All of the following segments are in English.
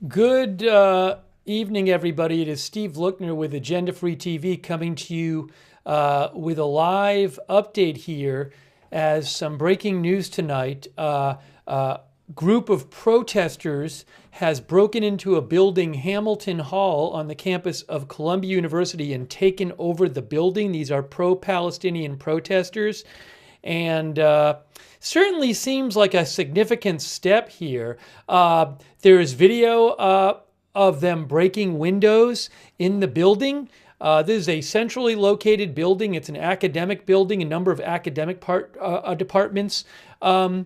Good evening, everybody. It is Steve Lookner with Agenda Free TV coming to you with a live update here as some breaking news tonight. Group of protesters has broken into a building, Hamilton Hall, on the campus of Columbia University and taken over the building. These are pro-Palestinian protesters. And certainly seems like a significant step here. There is video of them breaking windows in the building. This is a centrally located building. It's an academic building. A number of academic departments are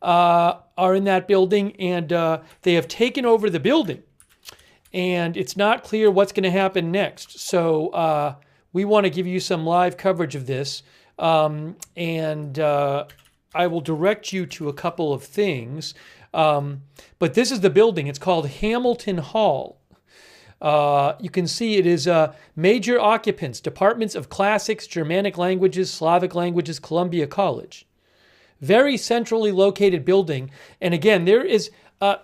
in that building, and they have taken over the building. And it's not clear what's going to happen next. So we want to give you some live coverage of this. I will direct you to a couple of things. But this is the building. It's called Hamilton Hall. You can see it is major occupants, departments of classics, Germanic languages, Slavic languages, Columbia College. Very centrally located building. And again, there is,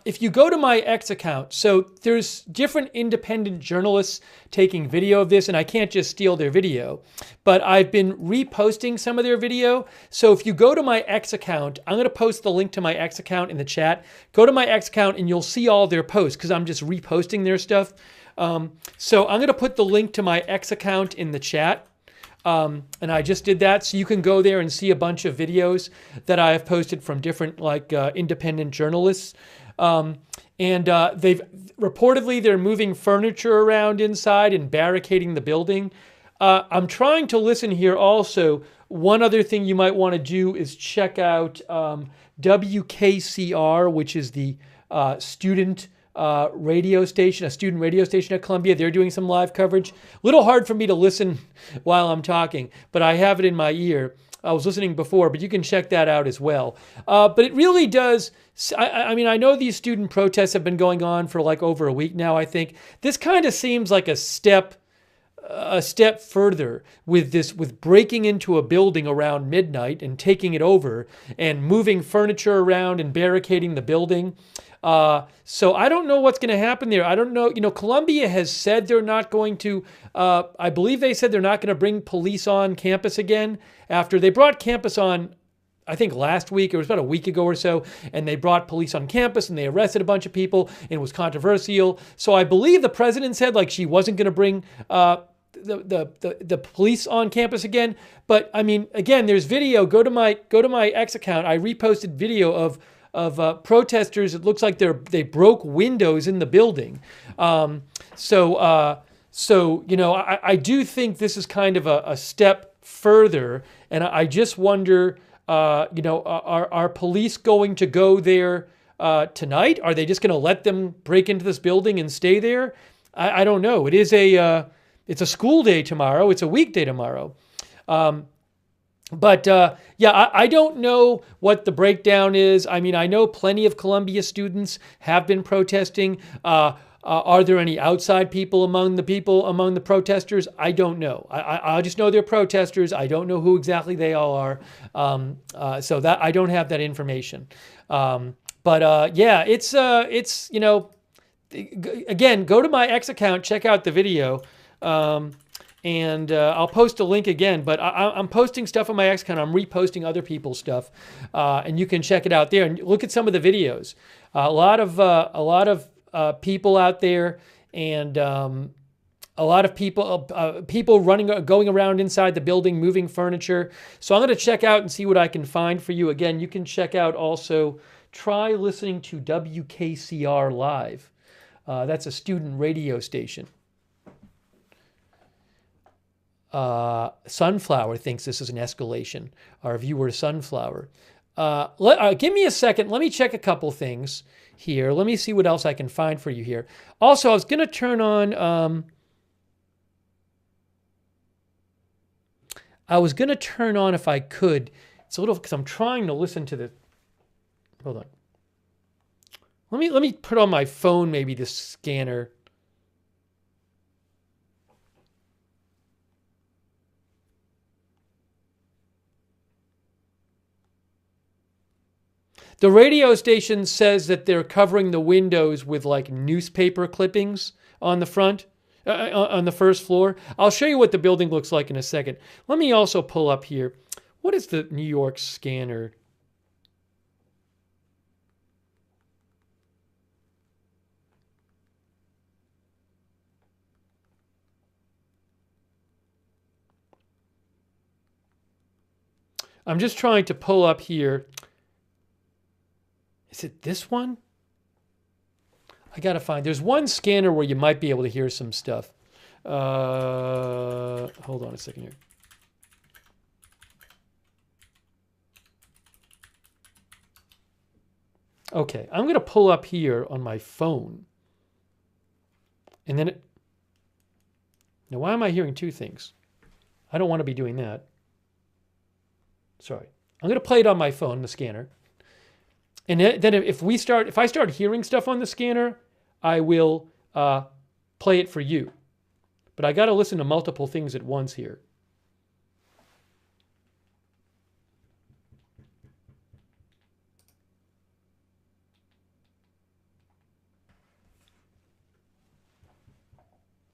if you go to my X account, so there's different independent journalists taking video of this, and I can't just steal their video, but I've been reposting some of their video. So if you go to my X account, I'm going to post the link to my X account in the chat. Go to my X account and you'll see all their posts because I'm just reposting their stuff. So I'm going to put the link to my X account in the chat. And I just did that, so you can go there and see a bunch of videos that I have posted from different independent journalists. They've reportedly they're moving furniture around inside and barricading the building. I'm trying to listen here also. One other thing you might want to do is check out WKCR, which is the student radio station, a student radio station at Columbia. They're doing some live coverage. A little hard for me to listen while I'm talking, but I have it in my ear. I was listening before, but you can check that out as well. But it really does. I mean, I know these student protests have been going on for like over a week now, I think. This kind of seems like a step further with this, with breaking into a building around midnight and taking it over and moving furniture around and barricading the building. So I don't know what's going to happen there. I don't know. You know, Columbia has said they're not going to, I believe they said they're not going to bring police on campus again after they brought campus on, I think last week, it was about a week ago or so, and they brought police on campus and they arrested a bunch of people and it was controversial. So I believe the president said like she wasn't going to bring, the police on campus again. But I mean, again, there's video. Go to my X account. I reposted video of protesters. It looks like they broke windows in the building. So you know, I do think this is kind of a step further, and I just wonder, you know, are police going to go there tonight? Are they just going to let them break into this building and stay there? I don't know. It is it's a school day tomorrow. It's a weekday tomorrow. But yeah, I don't know what the breakdown is. I mean, I know plenty of Columbia students have been protesting. Are there any outside people among the protesters? I don't know. I just know they're protesters. I don't know who exactly they all are. So that I don't have that information. But yeah, it's you know, again, go to my X account, check out the video. And I'll post a link again, but I'm posting stuff on my X account. I'm reposting other people's stuff, and you can check it out there and look at some of the videos. A lot of people out there, and a lot of people going around inside the building, moving furniture. So I'm going to check out and see what I can find for you. Again, you can check out also. Try listening to WKCR Live. That's a student radio station. Sunflower thinks this is an escalation. Our viewer Sunflower. Give me a second. Let me check a couple things here. Let me see what else I can find for you here. Also, I was going to turn on. If I could. It's a little because I'm trying to listen to the. Hold on. Let me put on my phone maybe the scanner. The radio station says that they're covering the windows with like newspaper clippings on the front, on the first floor. I'll show you what the building looks like in a second. Let me also pull up here. What is the New York scanner? I'm just trying to pull up here. Is it this one? I got to find. There's one scanner where you might be able to hear some stuff. Hold on a second here. Okay, I'm going to pull up here on my phone. And then now, why am I hearing two things? I don't want to be doing that. Sorry. I'm going to play it on my phone, the scanner. And then if I start hearing stuff on the scanner, I will play it for you. But I got to listen to multiple things at once here.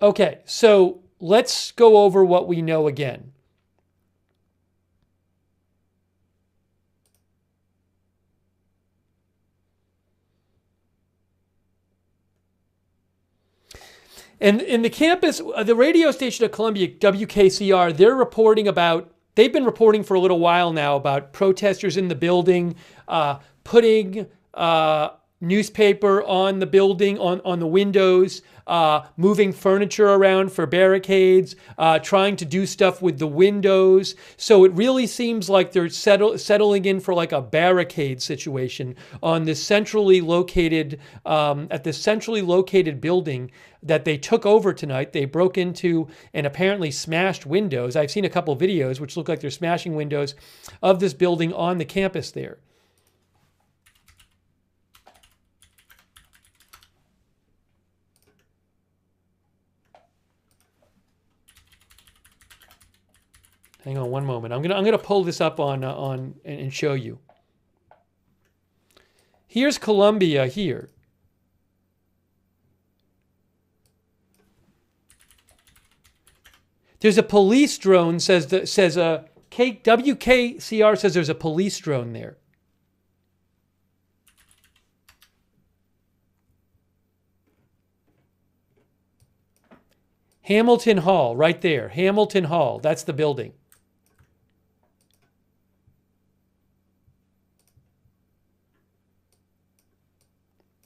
Okay, so let's go over what we know again. And in the campus, the radio station at Columbia, WKCR, they've been reporting for a little while now about protesters in the building, putting newspaper on the building, on the windows, moving furniture around for barricades, trying to do stuff with the windows. So it really seems like they're settling in for like a barricade situation on this centrally located, at this centrally located building that they took over tonight. They broke into and apparently smashed windows. I've seen a couple of videos which look like they're smashing windows of this building on the campus there. Hang on one moment. I'm gonna pull this up on and show you. Here's Columbia here. There's a police drone. WKCR says there's a police drone there. Hamilton Hall, right there. Hamilton Hall. That's the building.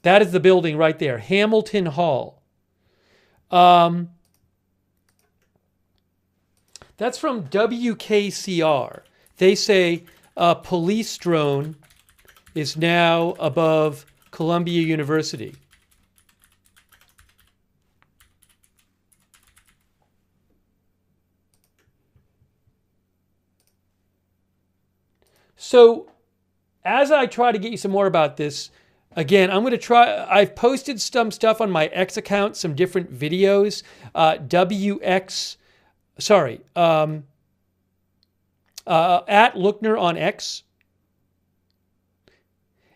That is the building right there, Hamilton Hall. That's from WKCR. They say a police drone is now above Columbia University. So as I try to get you some more about this, again, I'm going to try. I've posted some stuff on my X account, some different videos. At Lookner on X.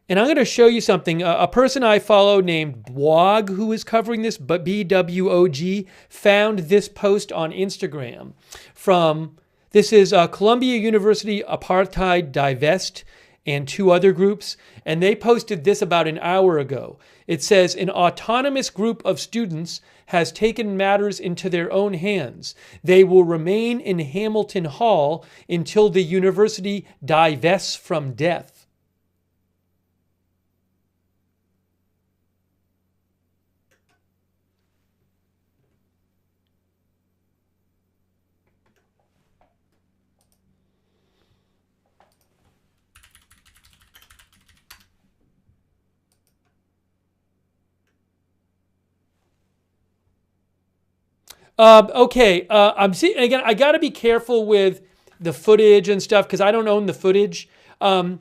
And I'm going to show you something. A person I follow named Bwog, who is covering this, but BWOG, found this post on Instagram this is Columbia University Apartheid Divest and two other groups, and they posted this about an hour ago. It says, an autonomous group of students has taken matters into their own hands. They will remain in Hamilton Hall until the university divests from death. I'm seeing again. I got to be careful with the footage and stuff because I don't own the footage. I'm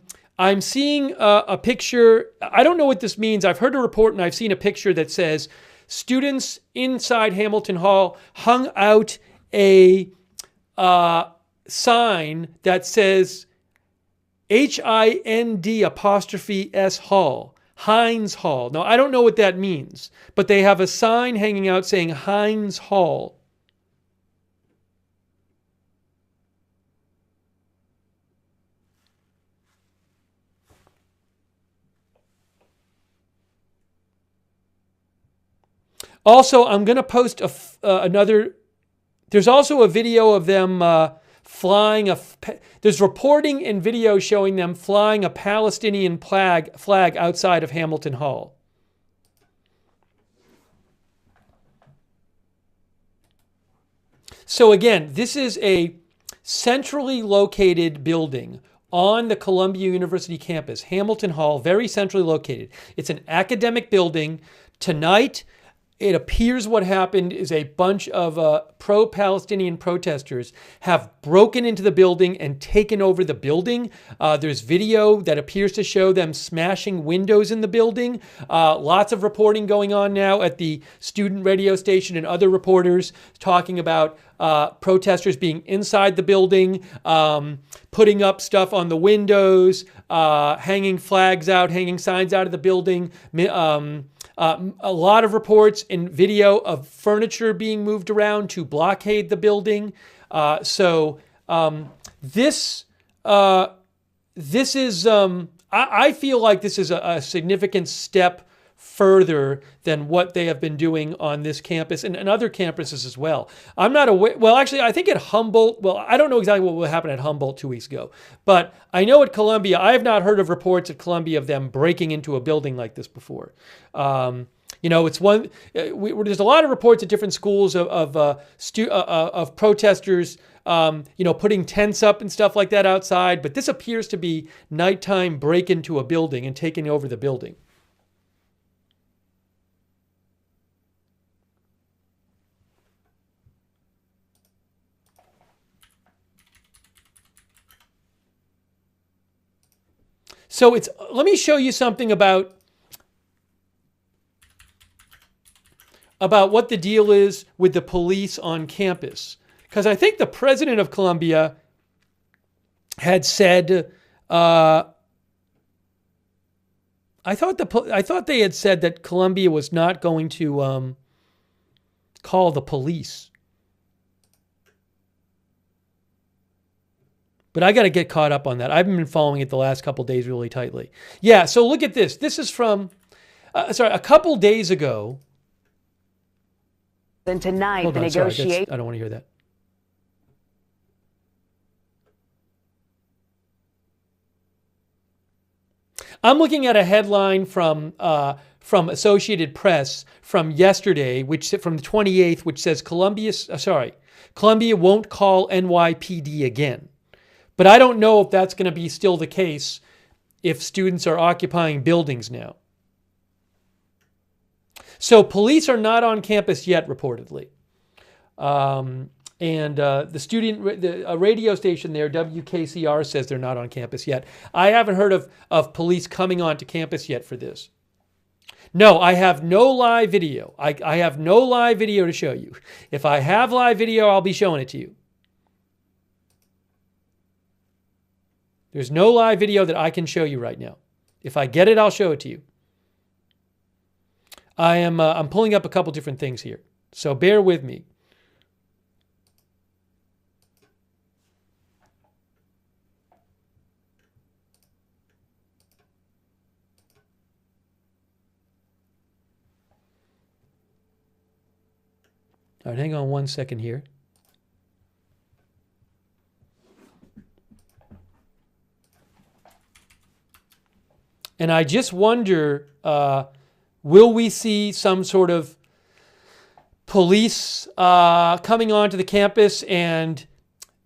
seeing a picture. I don't know what this means. I've heard a report and I've seen a picture that says students inside Hamilton Hall hung out a sign that says HIND' Hall. Heinz Hall. Now, I don't know what that means, but they have a sign hanging out saying Heinz Hall. Also, I'm going to post another. There's also a video of them flying there's reporting and video showing them flying a Palestinian flag outside of Hamilton Hall. So again, this is a centrally located building on the Columbia University campus, Hamilton Hall, very centrally located. It's an academic building. Tonight, it appears what happened is a bunch of pro-Palestinian protesters have broken into the building and taken over the building. There's video that appears to show them smashing windows in the building. Lots of reporting going on now at the student radio station and other reporters talking about protesters being inside the building, putting up stuff on the windows, hanging flags out, hanging signs out of the building. A lot of reports and video of furniture being moved around to blockade the building. This is, I feel like this is a significant step further than what they have been doing on this campus and other campuses as well. I'm not aware, well, actually, I think at Humboldt, well, I don't know exactly what will happen at Humboldt 2 weeks ago, but I know at Columbia, I have not heard of reports at Columbia of them breaking into a building like this before. It's one, there's a lot of reports at different schools of protesters, putting tents up and stuff like that outside, but this appears to be nighttime break into a building and taking over the building. So let me show you something about what the deal is with the police on campus. Because I think the president of Columbia had said, I thought they had said that Columbia was not going to call the police. But I got to get caught up on that. I've been following it the last couple days really tightly. Yeah, so look at this. This is from, a couple days ago. And tonight, the negotiation. I don't want to hear that. I'm looking at a headline from Associated Press from yesterday, from the 28th, which says Columbia won't call NYPD again. But I don't know if that's going to be still the case if students are occupying buildings now. So police are not on campus yet, reportedly. The radio station there, WKCR, says they're not on campus yet. I haven't heard of police coming onto campus yet for this. No, I have no live video. I have no live video to show you. If I have live video, I'll be showing it to you. There's no live video that I can show you right now. If I get it, I'll show it to you. I'm pulling up a couple different things here, so bear with me. All right, hang on one second here. And I just wonder, will we see some sort of police coming onto the campus? And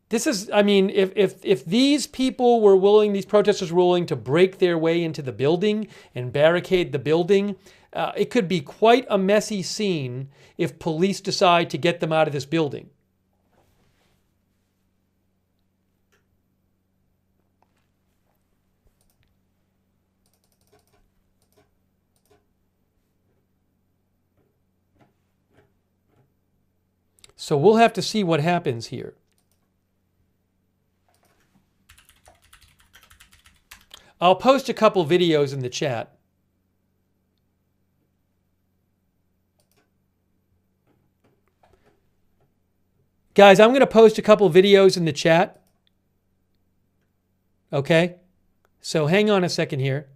this is, I mean, if these people were willing, these protesters were willing to break their way into the building and barricade the building, it could be quite a messy scene if police decide to get them out of this building. So we'll have to see what happens here. I'll post a couple videos in the chat. Guys, I'm going to post a couple videos in the chat. Okay? So hang on a second here.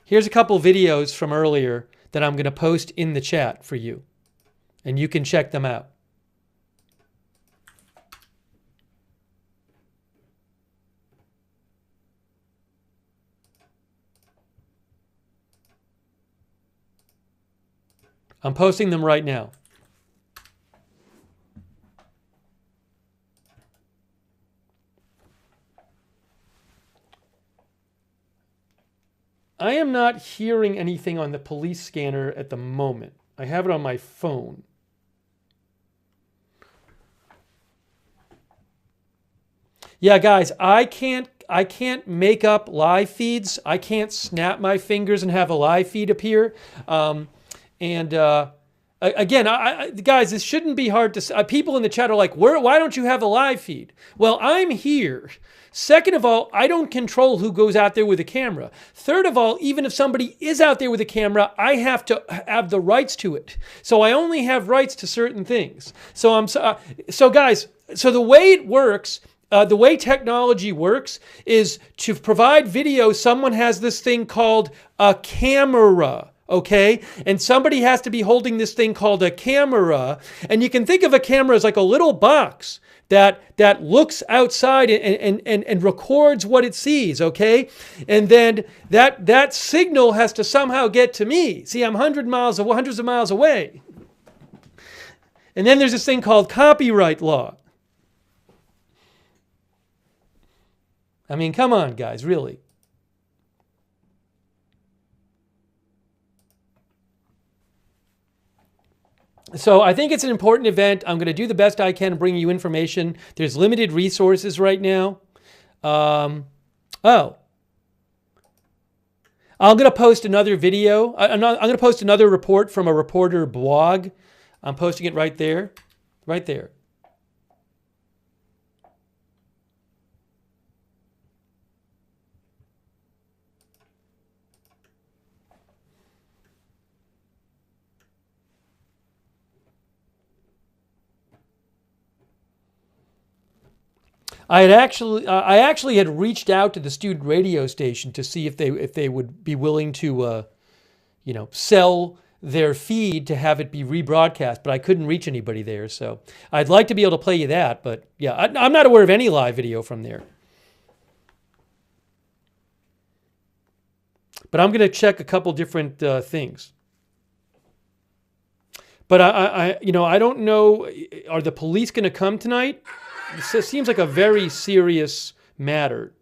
Here's a couple videos from earlier that I'm going to post in the chat for you. And you can check them out. I'm posting them right now. I am not hearing anything on the police scanner at the moment. I have it on my phone. Yeah, guys, I can't make up live feeds. I can't snap my fingers and have a live feed appear. Again, guys, this shouldn't be hard to... people in the chat are like, why don't you have a live feed? Well, I'm here. Second of all, I don't control who goes out there with a camera. Third of all, even if somebody is out there with a camera, I have to have the rights to it. So I only have rights to certain things. So guys, so the way it works, the way technology works is to provide video, someone has this thing called a camera. Okay? And somebody has to be holding this thing called a camera. And you can think of a camera as like a little box that looks outside and records what it sees, okay? And then that signal has to somehow get to me. See, I'm hundreds of miles away. And then there's this thing called copyright law. I mean, come on, guys, really. So I think it's an important event. I'm going to do the best I can to bring you information. There's limited resources right now. I'm going to post another video. I'm going to post another report from a reporter blog. I'm posting it right there. Right there. I actually had reached out to the student radio station to see if they would be willing to, sell their feed to have it be rebroadcast, but I couldn't reach anybody there. So I'd like to be able to play you that, but yeah, I'm not aware of any live video from there. But I'm going to check a couple different things. But I don't know. Are the police going to come tonight? It seems like a very serious matter.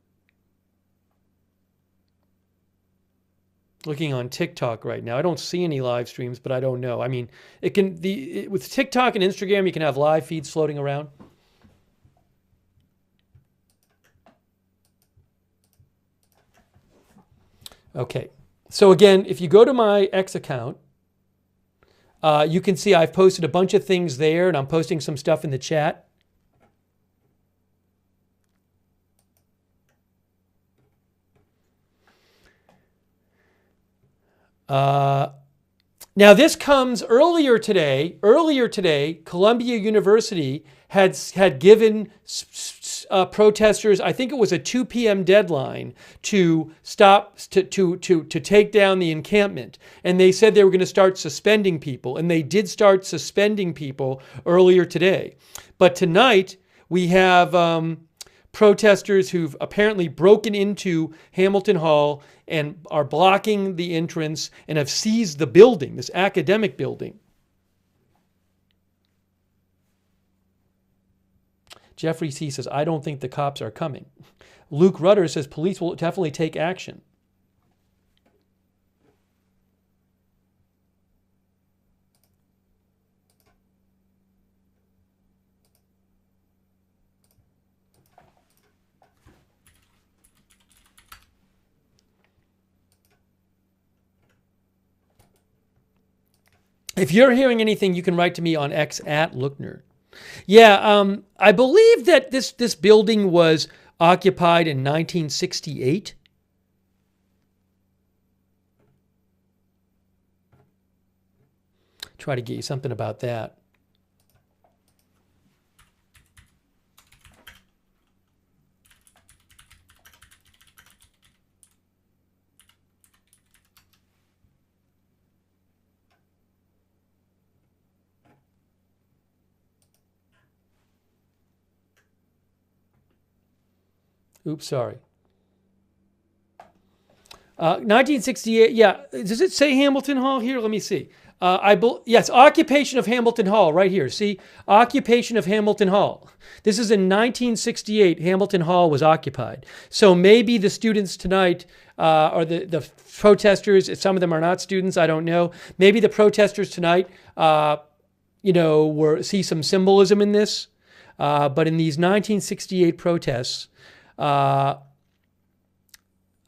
Looking on TikTok right now, I don't see any live streams, but I don't know. I mean, with TikTok and Instagram, you can have live feeds floating around. Okay, so again, if you go to my X account, you can see I've posted a bunch of things there, and I'm posting some stuff in the chat. Now this comes earlier today. Columbia University had given protesters, I think it was a 2 p.m. deadline to take down the encampment, and they said they were going to start suspending people, and they did start suspending people earlier today. But tonight we have protesters who've apparently broken into Hamilton Hall and are blocking the entrance and have seized the building, this academic building. Jeffrey C. says, I don't think the cops are coming. Luke Rutter says, police will definitely take action. If you're hearing anything, you can write to me on X @Lookner. Yeah, I believe that this building was occupied in 1968. Try to get you something about that. Oops, sorry. 1968, yeah. Does it say Hamilton Hall here? Let me see. Yes, occupation of Hamilton Hall right here. See, occupation of Hamilton Hall. This is in 1968. Hamilton Hall was occupied. So maybe the students tonight, or the protesters, if some of them are not students, I don't know. Maybe the protesters tonight, see some symbolism in this. But in these 1968 protests,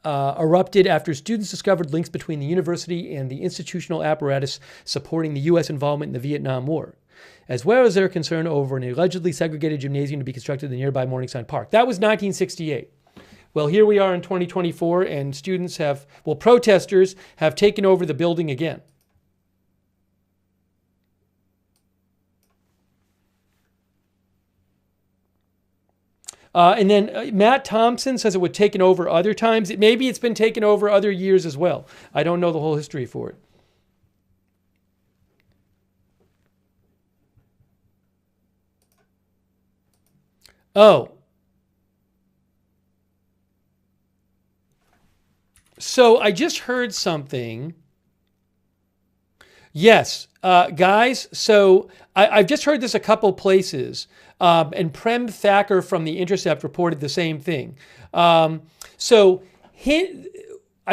erupted after students discovered links between the university and the institutional apparatus supporting the U.S. involvement in the Vietnam War, as well as their concern over an allegedly segregated gymnasium to be constructed in the nearby Morningside Park. That was 1968. Well, here we are in 2024, and protesters have taken over the building again. And then Matt Thompson says it was taken over other times. Maybe it's been taken over other years as well. I don't know the whole history for it. Oh. So I just heard something. Yes, guys. So I've just heard this a couple places. And Prem Thacker from The Intercept reported the same thing. I've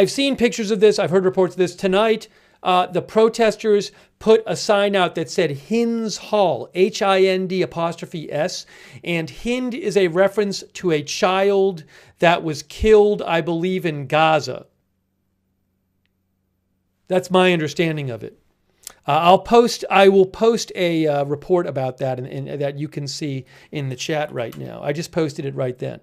seen pictures of this. I've heard reports of this. Tonight, the protesters put a sign out that said Hinds Hall, HIND''S. And Hind is a reference to a child that was killed, I believe, in Gaza. That's my understanding of it. I will post a report about that and that you can see in the chat right now. I just posted it right then.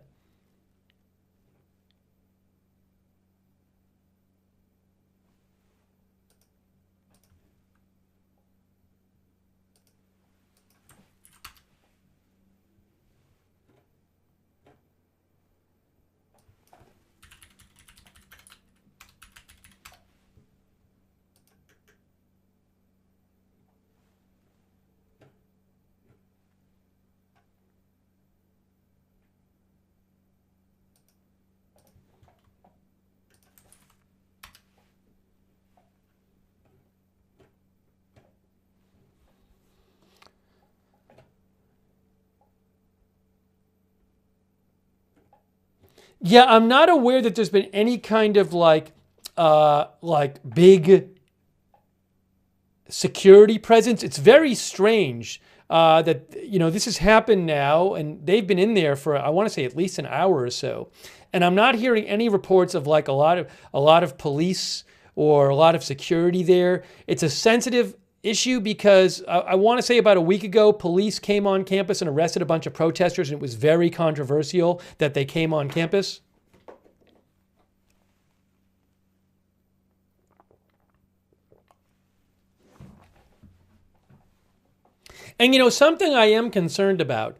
Yeah, I'm not aware that there's been any kind of like big security presence. It's very strange that this has happened now, and they've been in there for, I want to say, at least an hour or so, and I'm not hearing any reports of like a lot of police or a lot of security there. It's a sensitive issue because I want to say about a week ago, police came on campus and arrested a bunch of protesters, and it was very controversial that they came on campus. And something I am concerned about,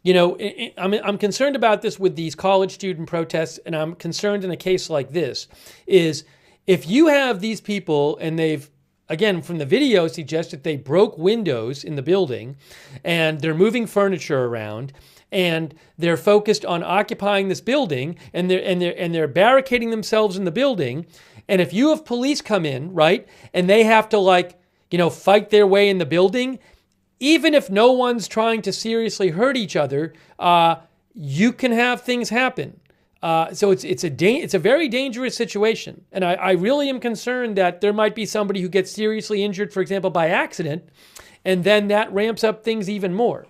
I'm concerned about this with these college student protests, and I'm concerned in a case like this, is if you have these people and they've, again, from the video suggests that they broke windows in the building and they're moving furniture around and they're focused on occupying this building and they're barricading themselves in the building. And if you have police come in, right, and they have to fight their way in the building, even if no one's trying to seriously hurt each other, you can have things happen. So it's a very dangerous situation. And I really am concerned that there might be somebody who gets seriously injured, for example, by accident, and then that ramps up things even more.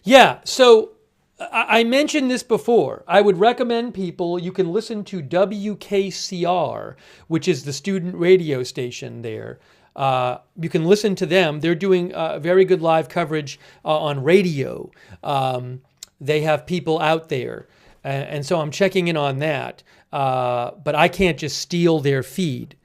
Yeah, so I mentioned this before. I would recommend people, you can listen to WKCR, which is the student radio station there. You can listen to them. They're doing very good live coverage on radio. They have people out there. And so I'm checking in on that. But I can't just steal their feed.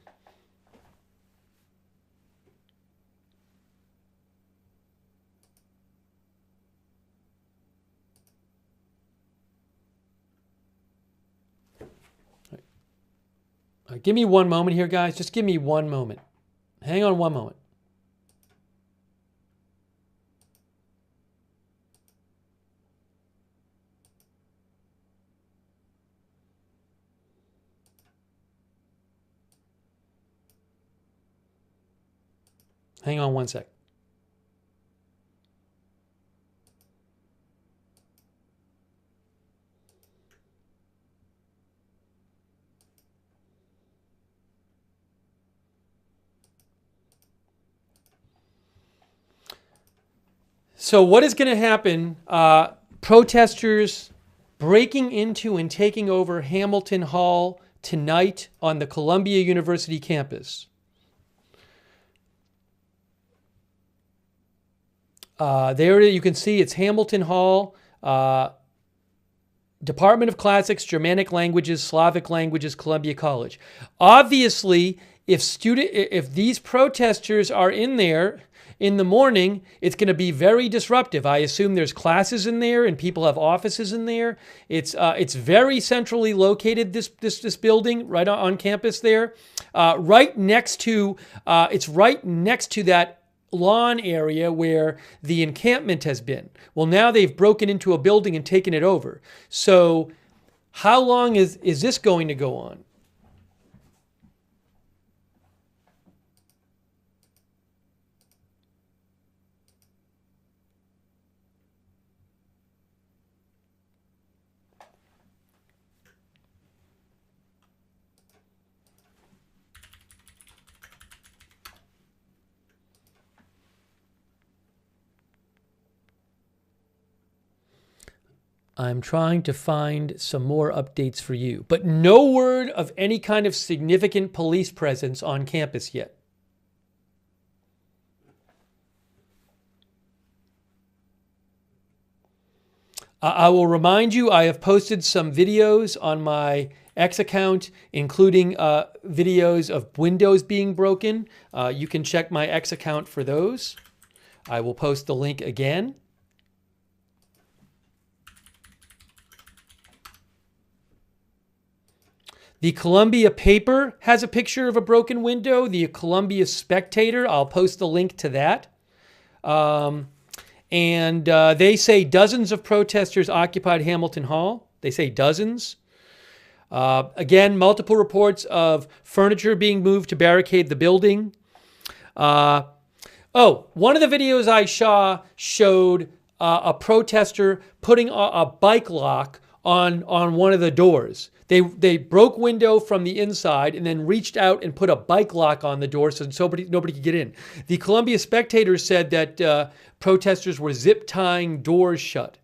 All right, give me one moment here, guys. Just give me one moment. Hang on one moment. Hang on one sec. So what is going to happen? Protesters breaking into and taking over Hamilton Hall tonight on the Columbia University campus. There you can see it's Hamilton Hall, Department of Classics, Germanic Languages, Slavic Languages, Columbia College. Obviously, if these protesters are in there in the morning, it's going to be very disruptive. I assume there's classes in there and people have offices in there. It's very centrally located, this building right on campus there, right next to that lawn area where the encampment has been. Well, now they've broken into a building and taken it over. So how long is this going to go on? I'm trying to find some more updates for you, but no word of any kind of significant police presence on campus yet. I will remind you, I have posted some videos on my X account, including videos of windows being broken. You can check my X account for those. I will post the link again. The Columbia paper has a picture of a broken window. The Columbia Spectator, I'll post the link to that. And they say dozens of protesters occupied Hamilton Hall. They say dozens. Again, multiple reports of furniture being moved to barricade the building. One of the videos I saw showed a protester putting a bike lock on one of the doors. They broke window from the inside and then reached out and put a bike lock on the door so nobody could get in. The Columbia Spectator said that protesters were zip tying doors shut.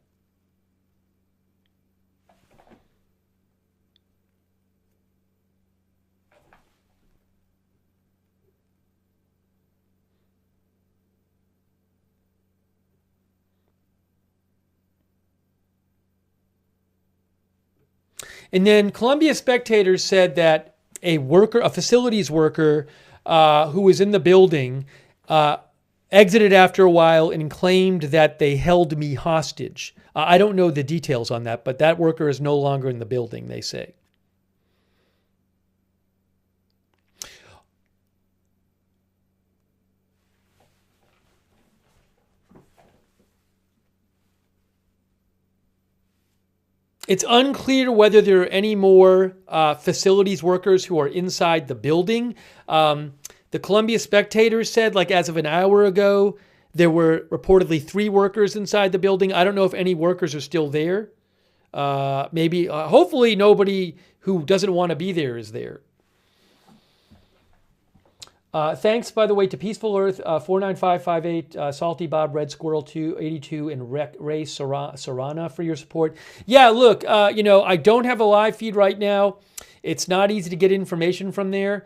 And then Columbia Spectator said that a facilities worker who was in the building exited after a while and claimed that they held me hostage. I don't know the details on that, but that worker is no longer in the building, they say. It's unclear whether there are any more facilities workers who are inside the building. The Columbia Spectator said, like as of an hour ago, there were reportedly 3 workers inside the building. I don't know if any workers are still there. Hopefully nobody who doesn't want to be there is there. Thanks, by the way, to Peaceful Earth 49558, Salty Bob, Red Squirrel 282, and Ray Sarana for your support. Yeah, look, I don't have a live feed right now. It's not easy to get information from there.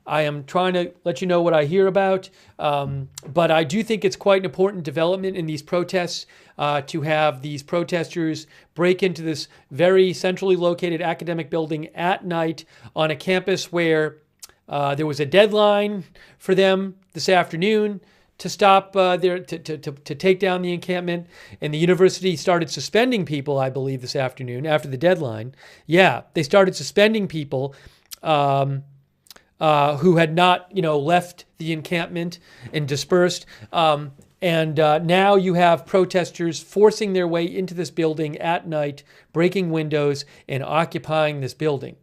I am trying to let you know what I hear about, but I do think it's quite an important development in these protests to have these protesters break into this very centrally located academic building at night on a campus where there was a deadline for them this afternoon to stop to take down the encampment, and the university started suspending people, I believe, this afternoon after the deadline. Yeah, they started suspending people who had not, left the encampment and dispersed. And now you have protesters forcing their way into this building at night, breaking windows and occupying this building.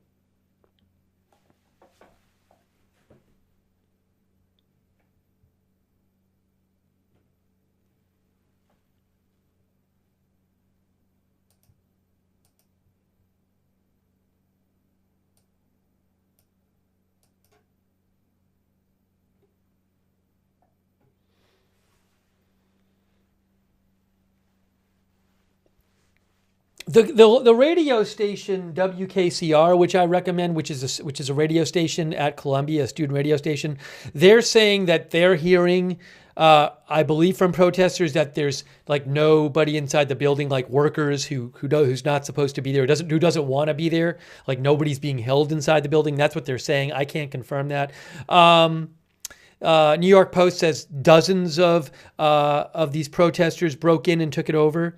The radio station WKCR, which I recommend, which is a radio station at Columbia, a student radio station, they're saying that they're hearing, I believe from protesters, that there's like nobody inside the building, like workers who's not supposed to be there, who doesn't want to be there, like nobody's being held inside the building. That's what they're saying. I can't confirm that. New York Post says dozens of these protesters broke in and took it over.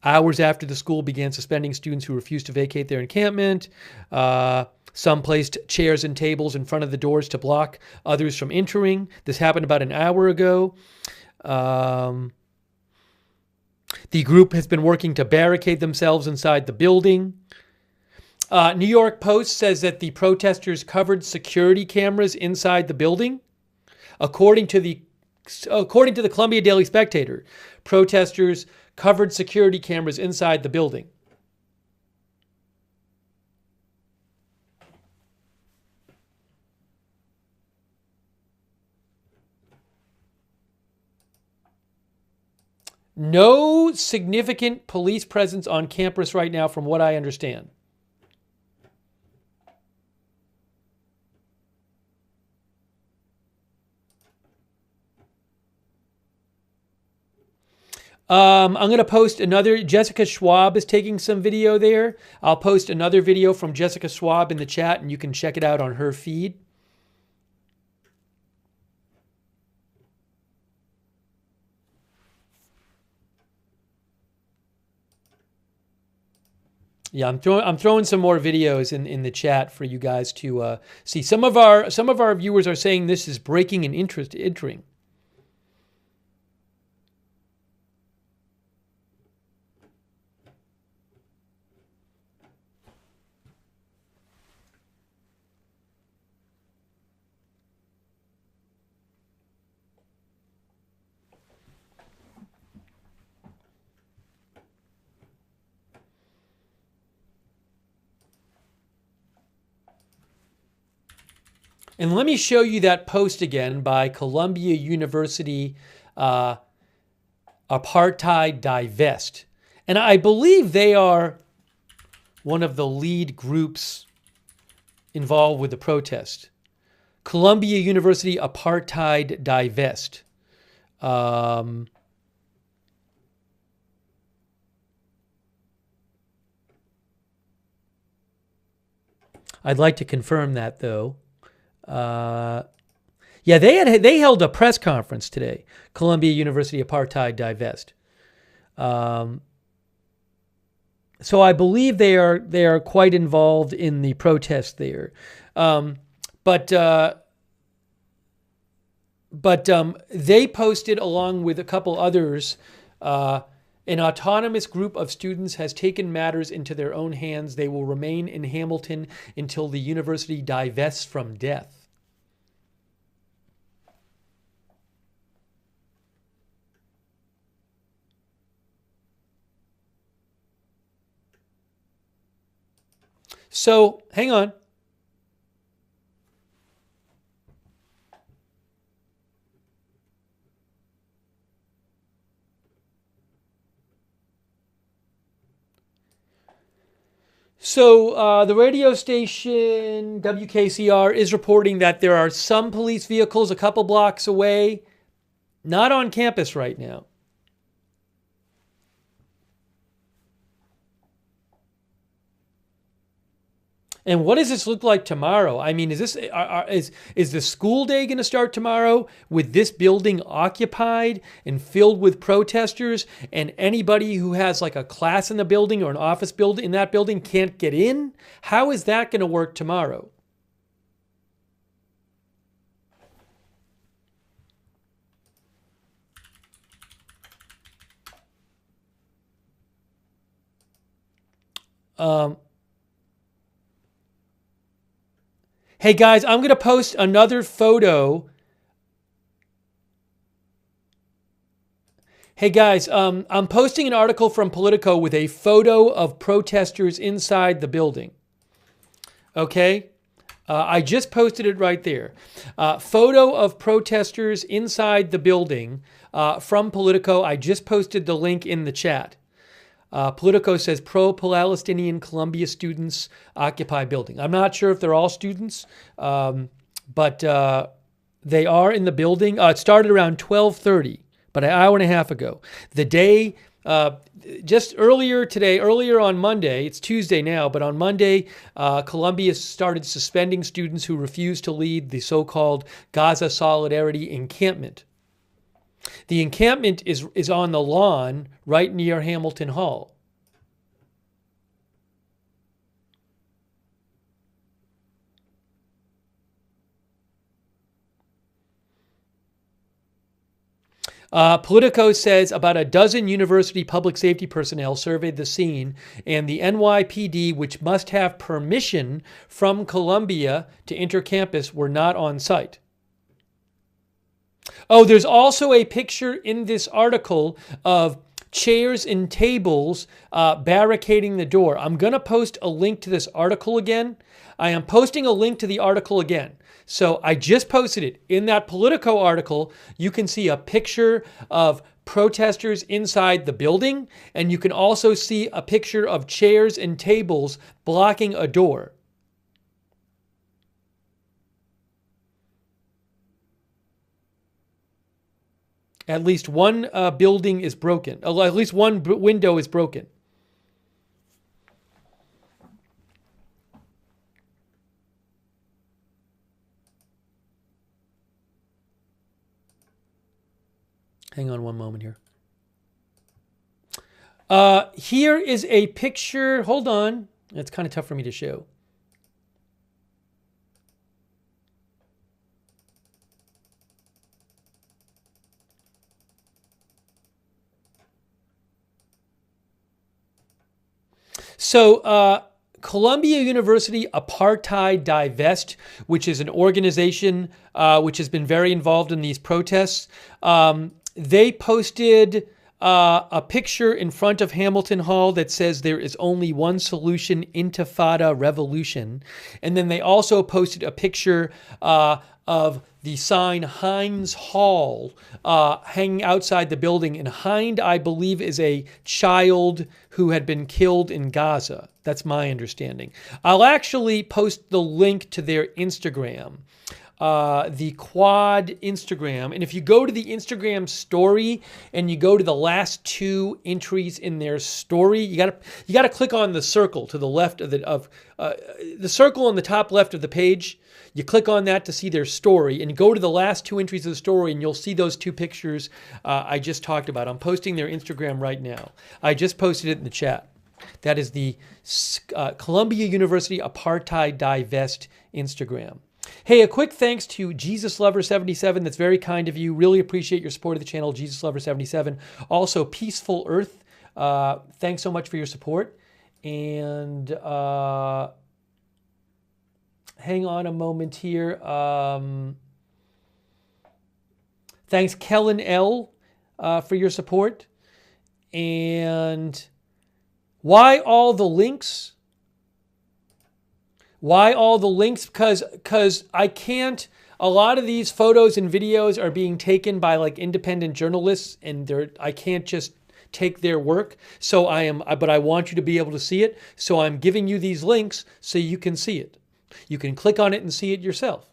Hours after the school began suspending students who refused to vacate their encampment. Some placed chairs and tables in front of the doors to block others from entering. This happened about an hour ago. The group has been working to barricade themselves inside the building. New York Post says that the protesters covered security cameras inside the building. According to the Columbia Daily Spectator, protesters covered security cameras inside the building. No significant police presence on campus right now, from what I understand. I'm going to post another. Jessica Schwab is taking some video there. I'll post another video from Jessica Schwab in the chat, and you can check it out on her feed. Yeah, I'm throwing some more videos in the chat for you guys to see. Some of our viewers are saying this is breaking and entering. And let me show you that post again by Columbia University, Apartheid Divest. And I believe they are one of the lead groups involved with the protest. Columbia University, Apartheid Divest. I'd like to confirm that, though. Yeah, they held a press conference today. Columbia University Apartheid Divest. So I believe they are quite involved in the protest there. But they posted, along with a couple others, an autonomous group of students has taken matters into their own hands. They will remain in Hamilton until the university divests from death. So, hang on. So the radio station WKCR is reporting that there are some police vehicles a couple blocks away, not on campus right now. And what does this look like tomorrow? I mean, is the school day going to start tomorrow with this building occupied and filled with protesters, and anybody who has like a class in the building or an office building in that building can't get in? How is that going to work tomorrow? Hey guys, I'm going to post another photo. Hey guys, I'm posting an article from Politico with a photo of protesters inside the building. Okay? I just posted it right there. Photo of protesters inside the building from Politico. I just posted the link in the chat. Politico says pro-Palestinian Columbia students occupy building. I'm not sure if they're all students, but they are in the building. It started around 12:30, but an hour and a half ago. The day, just earlier today, earlier on Monday, it's Tuesday now, but on Monday, Columbia started suspending students who refused to lead the so-called Gaza Solidarity encampment. The encampment is on the lawn right near Hamilton Hall. Politico says about a dozen university public safety personnel surveyed the scene, and the NYPD, which must have permission from Columbia to enter campus, were not on site. Oh, there's also a picture in this article of chairs and tables barricading the door. I'm going to post a link to this article again. I am posting a link to the article again. So I just posted it. In that Politico article, you can see a picture of protesters inside the building, and you can also see a picture of chairs and tables blocking a door. At least one building is broken. At least one window is broken. Hang on one moment here. Here is a picture. Hold on. It's kind of tough for me to show. So Columbia University Apartheid Divest, which is an organization which has been very involved in these protests, they posted a picture in front of Hamilton Hall that says there is only one solution, intifada revolution. And then they also posted a picture of the sign Heinz Hall hanging outside the building. And Hind, I believe, is a child who had been killed in Gaza. That's my understanding. I'll actually post the link to their Instagram. The Quad Instagram. And if you go to the Instagram story and you go to the last two entries in their story, you gotta click on the circle to the left of the circle on the top left of the page. You click on that to see their story, and go to the last two entries of the story, and you'll see those two pictures I just talked about. I'm posting their Instagram right now. I just posted it in the chat. That is the Columbia University Apartheid Divest Instagram. Hey, a quick thanks to Jesus Lover 77. That's very kind of you. Really appreciate your support of the channel, Jesus Lover 77. Also, Peaceful Earth. Thanks so much for your support. And hang on a moment here. Thanks, Kellen L, for your support. And why all the links? Why all the links? Because I can't, a lot of these photos and videos are being taken by like independent journalists, and I can't just take their work. So but I want you to be able to see it. So I'm giving you these links so you can see it. You can click on it and see it yourself.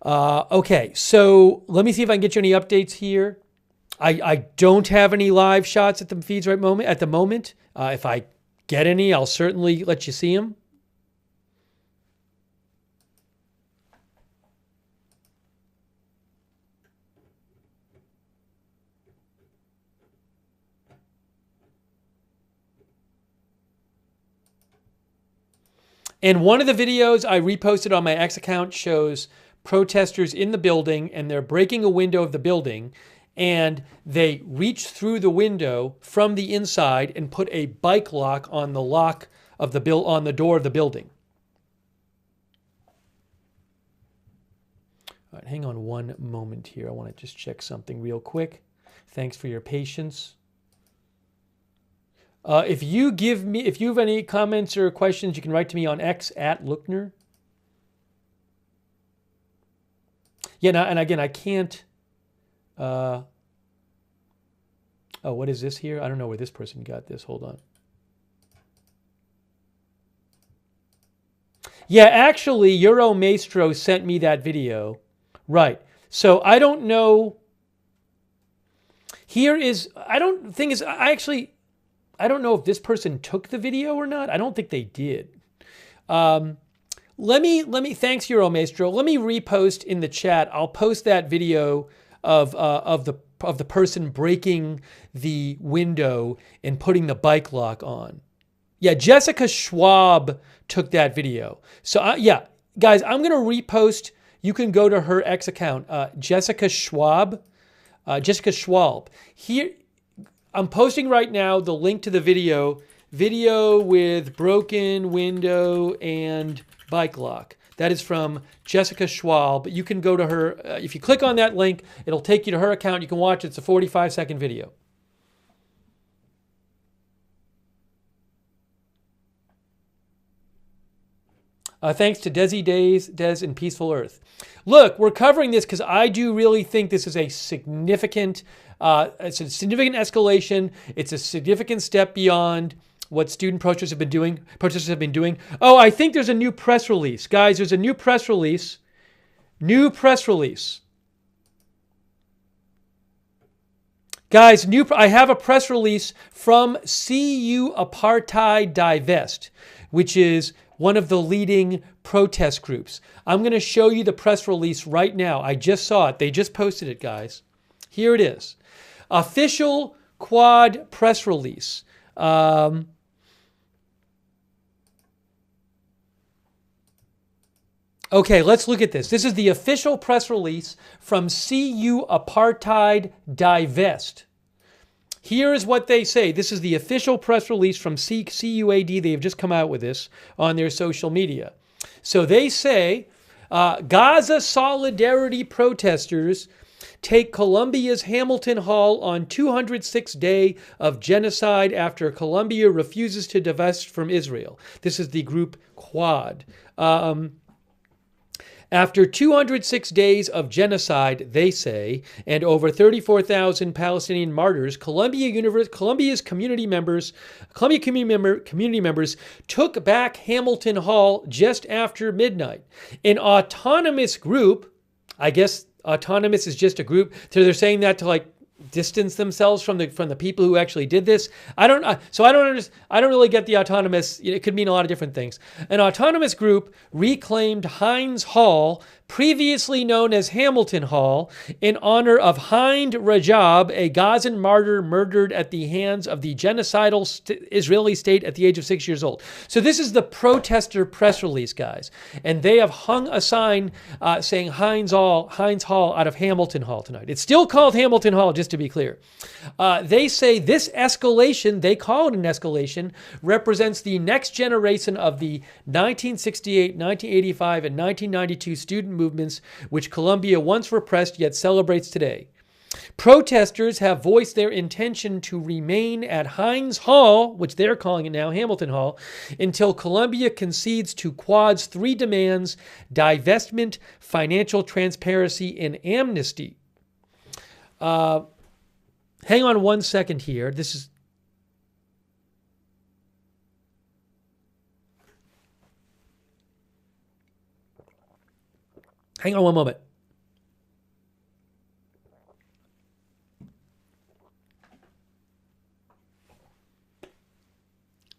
Okay, so let me see if I can get you any updates here. I don't have any live shots at the feeds at the moment. If I get any, I'll certainly let you see them. And one of the videos I reposted on my X account shows protesters in the building, and they're breaking a window of the building, and they reach through the window from the inside and put a bike lock on the door of the building. All right, hang on one moment here. I want to just check something real quick. Thanks for your patience. If you have any comments or questions, you can write to me on X at Lookner. Yeah, and again, I can't. Oh, what is this here? I don't know where this person got this. Hold on. Yeah, actually, Euro Maestro sent me that video. Right. So I don't know. I don't know if this person took the video or not. I don't think they did. Thanks, Euro Maestro. Let me repost in the chat. I'll post that video of the person breaking the window and putting the bike lock on. Yeah, Jessica Schwab took that video. So yeah, guys, I'm gonna repost. You can go to her X account, Jessica Schwab. Here, I'm posting right now the link to the video with broken window and bike lock. That is from Jessica Schwab. You can go to her. If you click on that link, it'll take you to her account. You can watch it. It's a 45-second video. Thanks to Des and Peaceful Earth. Look, we're covering this because I do really think this is a significant, escalation. It's a significant step beyond what student protesters have been doing. Oh, I think there's a new press release. Guys, there's a new press release. Guys, I have a press release from CU Apartheid Divest, which is one of the leading protest groups. I'm going to show you the press release right now. I just saw it. They just posted it, guys. Here it is. Official Quad press release. Okay, let's look at this. This is the official press release from CU Apartheid Divest. Here is what they say. This is the official press release from CUAD. They have just come out with this on their social media. So they say, Gaza solidarity protesters take Colombia's Hamilton Hall on 206th day of genocide after Colombia refuses to divest from Israel. This is the group Quad. After 206 days of genocide, they say, and over 34,000 Palestinian martyrs, Columbia community members took back Hamilton Hall just after midnight. An autonomous group, I guess autonomous is just a group, so they're saying that to like distance themselves from the people who actually did this. I don't really get the autonomous. It could mean a lot of different things. An autonomous group reclaimed Heinz Hall, previously known as Hamilton Hall, in honor of Hind Rajab, a Gazan martyr murdered at the hands of the genocidal Israeli state at the age of 6 years old. So this is the protester press release, guys. And they have hung a sign saying Heinz Hall out of Hamilton Hall tonight. It's still called Hamilton Hall, just to be clear. They say this escalation, they call it an escalation, represents the next generation of the 1968, 1985, and 1992 student movements which Colombia once repressed yet celebrates today. Protesters have voiced their intention to remain at Heinz Hall, which they're calling it now Hamilton Hall, until Colombia concedes to Quad's three demands: divestment, financial transparency, and amnesty. Hang on 1 second here. This is... Hang on one moment.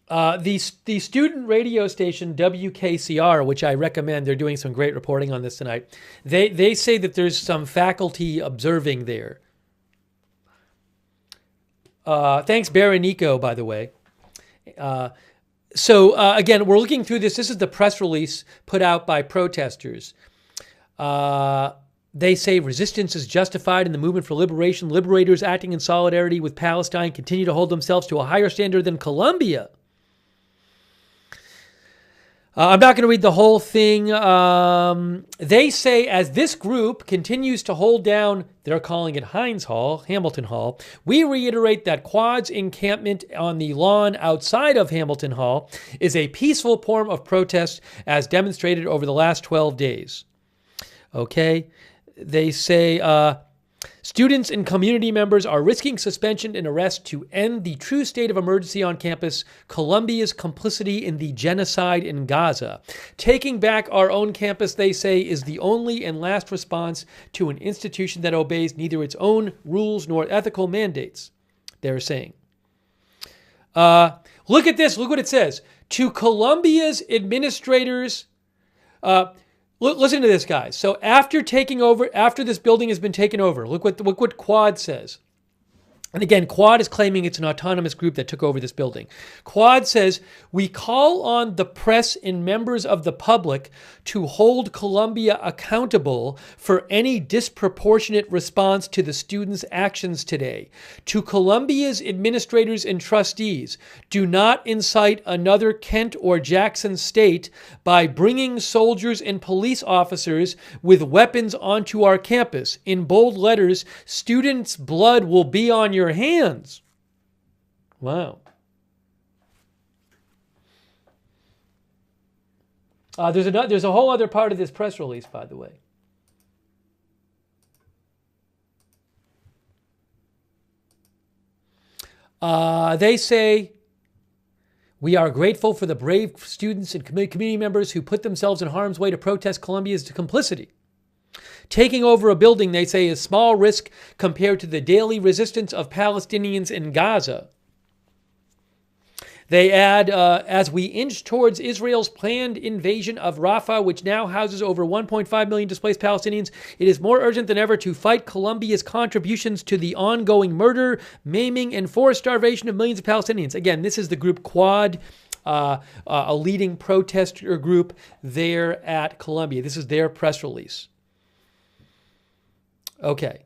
The student radio station WKCR, which I recommend, they're doing some great reporting on this tonight. They say that there's some faculty observing there. Thanks, Barricade, by the way. So again, we're looking through this. This is the press release put out by protesters. They say resistance is justified in the movement for liberation. Liberators acting in solidarity with Palestine continue to hold themselves to a higher standard than Colombia. I'm not going to read the whole thing. They say as this group continues to hold down, they're calling it Hamilton Hall, we reiterate that Quad's encampment on the lawn outside of Hamilton Hall is a peaceful form of protest as demonstrated over the last 12 days. Okay, they say students and community members are risking suspension and arrest to end the true state of emergency on campus, Colombia's complicity in the genocide in Gaza. Taking back our own campus, they say, is the only and last response to an institution that obeys neither its own rules nor ethical mandates, they're saying. Look at this. Look what it says. To Colombia's administrators... Listen to this, guys. So after this building has been taken over, look what Quad says. And again, Quad is claiming it's an autonomous group that took over this building. Quad says, we call on the press and members of the public to hold Colombia accountable for any disproportionate response to the students' actions today. To Colombia's administrators and trustees, do not incite another Kent or Jackson state by bringing soldiers and police officers with weapons onto our campus. In bold letters, students' blood will be on your hands. Wow. There's a whole other part of this press release, by the way. They say, we are grateful for the brave students and community members who put themselves in harm's way to protest Colombia's complicity. Taking over a building, they say, is small risk compared to the daily resistance of Palestinians in Gaza. They add, as we inch towards Israel's planned invasion of Rafah, which now houses over 1.5 million displaced Palestinians, it is more urgent than ever to fight Colombia's contributions to the ongoing murder, maiming, and forced starvation of millions of Palestinians. Again, this is the group Quad, a leading protester group there at Colombia. This is their press release. Okay.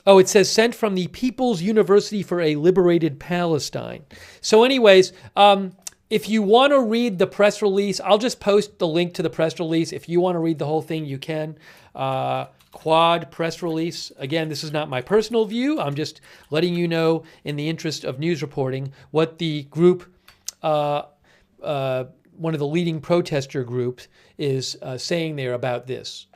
Oh, it says sent from the People's University for a Liberated Palestine. So anyways, if you want to read the press release, I'll just post the link to the press release. If you want to read the whole thing, you can. Quad press release. Again, this is not my personal view. I'm just letting you know, in the interest of news reporting, what the group, one of the leading protester groups, is saying there about this.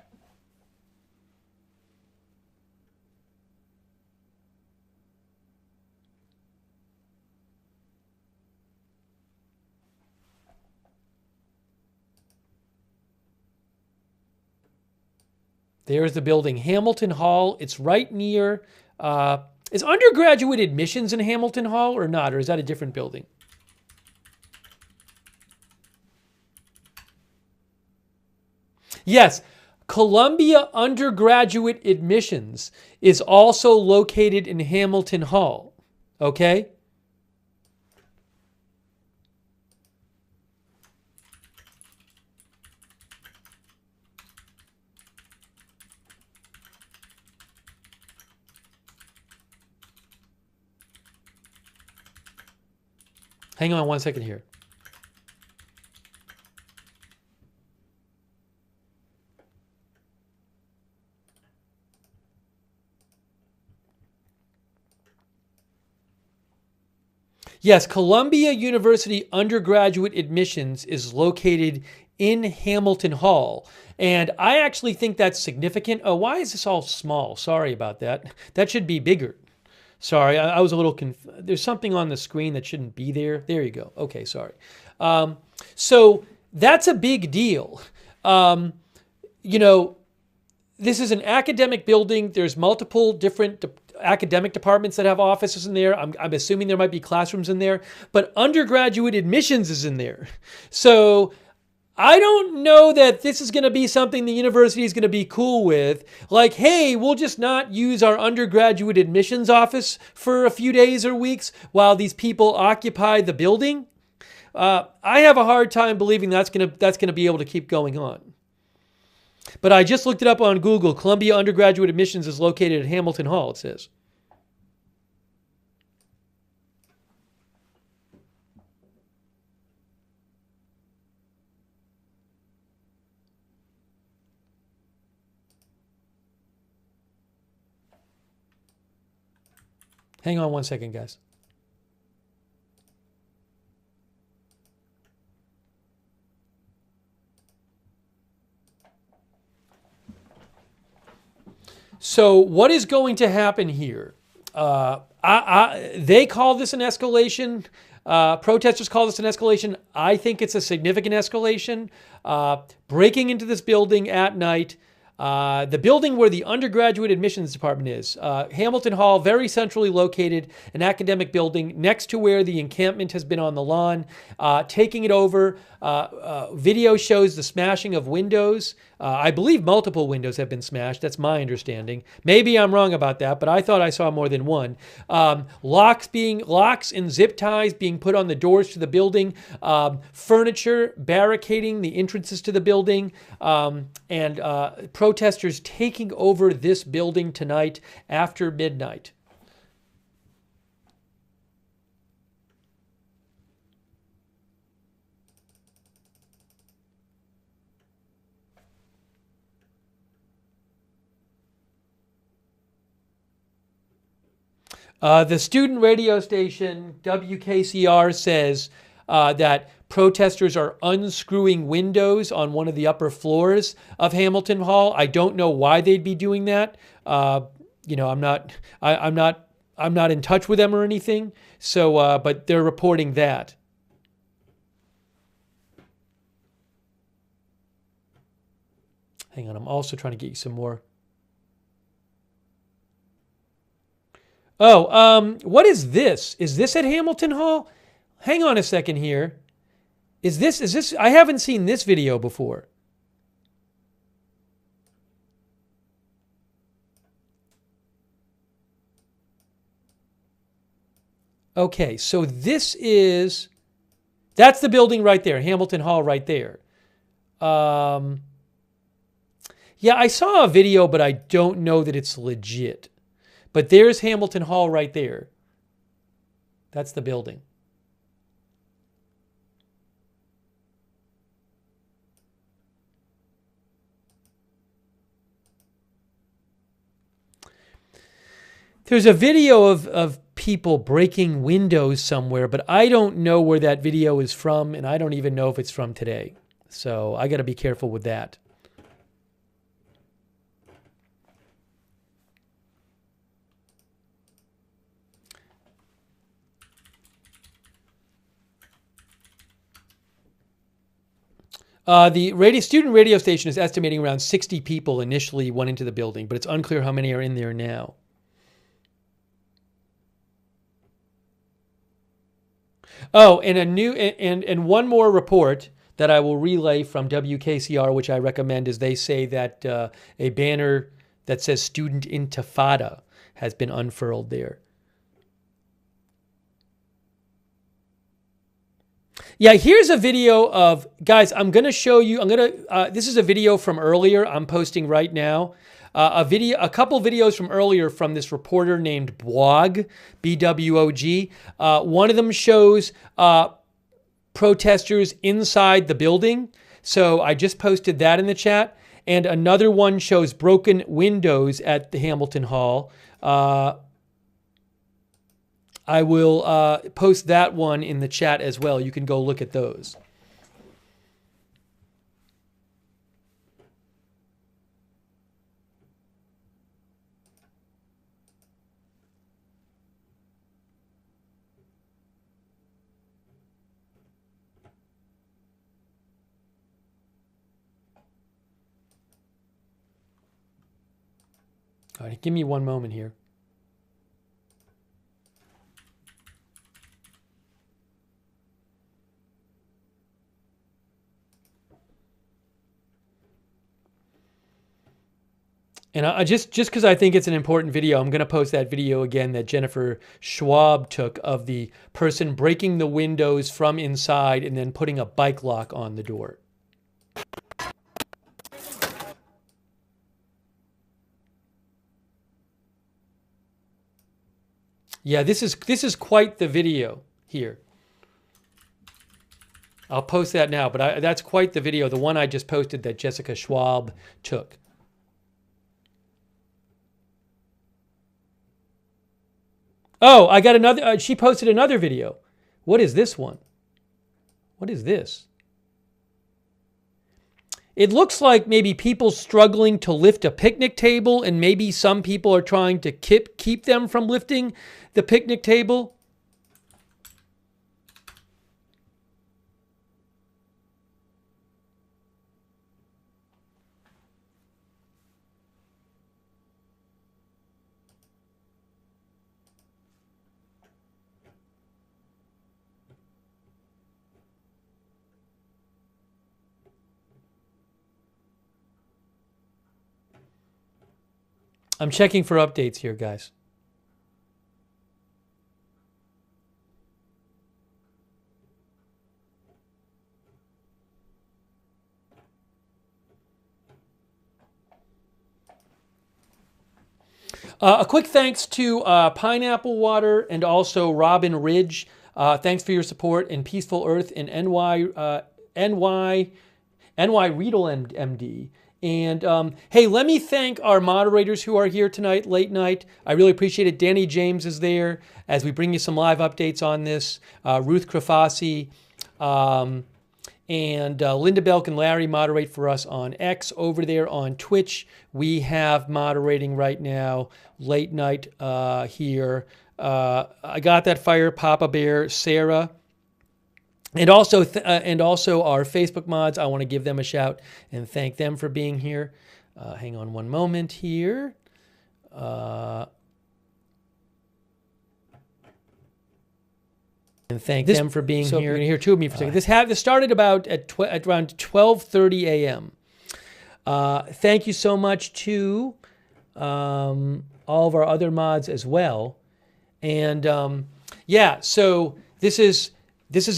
There's the building, Hamilton Hall. It's right near, is undergraduate admissions in Hamilton Hall or not? Or is that a different building? Yes, Columbia undergraduate admissions is also located in Hamilton Hall. Okay? Hang on 1 second here. Yes, Columbia University undergraduate admissions is located in Hamilton Hall. And I actually think that's significant. Oh, why is this all small? Sorry about that. That should be bigger. Sorry, I was a little there's something on the screen that shouldn't be there. There you go. Okay, sorry. So that's a big deal. You know, this is an academic building. There's multiple different academic departments that have offices in there. I'm assuming there might be classrooms in there, but undergraduate admissions is in there. So I don't know that this is going to be something the university is going to be cool with. Like, hey, we'll just not use our undergraduate admissions office for a few days or weeks while these people occupy the building. I have a hard time believing that's going to be able to keep going on. But I just looked it up on Google. Columbia undergraduate admissions is located at Hamilton Hall, it says. Hang on one second, guys. So what is going to happen here? They call this an escalation. Protesters call this an escalation. I think it's a significant escalation. Breaking into this building at night. The building where the undergraduate admissions department is. Hamilton Hall, very centrally located, an academic building next to where the encampment has been on the lawn. Taking it over, video shows the smashing of windows. I believe multiple windows have been smashed. That's my understanding. Maybe I'm wrong about that, but I thought I saw more than one. Locks and zip ties being put on the doors to the building. Furniture barricading the entrances to the building. And protesters taking over this building tonight after midnight. The student radio station WKCR says that protesters are unscrewing windows on one of the upper floors of Hamilton Hall. I don't know why they'd be doing that. You know, I'm not in touch with them or anything. So, but they're reporting that. Hang on, I'm also trying to get you some more. Oh, what is this? Is this at Hamilton Hall? Hang on a second here. Is this, I haven't seen this video before. Okay, so that's the building right there, Hamilton Hall right there. Yeah, I saw a video, but I don't know that it's legit. But there's Hamilton Hall right there. That's the building. There's a video of people breaking windows somewhere, but I don't know where that video is from, and I don't even know if it's from today. So I got to be careful with that. The student radio station is estimating around 60 people initially went into the building, but it's unclear how many are in there now. Oh, and one more report that I will relay from WKCR, which I recommend, is they say that a banner that says "Student Intifada" has been unfurled there. Yeah, here's a video of, guys, I'm going to show you, this is a video from earlier I'm posting right now. A couple videos from earlier from this reporter named Bwog, B-W-O-G. One of them shows protesters inside the building. So I just posted that in the chat. And another one shows broken windows at the Hamilton Hall. I will post that one in the chat as well. You can go look at those. All right, give me one moment here. And just because I think it's an important video, I'm going to post that video again that Jennifer Schwab took of the person breaking the windows from inside and then putting a bike lock on the door. Yeah, this is quite the video here. I'll post that now, but that's quite the video, the one I just posted that Jessica Schwab took. Oh, I got another, she posted another video. What is this one? What is this? It looks like maybe people struggling to lift a picnic table, and maybe some people are trying to keep them from lifting the picnic table. I'm checking for updates here, guys. A quick thanks to Pineapple Water and also Robin Ridge. Thanks for your support, and Peaceful Earth and NY Riedel MD. And hey, let me thank our moderators who are here tonight, late night. I really appreciate it. Danny James is there as we bring you some live updates on this. Ruth Krafasi and Linda Belk and Larry moderate for us on X. Over there on Twitch, we have moderating right now, late night here. I got that fire, Papa Bear, Sarah. And also our Facebook mods, I want to give them a shout and thank them for being here. Hang on one moment here. And thank them for being here. You're going to hear two of me for a second. This started about at around 12:30 a.m. Thank you so much to all of our other mods as well. And yeah, so this is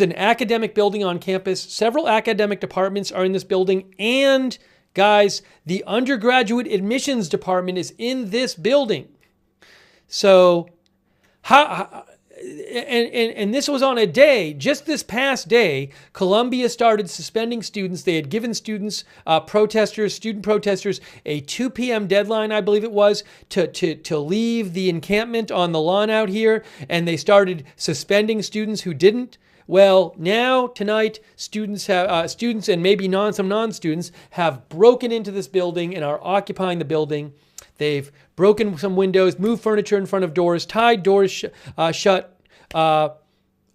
an academic building on campus. Several academic departments are in this building. And guys, the undergraduate admissions department is in this building. So and this was on a day, just this past day, Columbia started suspending students. They had given student protesters, a 2 p.m. deadline, I believe it was, to leave the encampment on the lawn out here. And they started suspending students who didn't. Well, now, tonight, students and maybe some non-students have broken into this building and are occupying the building. They've broken some windows, moved furniture in front of doors, tied doors shut,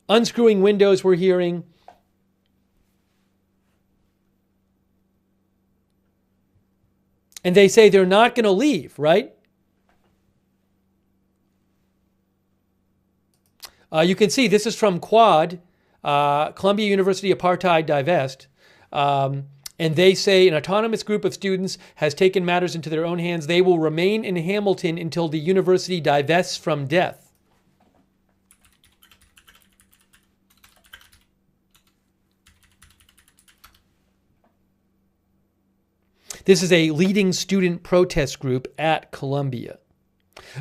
unscrewing windows we're hearing. And they say they're not going to leave, right? You can see this is from Quad. Columbia University Apartheid Divest. And they say an autonomous group of students has taken matters into their own hands. They will remain in Hamilton until the university divests from death. This is a leading student protest group at Columbia.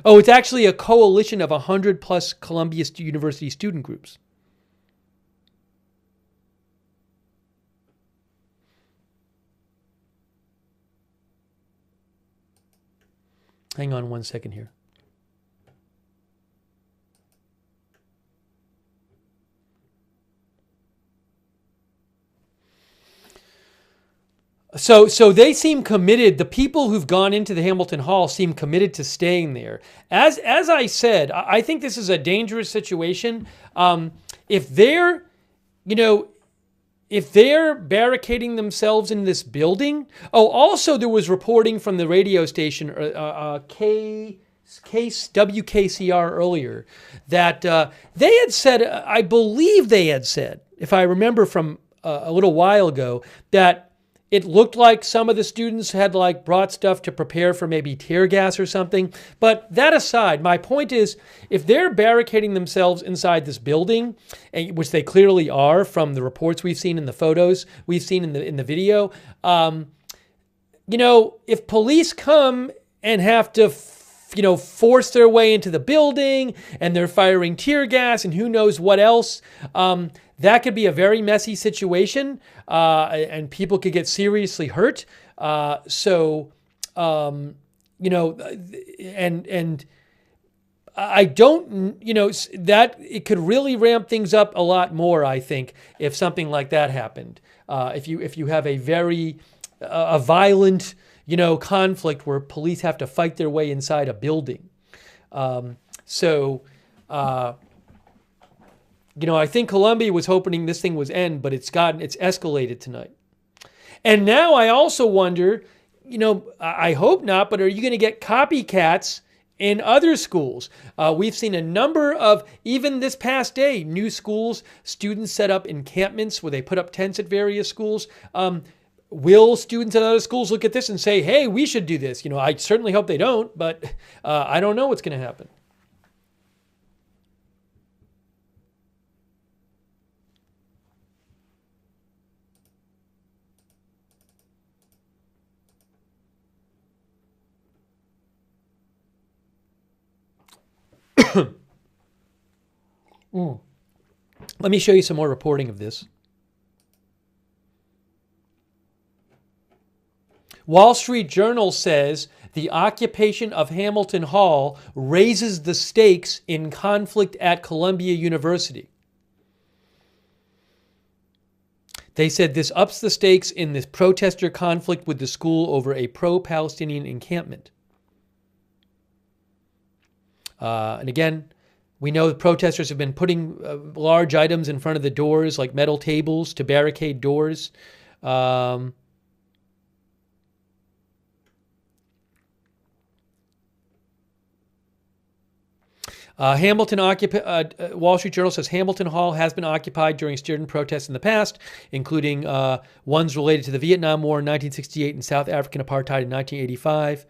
Oh, it's actually a coalition of 100 plus Columbia University student groups. Hang on one second here. So they seem committed. The people who've gone into the Hamilton Hall seem committed to staying there. As I said, I think this is a dangerous situation. If they're, if they're barricading themselves in this building. Oh, also there was reporting from the radio station WKCR earlier that they had said, I believe they had said, if I remember from a little while ago, that it looked like some of the students had like brought stuff to prepare for maybe tear gas or something. But that aside, my point is, if they're barricading themselves inside this building, which they clearly are from the reports we've seen and the photos we've seen in the video, if police come and have to force their way into the building and they're firing tear gas and who knows what else, that could be a very messy situation, and people could get seriously hurt. And I don't, that it could really ramp things up a lot more, I think, if something like that happened. If you have a very violent, conflict where police have to fight their way inside a building. I think Columbia was hoping this thing was end, but it's escalated tonight. And now I also wonder, I hope not, but are you going to get copycats in other schools? We've seen a number of, even this past day, new schools, students set up encampments where they put up tents at various schools. Will students at other schools look at this and say, hey, we should do this? I certainly hope they don't, but I don't know what's going to happen. Let me show you some more reporting of this. Wall Street Journal says the occupation of Hamilton Hall raises the stakes in conflict at Columbia University. They said this ups the stakes in this protester conflict with the school over a pro-Palestinian encampment. And again, we know the protesters have been putting large items in front of the doors, like metal tables, to barricade doors. Wall Street Journal says Hamilton Hall has been occupied during student protests in the past, including ones related to the Vietnam War in 1968 and South African apartheid in 1985.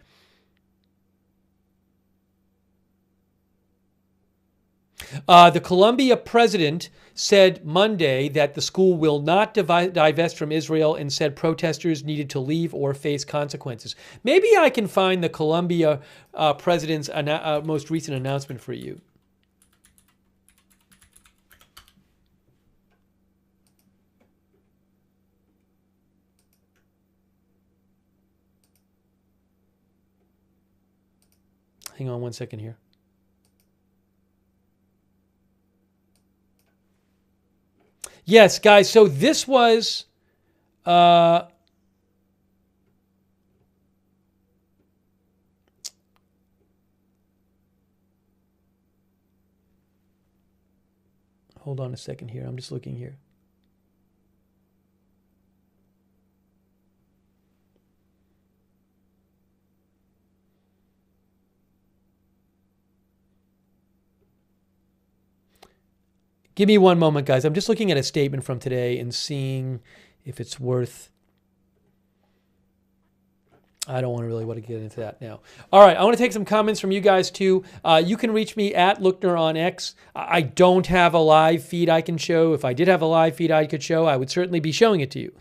The Columbia president said Monday that the school will not divest from Israel and said protesters needed to leave or face consequences. Maybe I can find the Columbia president's most recent announcement for you. Hang on one second here. Yes, guys, so this was hold on a second here. I'm just looking here. Give me one moment, guys. I'm just looking at a statement from today and seeing if it's worth... I don't want to get into that now. All right, I want to take some comments from you guys too. You can reach me at Lookner on X. I don't have a live feed I can show. If I did have a live feed I could show, I would certainly be showing it to you.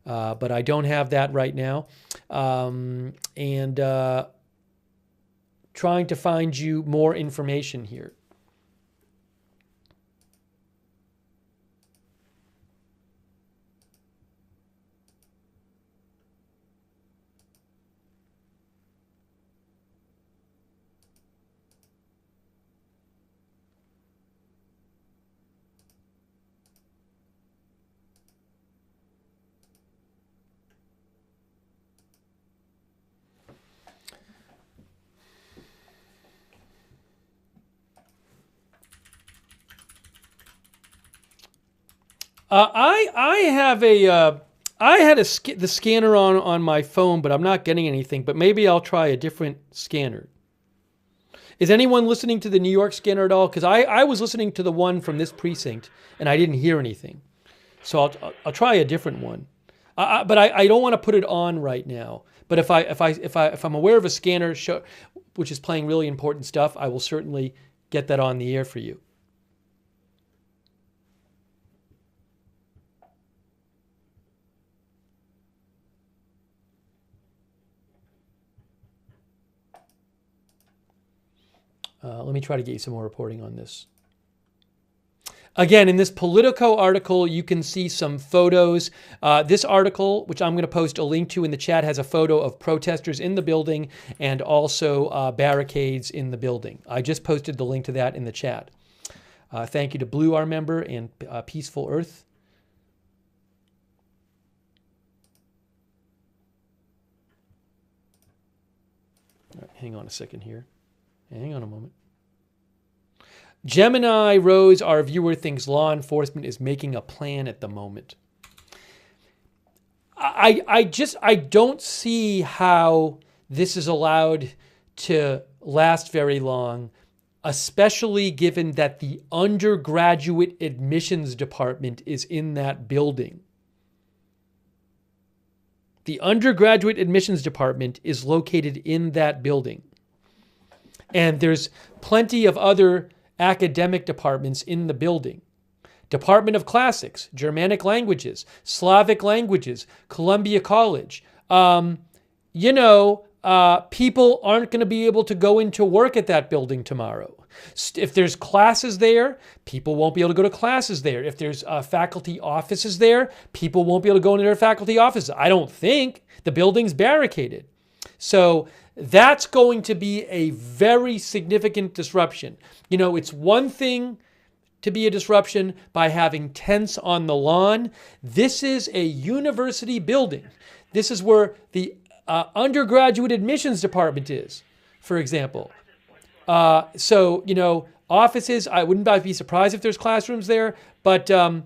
But I don't have that right now. Trying to find you more information here. I have a I had the scanner on my phone, but I'm not getting anything. But maybe I'll try a different scanner. Is anyone listening to the New York scanner at all? Because I was listening to the one from this precinct and I didn't hear anything. So I'll try a different one. But I don't want to put it on right now. But if I'm aware of a scanner which is playing really important stuff, I will certainly get that on the air for you. Let me try to get you some more reporting on this. Again, in this Politico article, you can see some photos. This article, which I'm going to post a link to in the chat, has a photo of protesters in the building and also barricades in the building. I just posted the link to that in the chat. Thank you to Blue, our member, and Peaceful Earth. All right, hang on a second here. Hang on a moment. Gemini Rose, our viewer, thinks law enforcement is making a plan at the moment. I don't see how this is allowed to last very long, especially given that the undergraduate admissions department is in that building. The undergraduate admissions department is located in that building. And there's plenty of other academic departments in the building. Department of Classics, Germanic Languages, Slavic Languages, Columbia College. People aren't going to be able to go into work at that building tomorrow. If there's classes there, people won't be able to go to classes there. If there's faculty offices there, people won't be able to go into their faculty offices. I don't think. The building's barricaded. So that's going to be a very significant disruption. It's one thing to be a disruption by having tents on the lawn. This is a university building. This is where the undergraduate admissions department is, for example. Offices, I wouldn't be surprised if there's classrooms there, but, that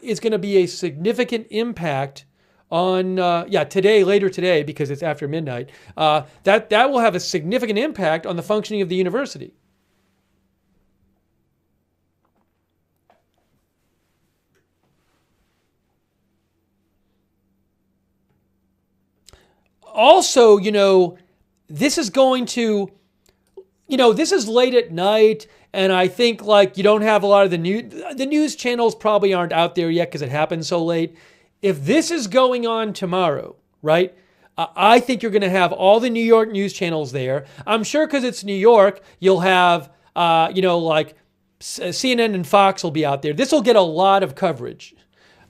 is going to be a significant impact on, later today, because it's after midnight, that will have a significant impact on the functioning of the university. Also, this is going to, this is late at night, and I think you don't have a lot of the news channels probably aren't out there yet because it happened so late. If this is going on tomorrow, right, I think you're going to have all the New York news channels there. I'm sure because it's New York, you'll have, CNN and Fox will be out there. This will get a lot of coverage.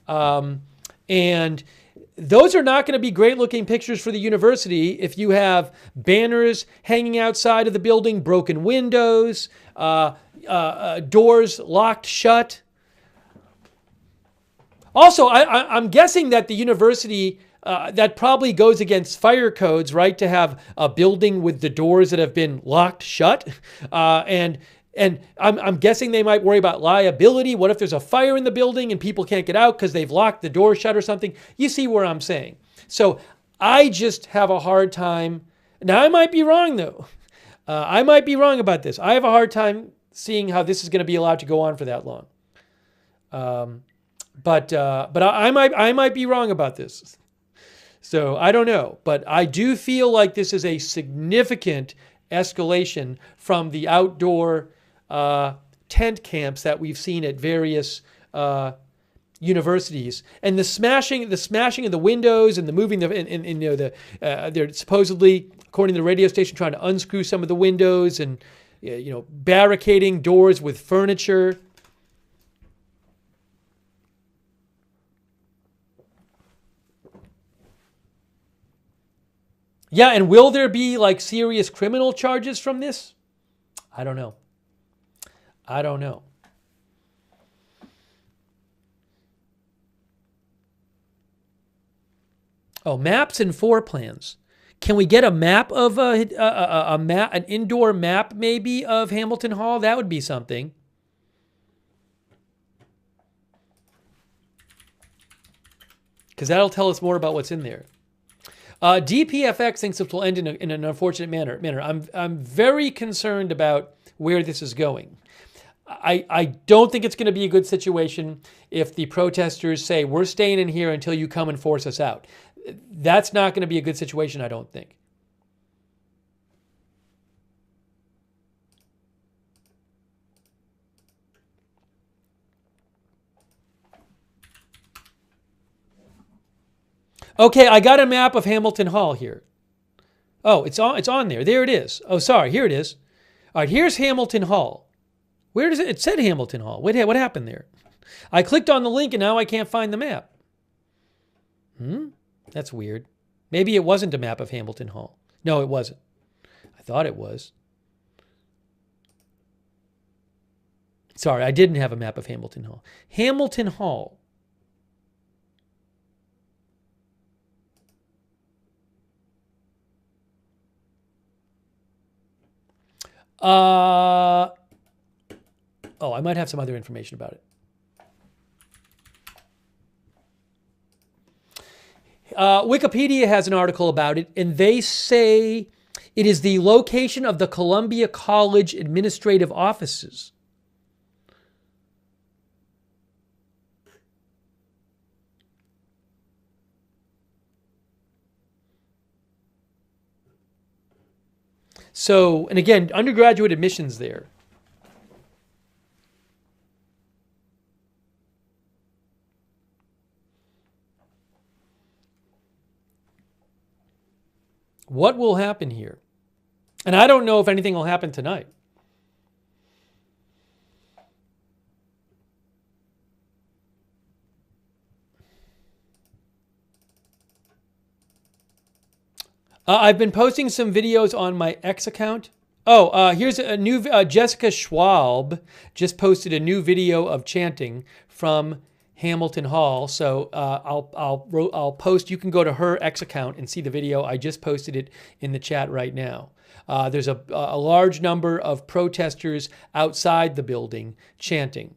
And those are not going to be great looking pictures for the university if you have banners hanging outside of the building, broken windows, doors locked shut. Also, I'm guessing that the university, that probably goes against fire codes, right? To have a building with the doors that have been locked shut. And I'm guessing they might worry about liability. What if there's a fire in the building and people can't get out because they've locked the door shut or something? You see where I'm saying. So I just have a hard time. Now, I might be wrong, though. I might be wrong about this. I have a hard time seeing how this is going to be allowed to go on for that long. But I might be wrong about this. So I don't know. But I do feel like this is a significant escalation from the outdoor tent camps that we've seen at various universities, and the smashing of the windows and the moving they're supposedly, according to the radio station, trying to unscrew some of the windows and barricading doors with furniture. Yeah, and will there be serious criminal charges from this? I don't know. Oh, maps and floor plans. Can we get a map of an indoor map maybe of Hamilton Hall? That would be something. because that'll tell us more about what's in there. DPFX thinks it will end in an unfortunate manner. I'm very concerned about where this is going. I don't think it's going to be a good situation if the protesters say, we're staying in here until you come and force us out. That's not going to be a good situation, I don't think. Okay, I got a map of Hamilton Hall here. Oh, it's on there. There it is. Oh, sorry, here it is. All right, here's Hamilton Hall. Where does it? It said Hamilton Hall. What happened there? I clicked on the link and now I can't find the map. That's weird. Maybe it wasn't a map of Hamilton Hall. No, it wasn't. I thought it was. Sorry, I didn't have a map of Hamilton Hall. Hamilton Hall. Oh, I might have some other information about it. Wikipedia has an article about it, and they say it is the location of the Columbia College administrative offices. So, and again, undergraduate admissions there. What will happen here? And I don't know if anything will happen tonight. I've been posting some videos on my X account. Here's a new, Jessica Schwab just posted a new video of chanting from Hamilton Hall. So I'll post, you can go to her X account and see the video. I just posted it in the chat right now. There's a large number of protesters outside the building chanting.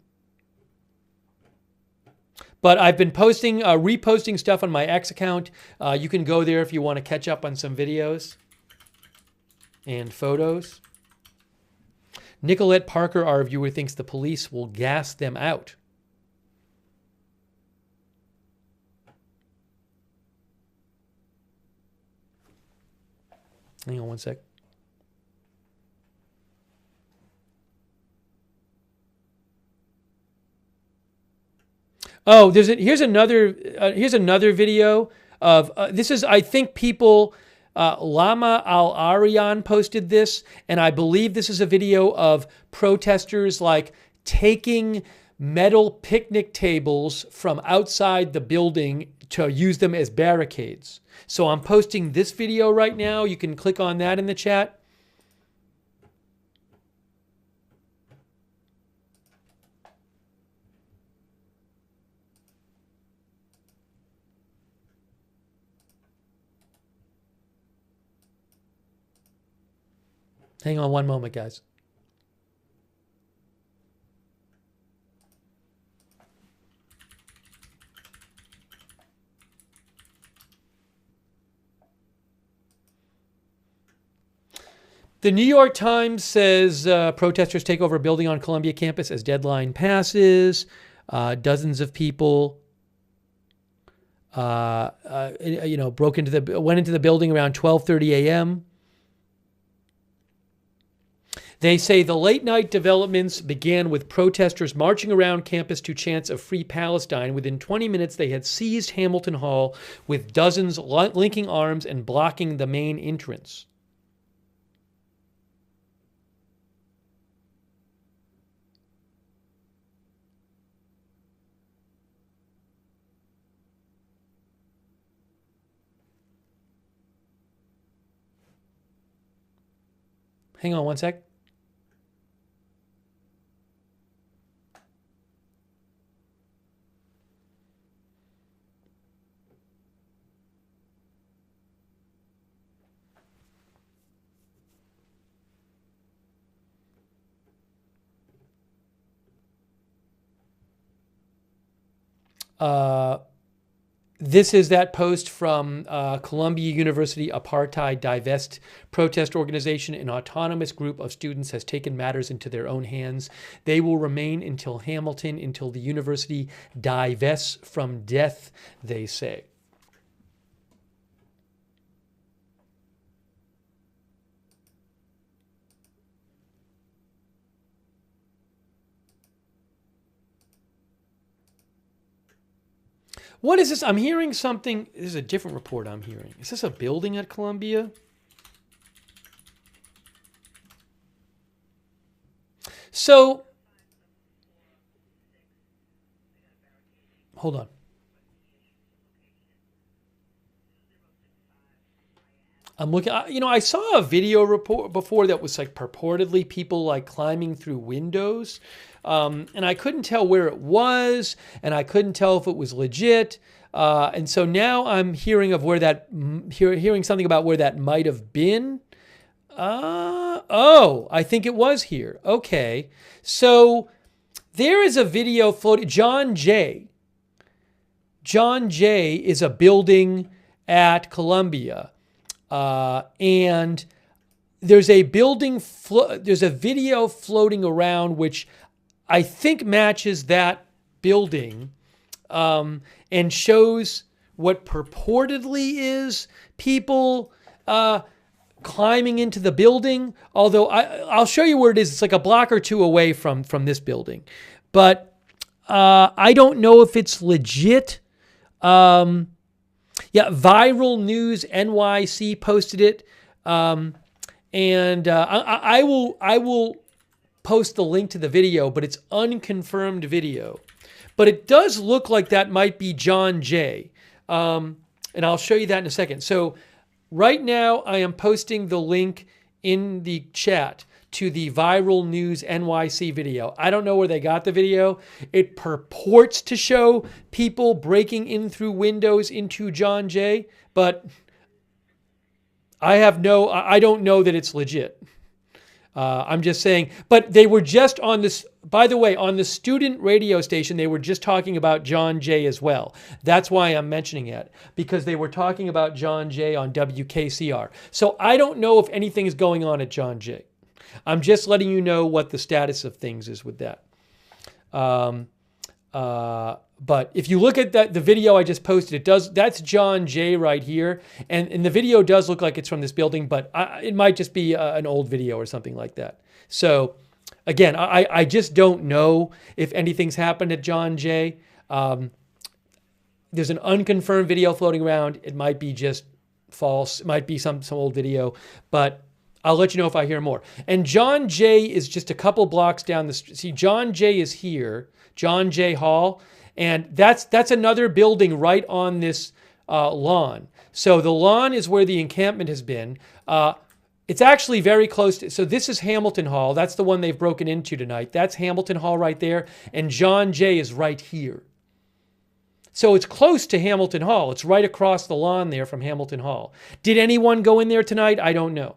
But I've been posting, reposting stuff on my X account. You can go there if you want to catch up on some videos and photos. Nicolette Parker, our viewer, thinks the police will gas them out. Hang on one sec. Oh, here's another video of this is, I think, people. Lama Al-Aryan posted this, and I believe this is a video of protesters like taking metal picnic tables from outside the building to use them as barricades. So I'm posting this video right now. You can click on that in the chat. Hang on one moment, guys. The New York Times says protesters take over a building on Columbia campus as deadline passes. Dozens of people, went into the building around 12:30 a.m. They say the late night developments began with protesters marching around campus to chants of Free Palestine. Within 20 minutes, they had seized Hamilton Hall with dozens linking arms and blocking the main entrance. Hang on one sec. This is that post from Columbia University Apartheid Divest protest organization. An autonomous group of students has taken matters into their own hands. They will remain until Hamilton, until the university divests from death, they say. What is this? I'm hearing something. This is a different report I'm hearing. Is this a building at Columbia? So, hold on. I'm looking, I saw a video report before that was like purportedly people like climbing through windows. And I couldn't tell where it was, and I couldn't tell if it was legit. And so now I'm hearing of where that, hearing something about where that might have been. I think it was here. Okay. So there is a video floating. John Jay is a building at Columbia. And there's a there's a video floating around which I think matches that building, and shows what purportedly is people climbing into the building. Although I'll show you where it is. It's like a block or two away from this building, but I don't know if it's legit. Yeah, Viral News NYC posted it, and I will post the link to the video, but it's unconfirmed video. But it does look like that might be John Jay, and I'll show you that in a second. So right now I am posting the link in the chat to the Viral News NYC video. I don't know where they got the video. It purports to show people breaking in through windows into John Jay, but I don't know that it's legit. I'm just saying, but they were just on this, by the way, on the student radio station, they were just talking about John Jay as well. That's why I'm mentioning it, because they were talking about John Jay on WKCR. So I don't know if anything is going on at John Jay. I'm just letting you know what the status of things is with that. But if you look at the video I just posted, that's John Jay right here. And the video does look like it's from this building, but it might just be an old video or something like that. So again, I just don't know if anything's happened at John Jay. There's an unconfirmed video floating around. It might be just false. It might be some old video, but I'll let you know if I hear more. And John Jay is just a couple blocks down the street. See, John Jay is here, John Jay Hall, and that's another building right on this lawn. So the lawn is where the encampment has been. It's actually very close to, so this is Hamilton Hall. That's the one they've broken into tonight. That's Hamilton Hall right there, and John Jay is right here. So it's close to Hamilton Hall. It's right across the lawn there from Hamilton Hall. Did anyone go in there tonight? I don't know.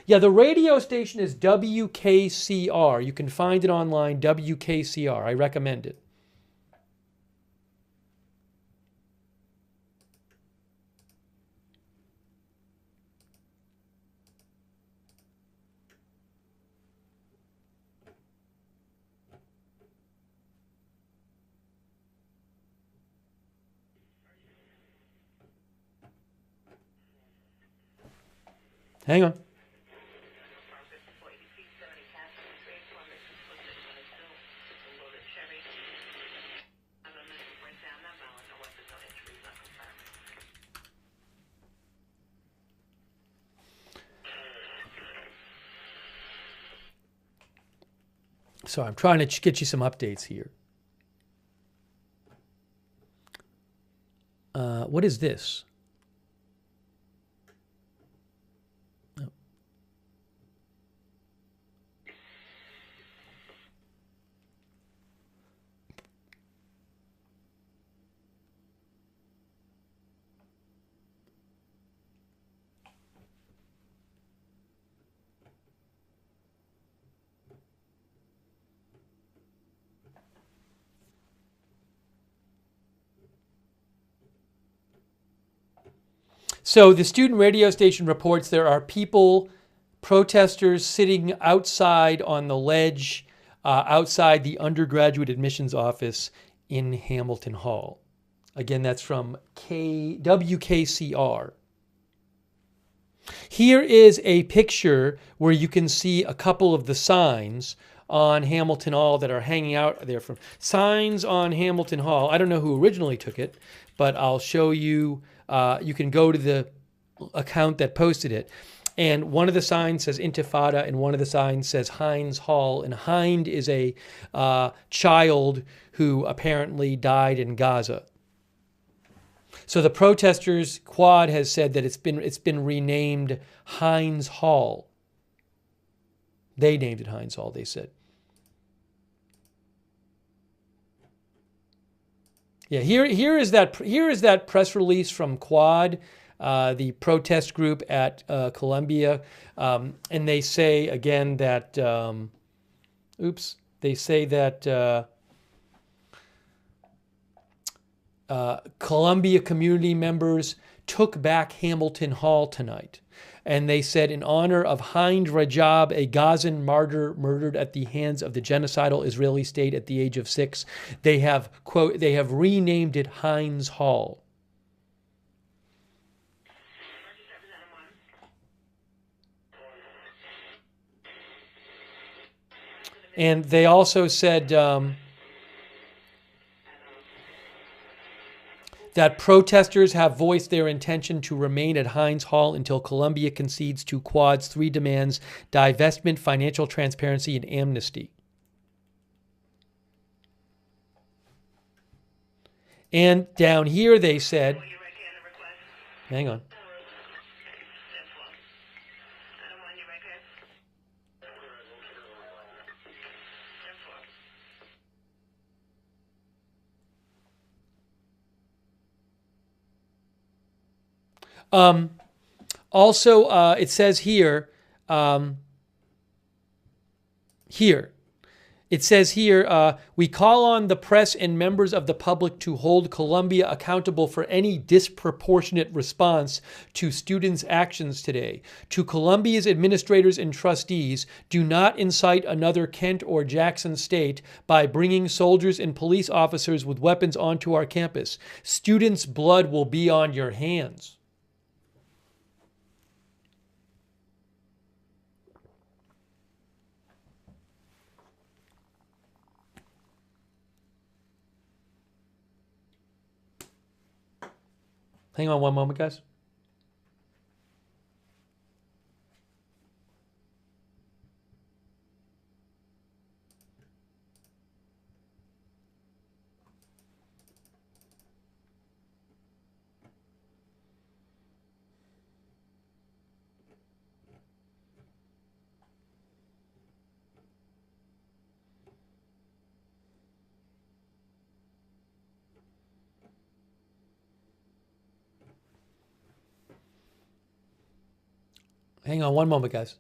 Yeah, the radio station is WKCR. You can find it online, WKCR. I recommend it. Hang on. So I'm trying to get you some updates here. What is this? Oh. So the student radio station reports there are protesters sitting outside on the ledge outside the undergraduate admissions office in Hamilton Hall. Again, that's from WKCR. Here is a picture where you can see a couple of the signs on Hamilton Hall that are hanging out there. From signs on Hamilton Hall. I don't know who originally took it, but I'll show you. You can go to the account that posted it. And one of the signs says Intifada, and one of the signs says Heinz Hall. And Hind is a child who apparently died in Gaza. So the protesters, Quad has said that it's been renamed Heinz Hall. They named it Heinz Hall, they said. Yeah, here is that press release from Quad, the protest group at Columbia, and they say again that Columbia community members took back Hamilton Hall tonight. And they said, in honor of Hind Rajab, a Gazan martyr murdered at the hands of the genocidal Israeli state at the age of 6, they have, quote, they have renamed it Heinz Hall. And they also said that protesters have voiced their intention to remain at Heinz Hall until Columbia concedes to Quad's 3 demands: divestment, financial transparency, and amnesty. And down here they said, hang on. Also, it says here, we call on the press and members of the public to hold Columbia accountable for any disproportionate response to students' actions today. To Columbia's administrators and trustees, do not incite another Kent or Jackson state by bringing soldiers and police officers with weapons onto our campus. Students' blood will be on your hands. Hang on one moment, guys. Hang on one moment, guys.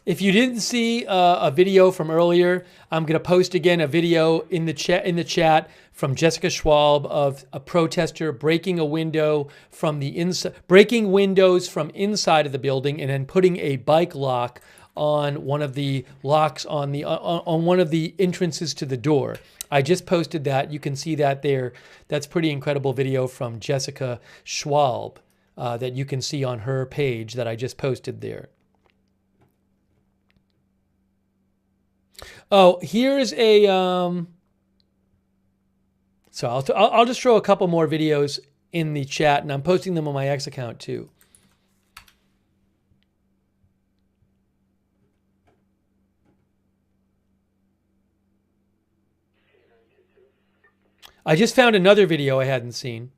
If you didn't see a video from earlier, I'm going to post again a video in the chat from Jessica Schwalb of a protester breaking a window from the inside, breaking windows from inside of the building, and then putting a bike lock on one of the locks on one of the entrances to the door. I just posted that. You can see that there. That's pretty incredible video from Jessica Schwalb that you can see on her page that I just posted there. Oh, here's a, so I'll just throw a couple more videos in the chat, and I'm posting them on my X account too. I just found another video I hadn't seen.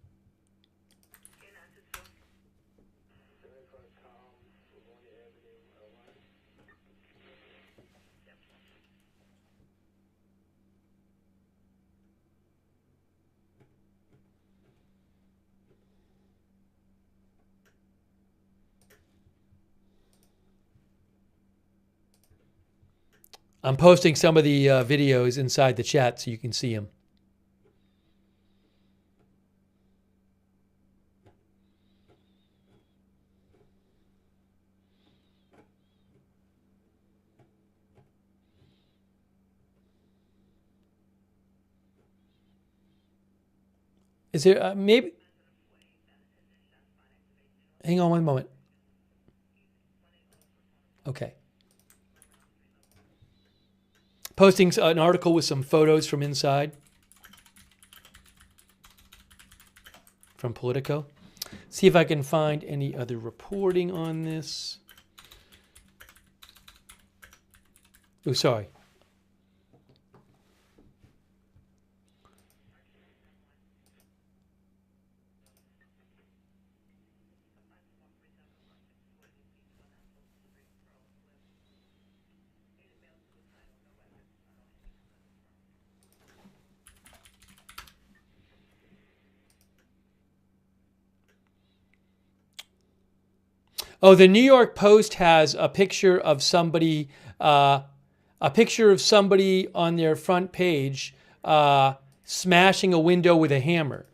I'm posting some of the videos inside the chat so you can see them. Is there maybe? Hang on one moment. Okay. Posting an article with some photos from inside. From Politico. See if I can find any other reporting on this. Oh, sorry. Oh, the New York Post has a picture of somebody on their front page smashing a window with a hammer.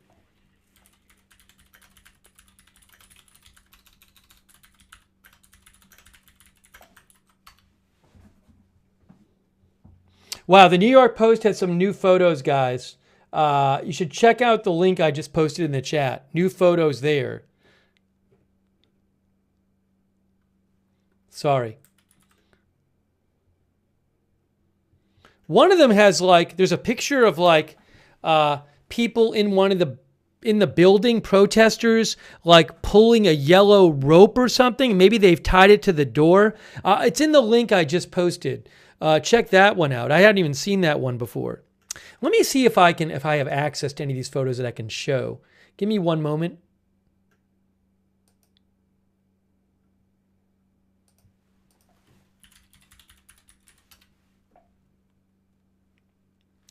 Wow, the New York Post has some new photos, guys. You should check out the link I just posted in the chat. New photos there. Sorry. One of them has there's a picture of people in the building, protesters, pulling a yellow rope or something. Maybe they've tied it to the door. It's in the link I just posted. Check that one out. I hadn't even seen that one before. Let me see if I have access to any of these photos that I can show. Give me one moment.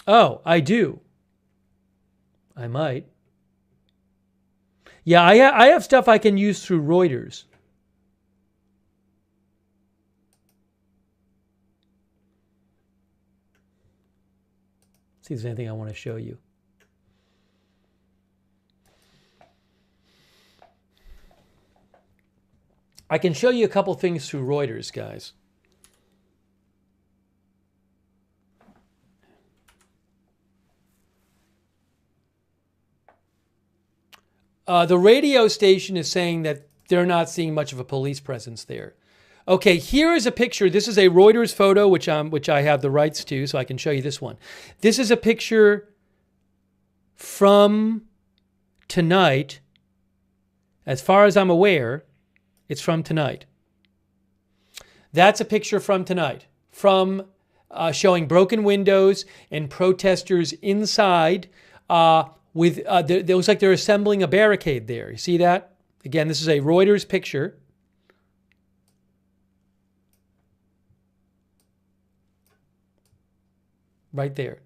Oh, I do. I might. Yeah, I have stuff I can use through Reuters. See if there's anything I want to show you. I can show you a couple things through Reuters, guys. The radio station is saying that they're not seeing much of a police presence there. Okay, here is a picture. This is a Reuters photo, which I have the rights to, so I can show you this one. This is a picture from tonight. As far as I'm aware, it's from tonight. That's a picture from tonight, from showing broken windows and protesters inside. It looks like they're assembling a barricade there. You see that? Again, this is a Reuters picture. Right there.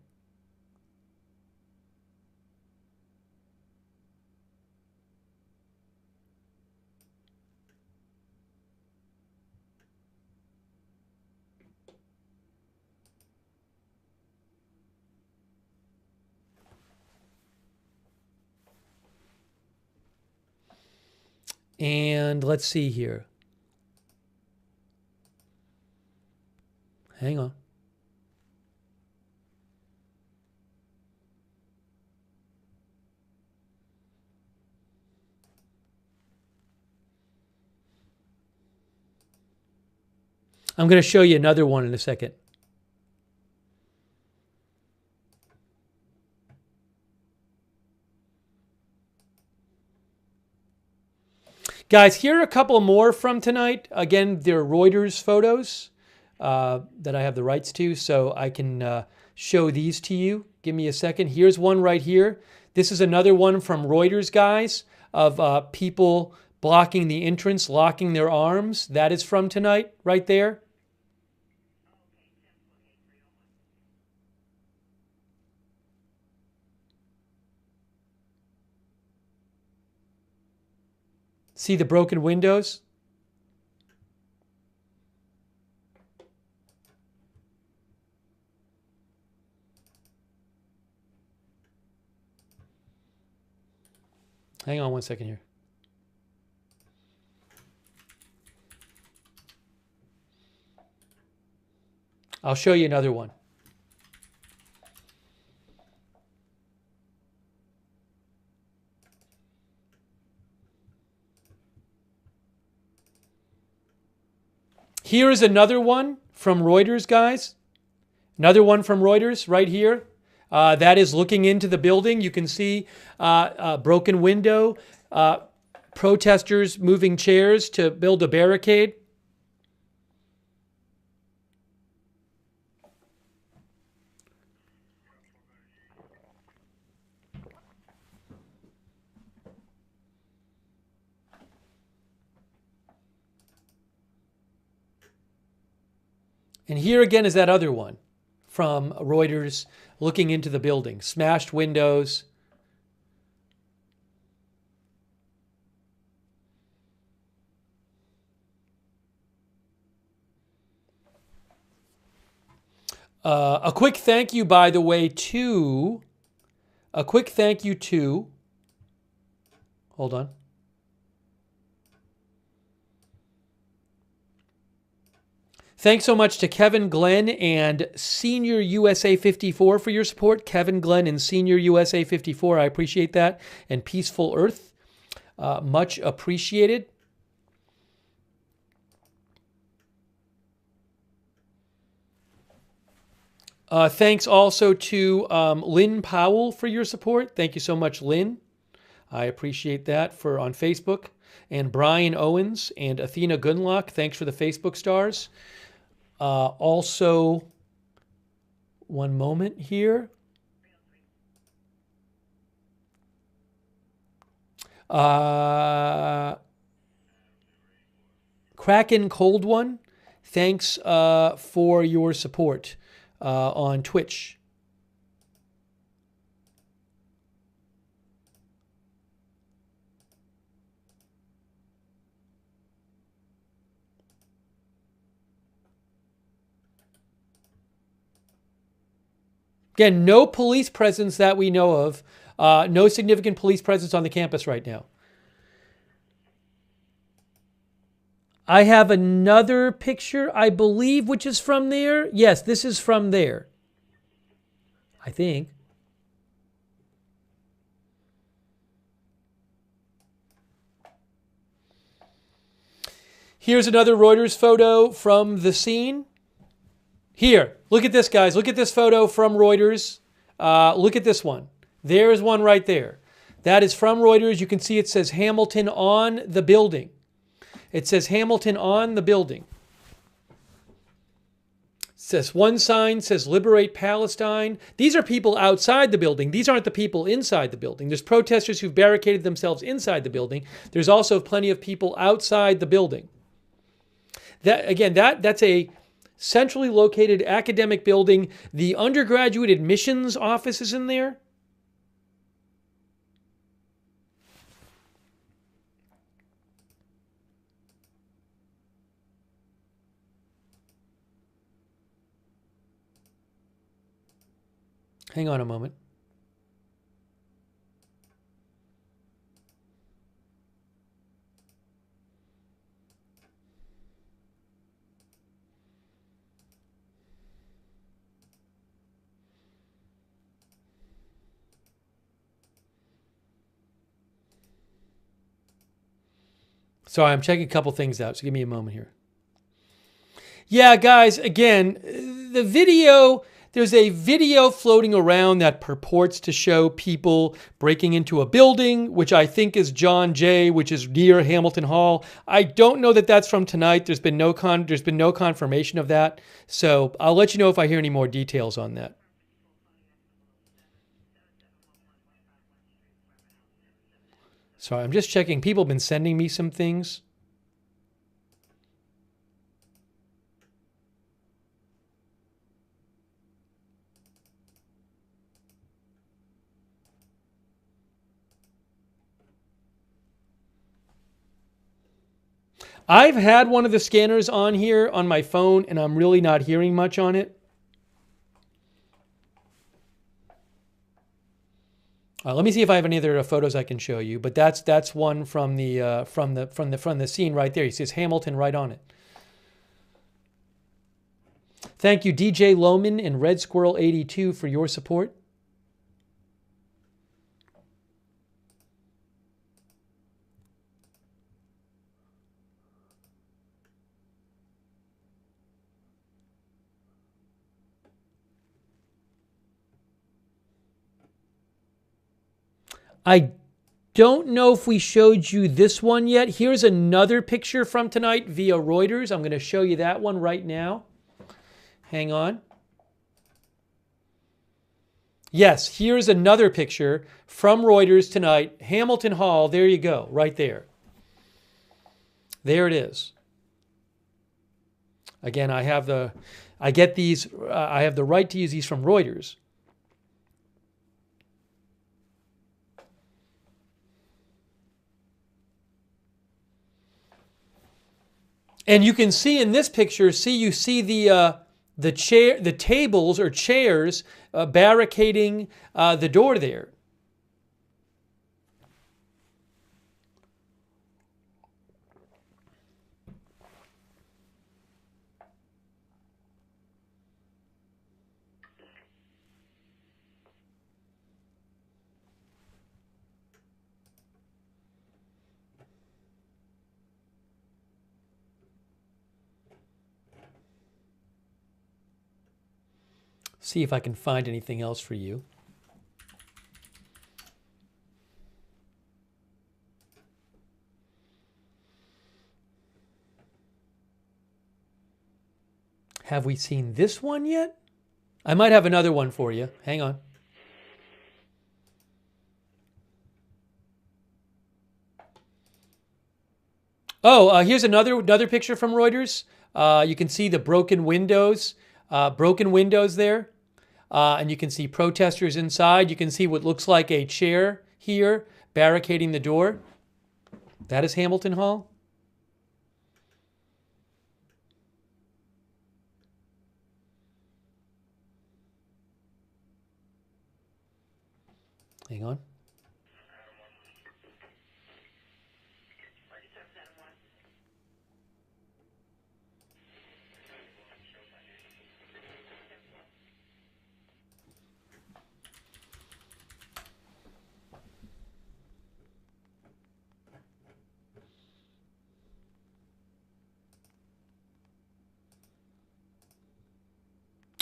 And let's see here. Hang on. I'm going to show you another one in a second. Guys, here are a couple more from tonight. Again, they're Reuters photos that I have the rights to, so I can show these to you. Give me a second. Here's one right here. This is another one from Reuters, guys, of people blocking the entrance, locking their arms. That is from tonight, right there. See the broken windows? Hang on one second here. I'll show you another one. Here is another one from Reuters, guys. Another one from Reuters right here. That is looking into the building. You can see a broken window, protesters moving chairs to build a barricade. And here again is that other one from Reuters looking into the building. Smashed windows. A quick thank you, by the way, to... Hold on. Thanks so much to Kevin Glenn and Senior USA 54 for your support. Kevin Glenn and Senior USA 54, I appreciate that. And Peaceful Earth, much appreciated. Thanks also to Lynn Powell for your support. Thank you so much, Lynn. I appreciate that on Facebook. And Brian Owens and Athena Gunlock, thanks for the Facebook stars. Also, one moment here. Kraken Cold One, thanks for your support on Twitch. Again, no police presence that we know of. No significant police presence on the campus right now. I have another picture, I believe, which is from there. Yes, this is from there. I think. Here's another Reuters photo from the scene. Here, look at this, guys. Look at this photo from Reuters. Look at this one. There's one right there. That is from Reuters. You can see it says Hamilton on the building. It says Hamilton on the building. It says one sign says Liberate Palestine. These are people outside the building. These aren't the people inside the building. There's protesters who've barricaded themselves inside the building. There's also plenty of people outside the building. That's a centrally located academic building. The undergraduate admissions office is in there. Hang on a moment. Sorry, I'm checking a couple things out, so give me a moment here. Yeah, guys, again, the video, there's a video floating around that purports to show people breaking into a building, which I think is John Jay, which is near Hamilton Hall. I don't know that that's from tonight. There's been no confirmation of that. So I'll let you know if I hear any more details on that. Sorry, I'm just checking. People have been sending me some things. I've had one of the scanners on here on my phone, and I'm really not hearing much on it. Let me see if I have any other photos I can show you. But that's one from the scene right there. He says Hamilton right on it. Thank you, DJ Lohman and Red Squirrel 82 for your support. I don't know if we showed you this one yet. Here's another picture from tonight via Reuters. I'm going to show you that one right now. Hang on. Yes, here's another picture from Reuters tonight. Hamilton Hall, there you go, right there. There it is. Again, I have the right to use these from Reuters. And you can see in this picture, you see the tables or chairs barricading the door there. See if I can find anything else for you. Have we seen this one yet? I might have another one for you. Hang on. Oh, here's another picture from Reuters. You can see the broken windows there. And you can see protesters inside. You can see what looks like a chair here barricading the door. That is Hamilton Hall. Hang on.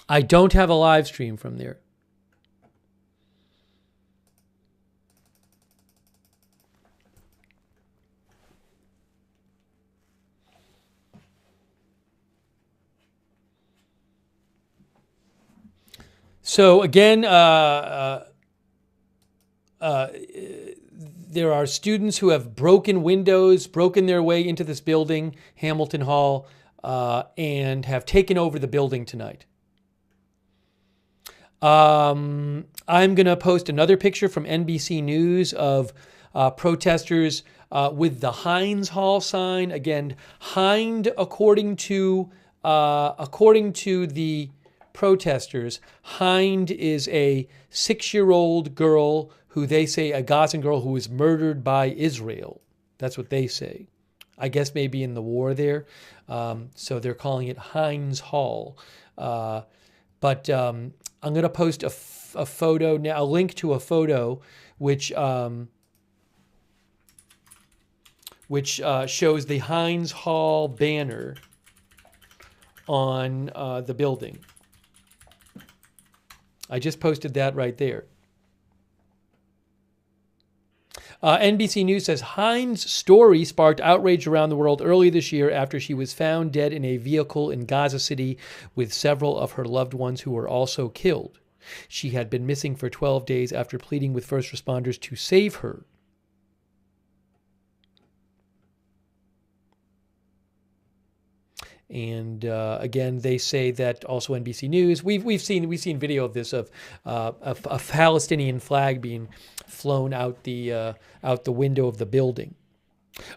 I don't have a live stream from there. So again, there are students who have broken windows, broken their way into this building, Hamilton Hall, and have taken over the building tonight. I'm going to post another picture from NBC News of protesters with the Heinz Hall sign. Again, Hind, according to the protesters, Hind is a 6-year-old girl who they say, a Gazan girl who was murdered by Israel. That's what they say. I guess maybe in the war there. So they're calling it Heinz Hall. But I'm going to post a photo now, a link to a photo which shows the Heinz Hall banner on the building. I just posted that right there. NBC News says Heinz' story sparked outrage around the world early this year after she was found dead in a vehicle in Gaza City with several of her loved ones who were also killed. She had been missing for 12 days after pleading with first responders to save her. And again, they say that also NBC News. We've seen video of this of a Palestinian flag being flown out the window of the building.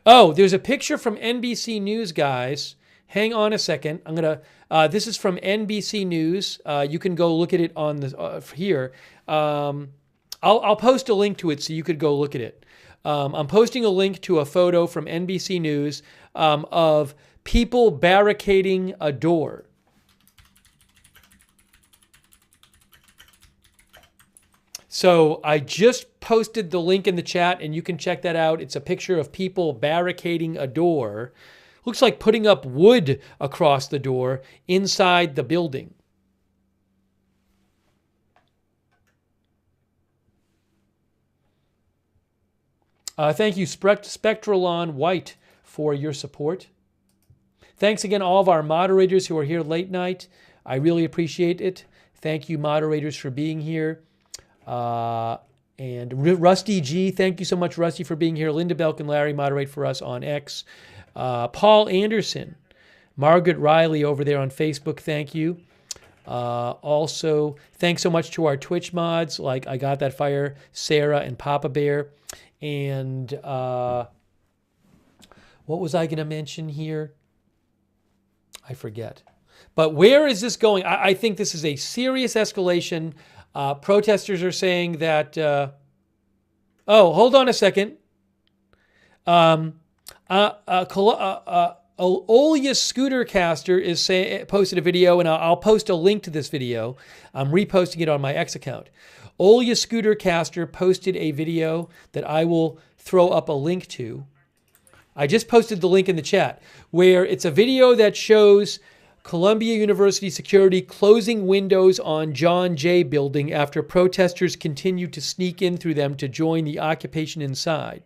Oh, there's a picture from NBC News, guys. Hang on a second. I'm gonna. This is from NBC News. You can go look at it on the here. I'll post a link to it so you could go look at it. I'm posting a link to a photo from NBC News of people barricading a door. So I just posted the link in the chat, and you can check that out. It's a picture of people barricading a door. Looks like putting up wood across the door inside the building. Thank you, Spectralon White, for your support. Thanks again, all of our moderators who are here late night. I really appreciate it. Thank you, moderators, for being here. And Rusty G, thank you so much, Rusty, for being here. Linda Belk and Larry moderate for us on X. Paul Anderson, Margaret Riley over there on Facebook, thank you. Also, thanks so much to our Twitch mods, like I Got That Fire, Sarah, and Papa Bear. And what was I going to mention here? I forget. But where is this going? I think this is a serious escalation. Protesters are saying that... oh, hold on a second. Olya Scootercaster is posted a video, and I'll post a link to this video. I'm reposting it on my X account. Olya Scootercaster posted a video that I will throw up a link to. I just posted the link in the chat, where it's a video that shows Columbia University security closing windows on John Jay building after protesters continue to sneak in through them to join the occupation inside.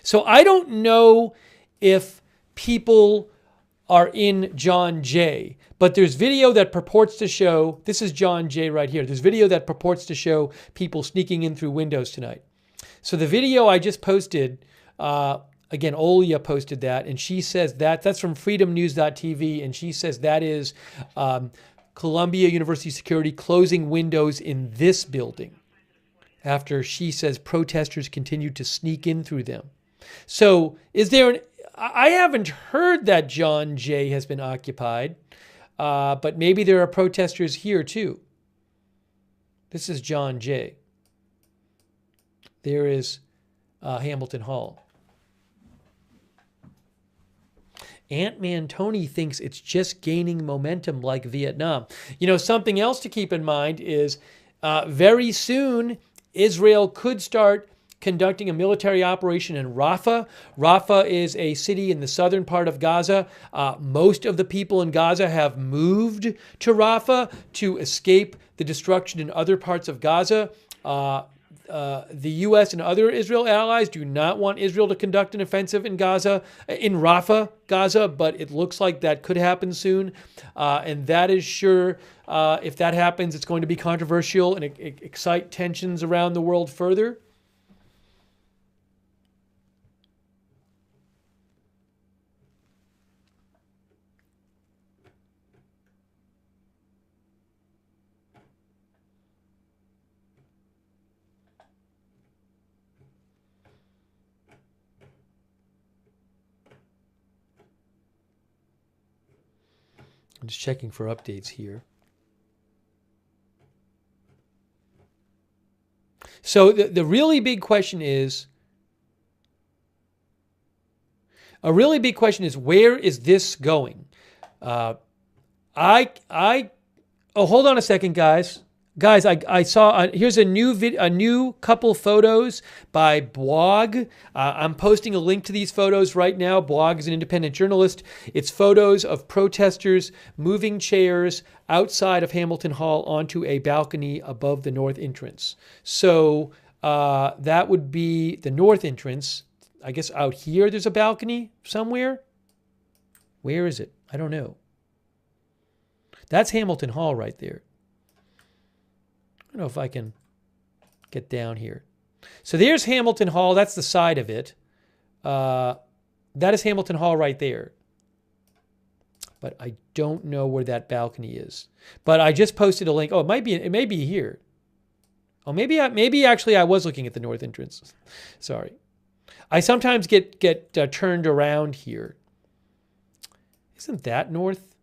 So I don't know if people are in John Jay, but there's video that purports to show, this is John Jay right here. There's video that purports to show people sneaking in through windows tonight. So the video I just posted, again, Olya posted that, and she says that's from freedomnews.tv, and she says that is Columbia University security closing windows in this building after she says protesters continue to sneak in through them. So is there I haven't heard that John Jay has been occupied, but maybe there are protesters here too. This is John Jay. There is Hamilton Hall. Ant-Man Tony thinks it's just gaining momentum like Vietnam. You know, something else to keep in mind is very soon Israel could start conducting a military operation in Rafah. Rafah is a city in the southern part of Gaza. Most of the people in Gaza have moved to Rafah to escape the destruction in other parts of Gaza. The U.S. and other Israel allies do not want Israel to conduct an offensive in Gaza, in Rafah, Gaza, but it looks like that could happen soon. And that is sure, if that happens, it's going to be controversial and excite tensions around the world further. I'm just checking for updates here. So the really big question is, where is this going? Oh, hold on a second, guys. Guys, I saw, here's a new couple photos by Blog. I'm posting a link to these photos right now. Blog is an independent journalist. It's photos of protesters moving chairs outside of Hamilton Hall onto a balcony above the north entrance. So that would be the north entrance. I guess out here there's a balcony somewhere. Where is it? I don't know. That's Hamilton Hall right there. I don't know if I can get down here. So there's Hamilton Hall. That's the side of it. That is Hamilton Hall right there. But I don't know where that balcony is. But I just posted a link. Oh, it may be here. Oh, maybe actually I was looking at the north entrance. Sorry. I sometimes get turned around here. Isn't that north?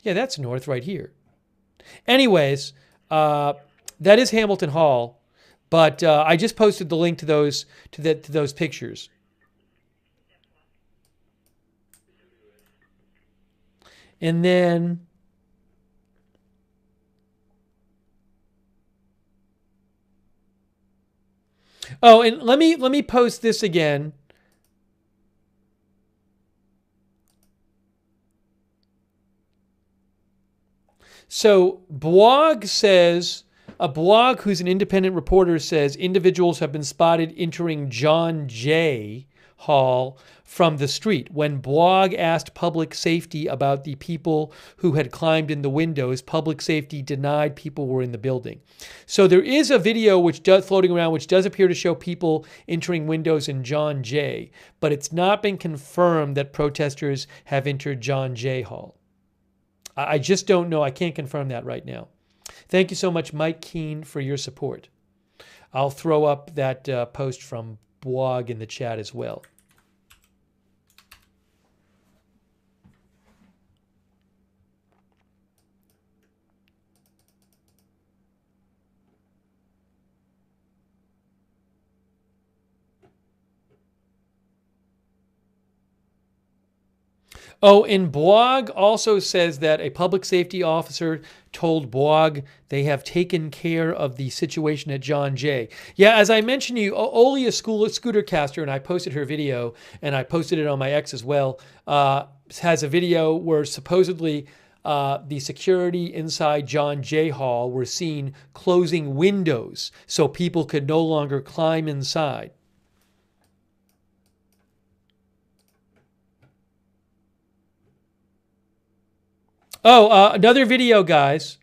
Yeah, that's north right here. Anyways, That is Hamilton Hall, but I just posted the link to those to those pictures. And then oh, and let me post this again. So Blog says, a blog who's an independent reporter says individuals have been spotted entering John Jay Hall from the street. When Blog asked public safety about the people who had climbed in the windows, public safety denied people were in the building. So there is a video floating around which does appear to show people entering windows in John Jay, but it's not been confirmed that protesters have entered John Jay Hall. I just don't know. I can't confirm that right now. Thank you so much, Mike Keene, for your support. I'll throw up that post from Blog in the chat as well. Oh, and Blog also says that a public safety officer told Blog they have taken care of the situation at John Jay. Yeah, as I mentioned to you, Oli, a scooter caster, and I posted her video, and I posted it on my X as well, has a video where supposedly the security inside John Jay Hall were seen closing windows so people could no longer climb inside. Oh, another video, guys.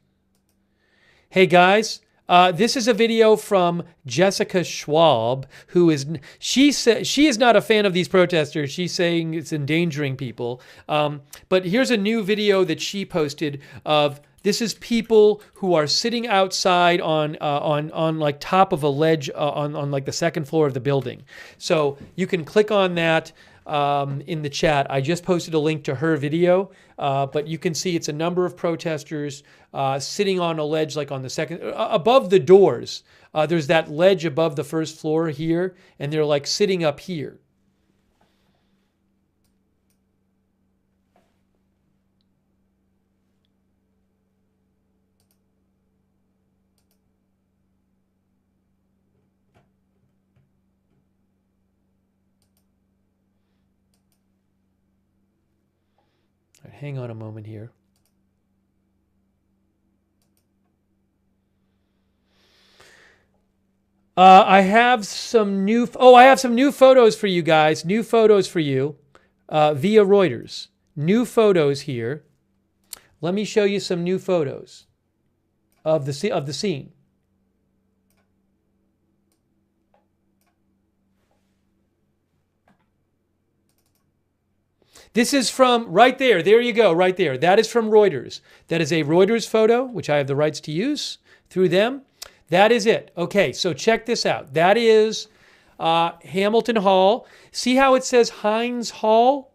Hey, guys. This is a video from Jessica Schwab, who is, she is not a fan of these protesters. She's saying it's endangering people. But here's a new video that she posted of, this is people who are sitting outside on like top of a ledge on like the second floor of the building. So you can click on that in the chat. I just posted a link to her video, but you can see it's a number of protesters sitting on a ledge, like on the second, above the doors. There's that ledge above the first floor here, and they're like sitting up here. All right, hang on a moment here. I have some new photos for you guys. New photos for you via Reuters. New photos here. Let me show you some new photos of the scene. This is from right there. There you go, right there. That is from Reuters. That is a Reuters photo, which I have the rights to use through them. That is it. Okay, so check this out. That is Hamilton Hall. See how it says Hines Hall?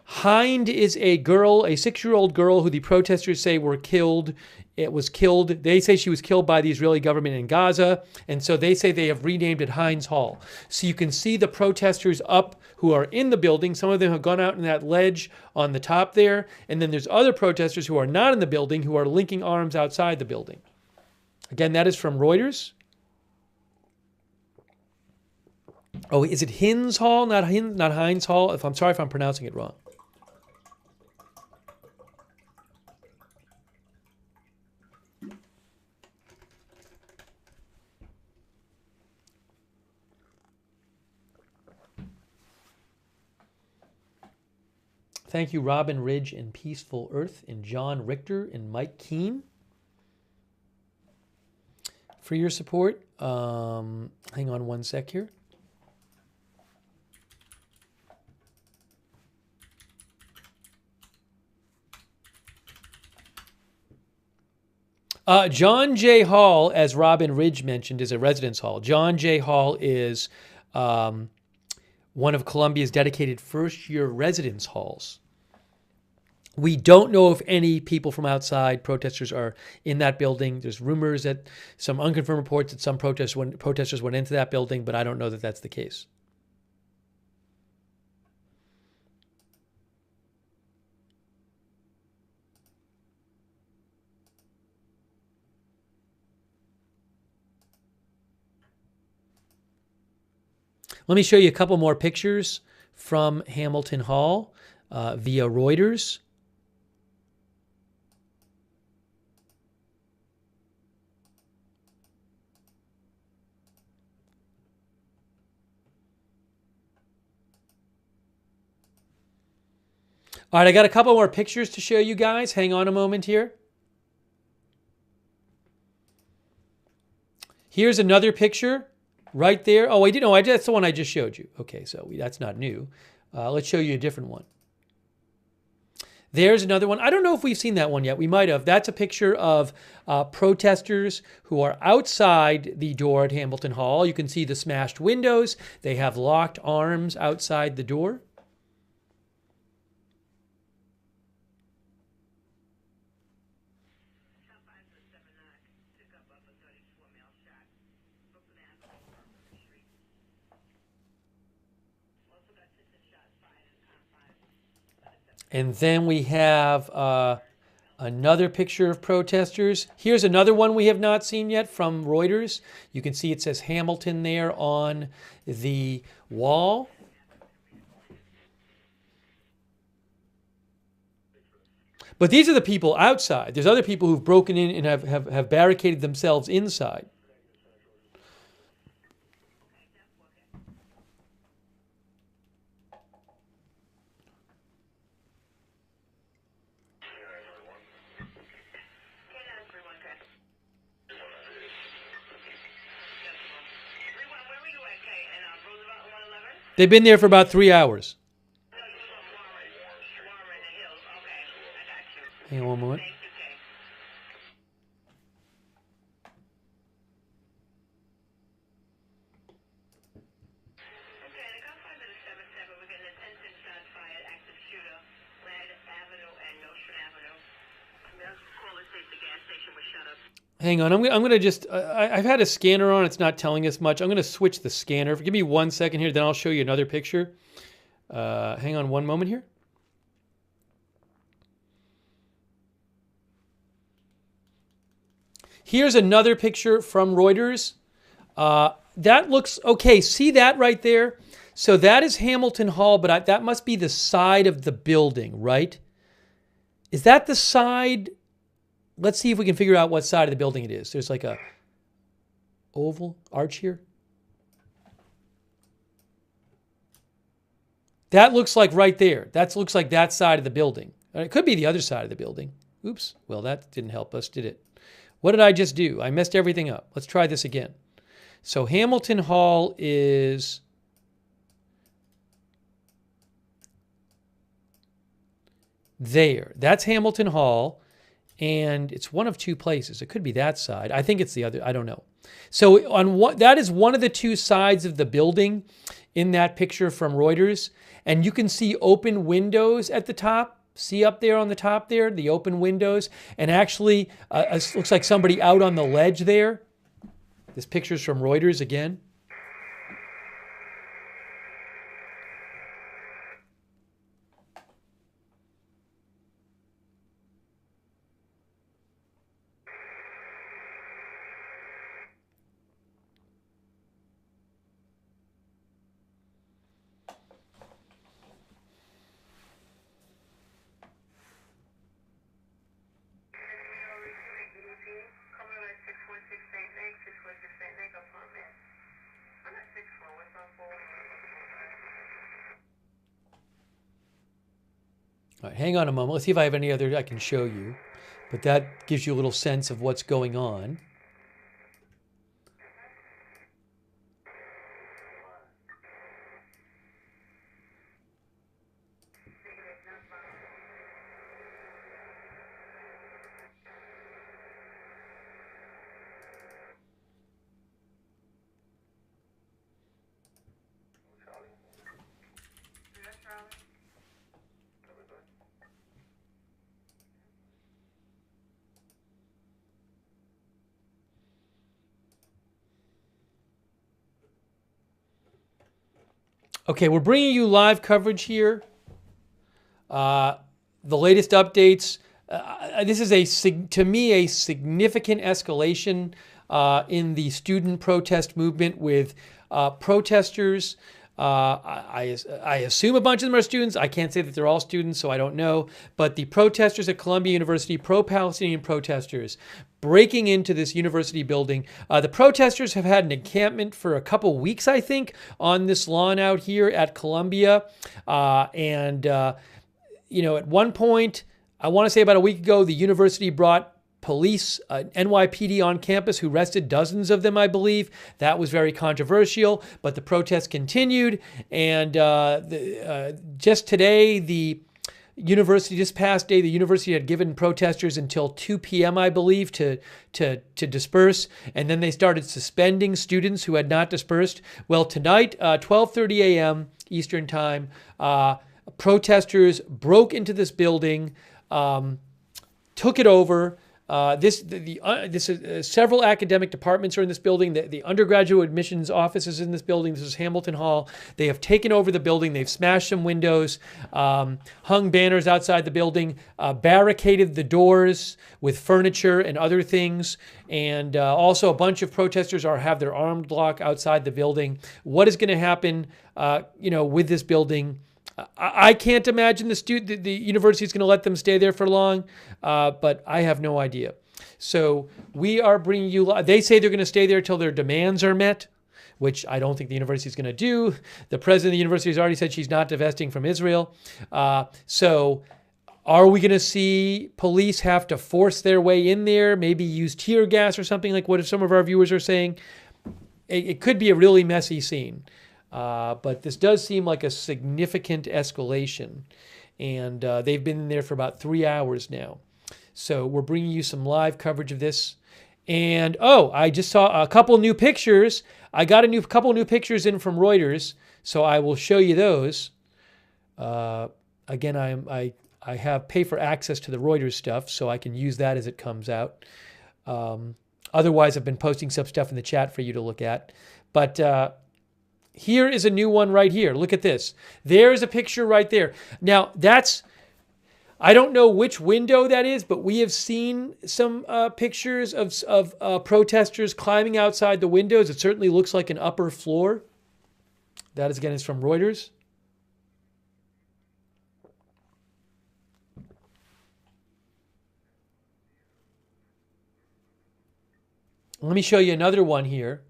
Hind is a girl, a 6-year-old girl who the protesters say were killed. It was killed. They say she was killed by the Israeli government in Gaza. And so they say they have renamed it Hines Hall. So you can see the protesters up who are in the building. Some of them have gone out in that ledge on the top there. And then there's other protesters who are not in the building who are linking arms outside the building. Again, that is from Reuters. Oh, is it Hines Hall? Not Hines Hall? I'm sorry if I'm pronouncing it wrong. Thank you, Robin Ridge and Peaceful Earth and John Richter and Mike Keene for your support. Hang on one sec here. John Jay Hall, as Robin Ridge mentioned, is a residence hall. John Jay Hall is one of Columbia's dedicated first-year residence halls. We don't know if any people from outside, protesters, are in that building. There's rumors that some unconfirmed reports that some protesters went into that building, but I don't know that that's the case. Let me show you a couple more pictures from Hamilton Hall via Reuters. All right, I got a couple more pictures to show you guys. Hang on a moment here. Here's another picture right there. Oh, I didn't know. That's the one I just showed you. Okay, so that's not new. Let's show you a different one. There's another one. I don't know if we've seen that one yet. We might have. That's a picture of protesters who are outside the door at Hamilton Hall. You can see the smashed windows. They have locked arms outside the door. And then we have another picture of protesters. Here's another one we have not seen yet from Reuters. You can see it says Hamilton there on the wall. But these are the people outside. There's other people who've broken in and have barricaded themselves inside. They've been there for about 3 hours. Hang on one moment. Hang on, I'm gonna just, I've had a scanner on, it's not telling us much. I'm gonna switch the scanner. Give me 1 second here, then I'll show you another picture. Hang on one moment here. Here's another picture from Reuters. That looks, okay, see that right there? So that is Hamilton Hall, but that must be the side of the building, right? Is that the side? Let's see if we can figure out what side of the building it is. There's like a oval arch here. That looks like right there. That looks like that side of the building. It could be the other side of the building. Oops. Well, that didn't help us, did it? What did I just do? I messed everything up. Let's try this again. So Hamilton Hall is there. That's Hamilton Hall. And it's one of two places. It could be that side. I think it's the other. I don't know. So that is one of the two sides of the building in that picture from Reuters. And you can see open windows at the top. See up there on the top there, the open windows. And actually, it looks like somebody out on the ledge there. This picture's from Reuters again. All right, hang on a moment. Let's see if I have any other I can show you. But that gives you a little sense of what's going on. Okay, we're bringing you live coverage here. The latest updates. This is to me a significant escalation in the student protest movement with protesters. I assume a bunch of them are students. I can't say that they're all students, so I don't know. But the protesters at Columbia University, pro-Palestinian protesters, breaking into this university building. The protesters have had an encampment for a couple weeks, I think, on this lawn out here at Columbia. You know, at one point, I want to say about a week ago, the university brought police, NYPD on campus, who arrested dozens of them, I believe. That was very controversial, but the protests continued. And just today, this past day, the university had given protesters until 2 p.m., I believe, to disperse. And then they started suspending students who had not dispersed. Well, tonight, 12:30 a.m. Eastern Time, protesters broke into this building, took it over. Several academic departments are in this building. The undergraduate admissions office is in this building. This is Hamilton Hall. They have taken over the building. They've smashed some windows, hung banners outside the building, barricaded the doors with furniture and other things. And also a bunch of protesters have their armed lock outside the building. What is going to happen, with this building? I can't imagine the university is going to let them stay there for long, but I have no idea. So we are bringing you. They say they're going to stay there till their demands are met, which I don't think the university is going to do. The president of the university has already said she's not divesting from Israel. So are we going to see police have to force their way in there, maybe use tear gas or something like what some of our viewers are saying? It could be a really messy scene. But this does seem like a significant escalation. And they've been in there for about 3 hours now. So we're bringing you some live coverage of this. And, I just saw a couple new pictures. I got couple new pictures in from Reuters, so I will show you those. Again, I have pay for access to the Reuters stuff, so I can use that as it comes out. Otherwise, I've been posting some stuff in the chat for you to look at. But here is a new one right here. Look at this. There's a picture right there. Now, I don't know which window that is, but we have seen some pictures of protesters climbing outside the windows. It certainly looks like an upper floor. That is from Reuters. Let me show you another one here.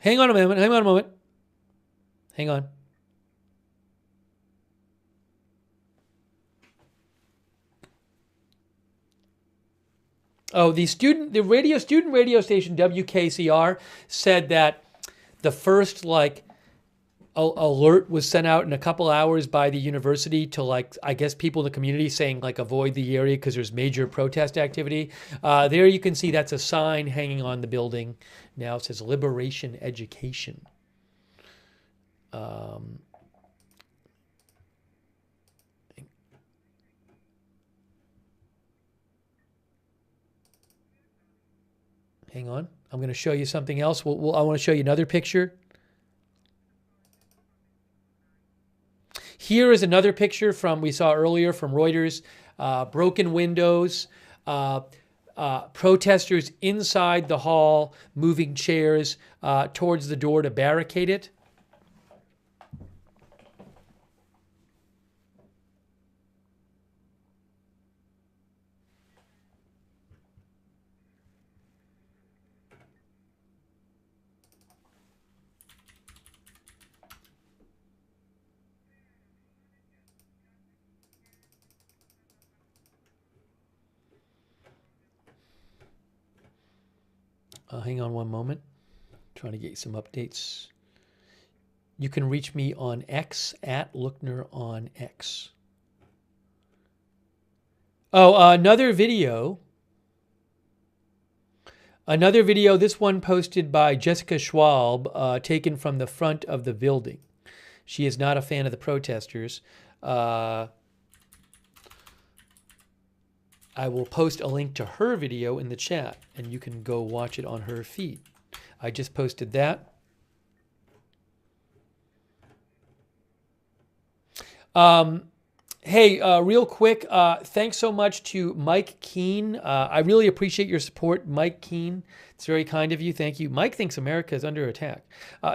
Hang on a moment. Hang on. Oh, the student radio station WKCR said that the first alert was sent out in a couple hours by the university to I guess people in the community saying avoid the area because there's major protest activity. There you can see that's a sign hanging on the building. Now it says Liberation Education. Hang on. I'm going to show you something else. I want to show you another picture. Here is another picture we saw earlier from Reuters. Broken windows. Protesters inside the hall moving chairs towards the door to barricade it. Hang on one moment. Trying to get some updates. You can reach me on X at Lookner on X. Another video. This one posted by Jessica Schwalb, taken from the front of the building. She is not a fan of the protesters. I will post a link to her video in the chat, and you can go watch it on her feed. I just posted that. Hey, real quick, thanks so much to Mike Keene. I really appreciate your support, Mike Keene. It's very kind of you. Thank you. Mike thinks America is under attack.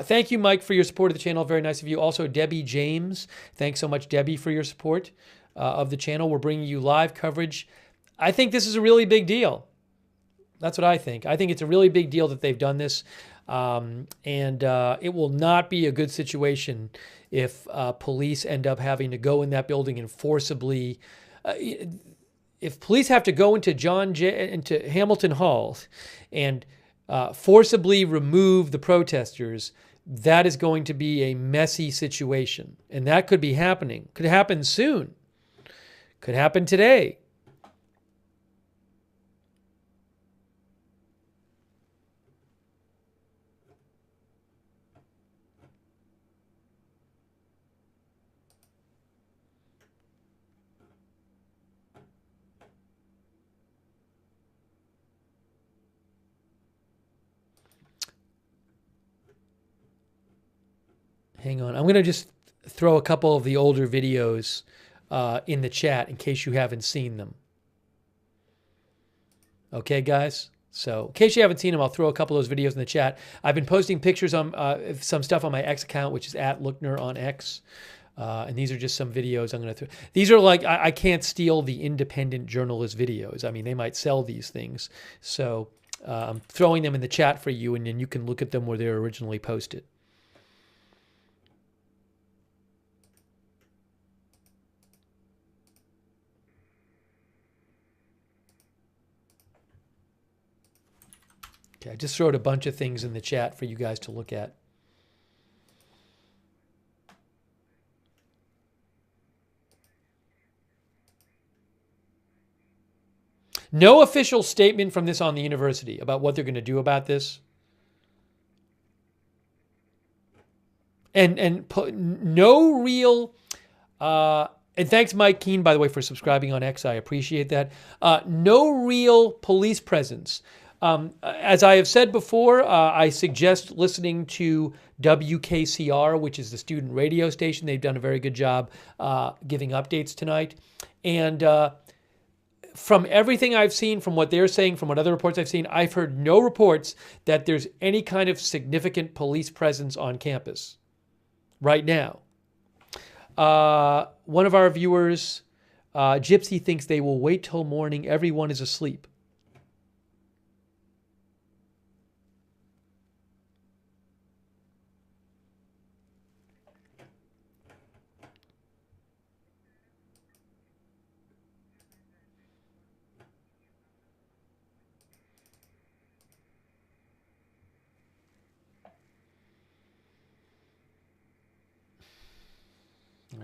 Thank you, Mike, for your support of the channel. Very nice of you. Also, Debbie James. Thanks so much, Debbie, for your support of the channel. We're bringing you live coverage. I think this is a really big deal. That's what I think. I think it's a really big deal that they've done this. And it will not be a good situation if police end up having to go in that building and forcibly, if police have to go into into Hamilton Hall and forcibly remove the protesters, that is going to be a messy situation. And that could be happening. Could happen soon. Could happen today. Hang on. I'm going to just throw a couple of the older videos in the chat in case you haven't seen them. Okay, guys? So in case you haven't seen them, I'll throw a couple of those videos in the chat. I've been posting pictures on some stuff on my X account, which is @Lookner on X. And these are just some videos I'm going to throw. These are like, I can't steal the independent journalist videos. I mean, they might sell these things. So I'm throwing them in the chat for you, and then you can look at them where they're originally posted. Okay, I just wrote a bunch of things in the chat for you guys to look at. No official statement from this on the university about what they're going to do about this. And no real... and thanks, Mike Keene, by the way, for subscribing on X. I appreciate that. No real police presence. As I have said before, I suggest listening to WKCR, which is the student radio station. They've done a very good job giving updates tonight. And from everything I've seen, from what they're saying, from what other reports I've seen, I've heard no reports that there's any kind of significant police presence on campus right now. One of our viewers, Gypsy, thinks they will wait till morning. Everyone is asleep.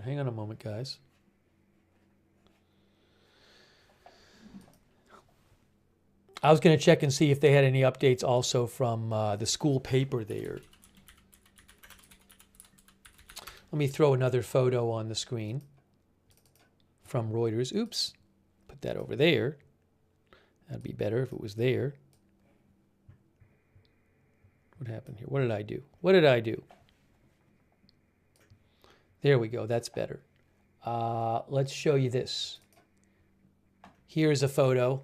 Hang on a moment, guys. I was going to check and see if they had any updates also from the school paper there. Let me throw another photo on the screen from Reuters. Oops, put that over there. That'd be better if it was there. What happened here? What did I do? What did I do? There we go. That's better. Let's show you this. Here's a photo.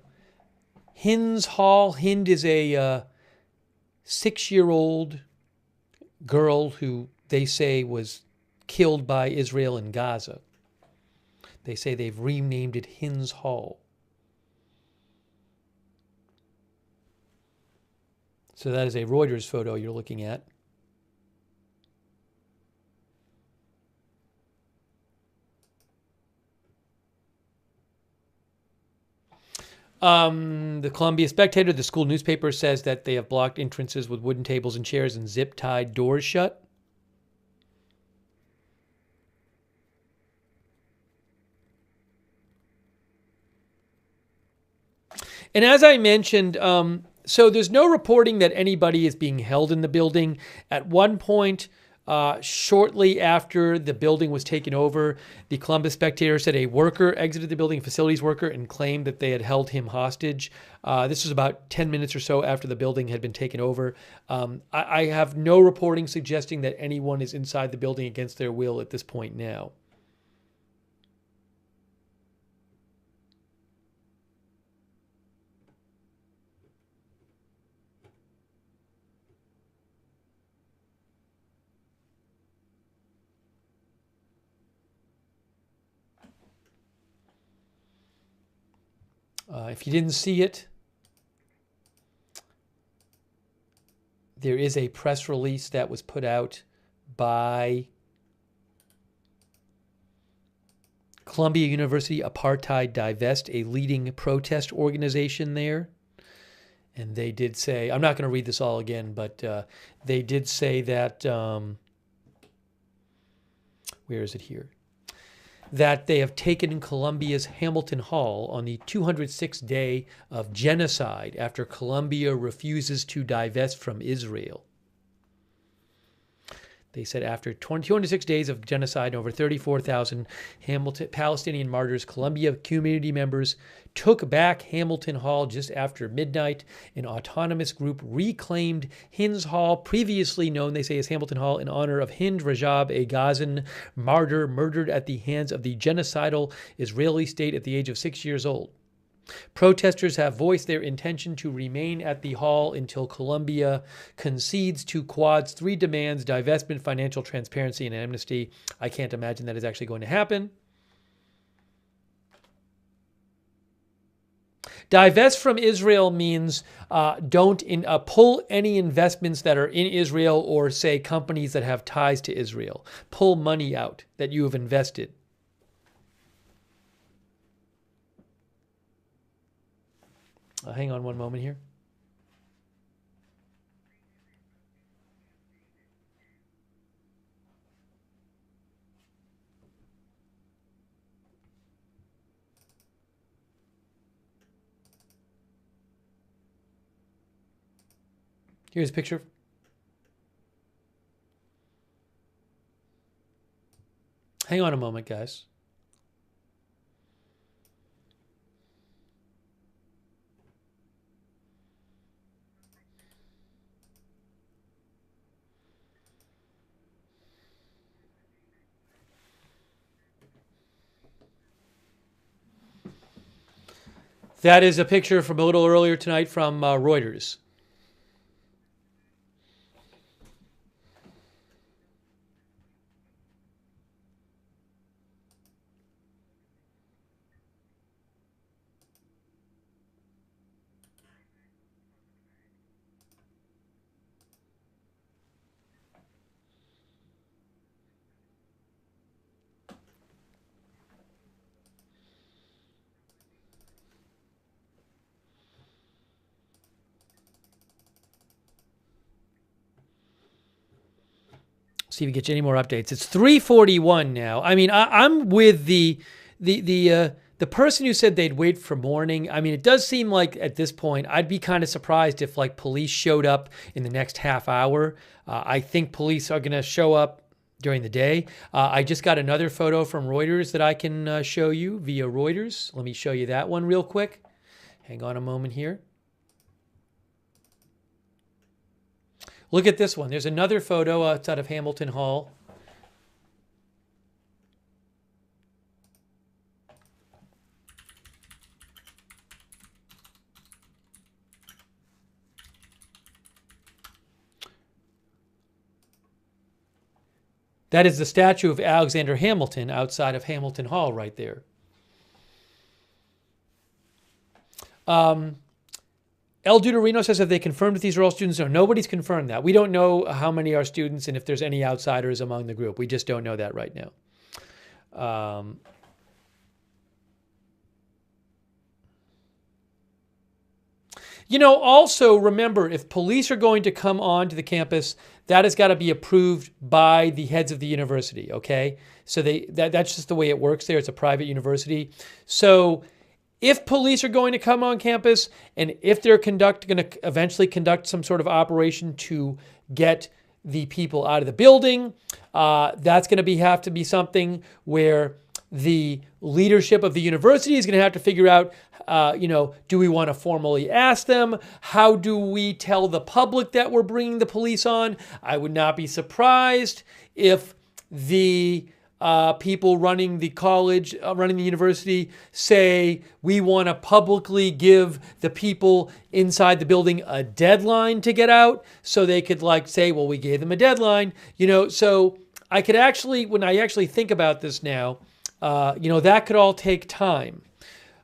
Hind's Hall. Hind is a 6-year-old girl who they say was killed by Israel in Gaza. They say they've renamed it Hind's Hall. So that is a Reuters photo you're looking at. The Columbia Spectator, the school newspaper, says that they have blocked entrances with wooden tables and chairs and zip-tied doors shut. And as I mentioned, so there's no reporting that anybody is being held in the building. At one point, Shortly after the building was taken over, the Columbus Spectator said a worker exited the building, a facilities worker, and claimed that they had held him hostage. This was about 10 minutes or so after the building had been taken over. I have no reporting suggesting that anyone is inside the building against their will at this point now. If you didn't see it, there is a press release that was put out by Columbia University Apartheid Divest, a leading protest organization there. And they did say, I'm not going to read this all again, but they did say that, where is it here? That they have taken Columbia's Hamilton Hall on the 206th day of genocide after Columbia refuses to divest from Israel. They said after 206 days of genocide and over 34,000 Palestinian martyrs, Columbia community members took back Hamilton Hall just after midnight. An autonomous group reclaimed Hind's Hall, previously known, they say, as Hamilton Hall, in honor of Hind Rajab, a Gazan martyr murdered at the hands of the genocidal Israeli state at the age of 6 years old. Protesters have voiced their intention to remain at the hall until Columbia concedes to Quad's three demands: divestment, financial transparency, and amnesty. I can't imagine that is actually going to happen. Divest from Israel means don't pull any investments that are in Israel or, say, companies that have ties to Israel. Pull money out that you have invested. Hang on one moment here. Here's a picture. Hang on a moment, guys. That is a picture from a little earlier tonight from Reuters. See if we get you any more updates. It's 3:41 now. I mean, I'm with the person who said they'd wait for morning. I mean, it does seem like at this point, I'd be kind of surprised if like police showed up in the next half hour. I think police are going to show up during the day. I just got another photo from Reuters that I can show you via Reuters. Let me show you that one real quick. Hang on a moment here. Look at this one. There's another photo outside of Hamilton Hall. That is the statue of Alexander Hamilton outside of Hamilton Hall right there. El Duderino says, have they confirmed if these are all students? No, nobody's confirmed that. We don't know how many are students and if there's any outsiders among the group. We just don't know that right now. You know, also remember, if police are going to come on to the campus, that has got to be approved by the heads of the university, okay? So that's just the way it works there. It's a private university. So if police are going to come on campus and if they're going to eventually conduct some sort of operation to get the people out of the building. That's going to have to be something where the leadership of the university is going to have to figure out, do we want to formally ask them? How do we tell the public that we're bringing the police on? I would not be surprised if the people running the college, running the university, say we want to publicly give the people inside the building a deadline to get out, so they could say, well, we gave them a deadline. So I could actually, when I actually think about this now, that could all take time.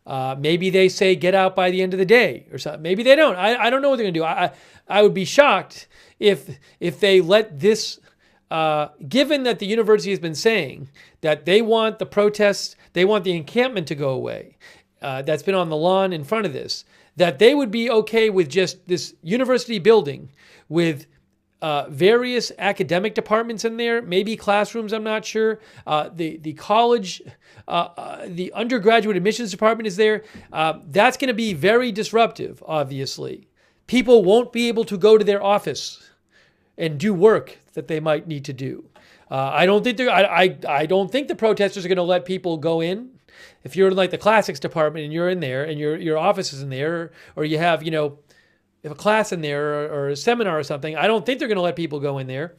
Maybe they say get out by the end of the day or something. Maybe they don't. I don't know what they're going to do. I would be shocked if they let this. Given that the university has been saying that they want the protests, they want the encampment to go away, that's been on the lawn in front of this, that they would be okay with just this university building with various academic departments in there, maybe classrooms, I'm not sure. The college, the undergraduate admissions department is there. That's going to be very disruptive, obviously. People won't be able to go to their office and do work that they might need to do. I don't think I don't think the protesters are going to let people go in. If you're in the classics department and you're in there and your office is in there, or you have a class in there or a seminar or something, I don't think they're going to let people go in there.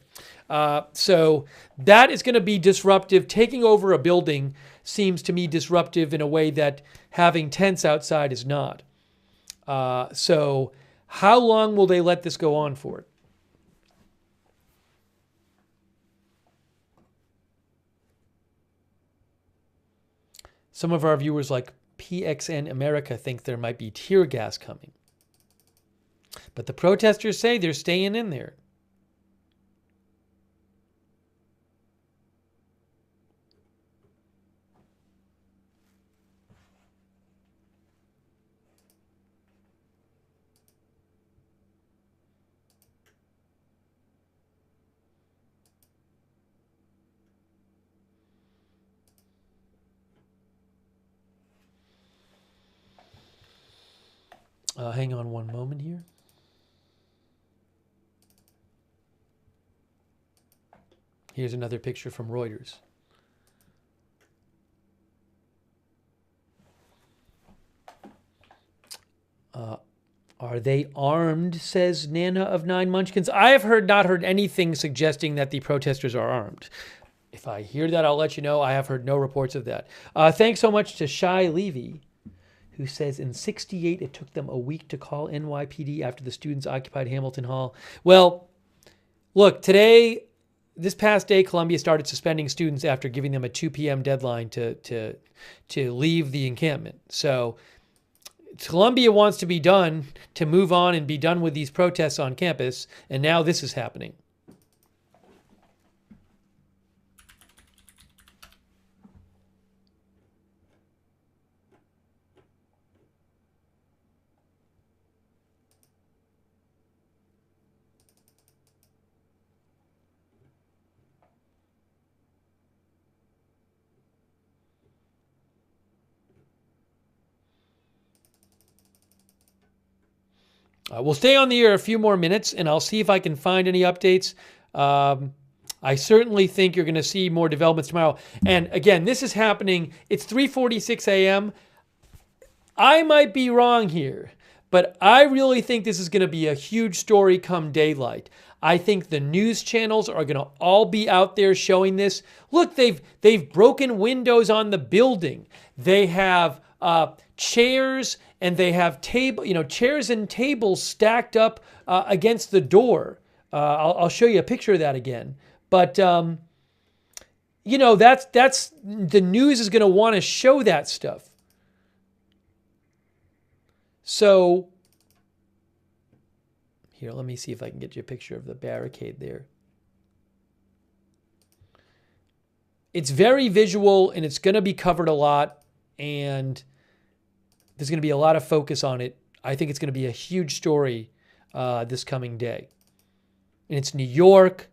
So that is going to be disruptive. Taking over a building seems to me disruptive in a way that having tents outside is not. So how long will they let this go on for? Some of our viewers like PXN America think there might be tear gas coming. But the protesters say they're staying in there. Hang on one moment here. Here's another picture from Reuters. Are they armed, says Nana of Nine Munchkins. I have not heard anything suggesting that the protesters are armed. If I hear that, I'll let you know. I have heard no reports of that. Thanks so much to Shai Levy, who says in '68 it took them a week to call NYPD after the students occupied Hamilton Hall. Well, look, this past day, Columbia started suspending students after giving them a 2 p.m. deadline to leave the encampment. So Columbia wants to be done, to move on and be done with these protests on campus, and now this is happening. We'll stay on the air a few more minutes, and I'll see if I can find any updates. I certainly think you're going to see more developments tomorrow. And again, this is happening. It's 3:46 a.m. I might be wrong here, but I really think this is going to be a huge story come daylight. I think the news channels are going to all be out there showing this. Look, they've broken windows on the building. They have chairs, and they have chairs and tables stacked up against the door. I'll show you a picture of that again. But that's the news is going to want to show that stuff. So here, let me see if I can get you a picture of the barricade there. It's very visual, and it's going to be covered a lot, and there's going to be a lot of focus on it. I think it's going to be a huge story this coming day. And it's New York,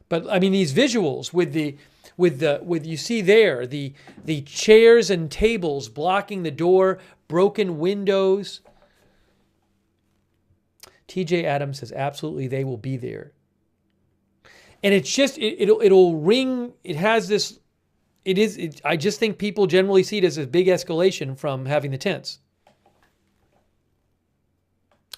But I mean, these visuals with you see there the chairs and tables blocking the door, broken windows. TJ Adams says, absolutely, they will be there. And it's just, it'll ring, it has this, I just think people generally see it as a big escalation from having the tents.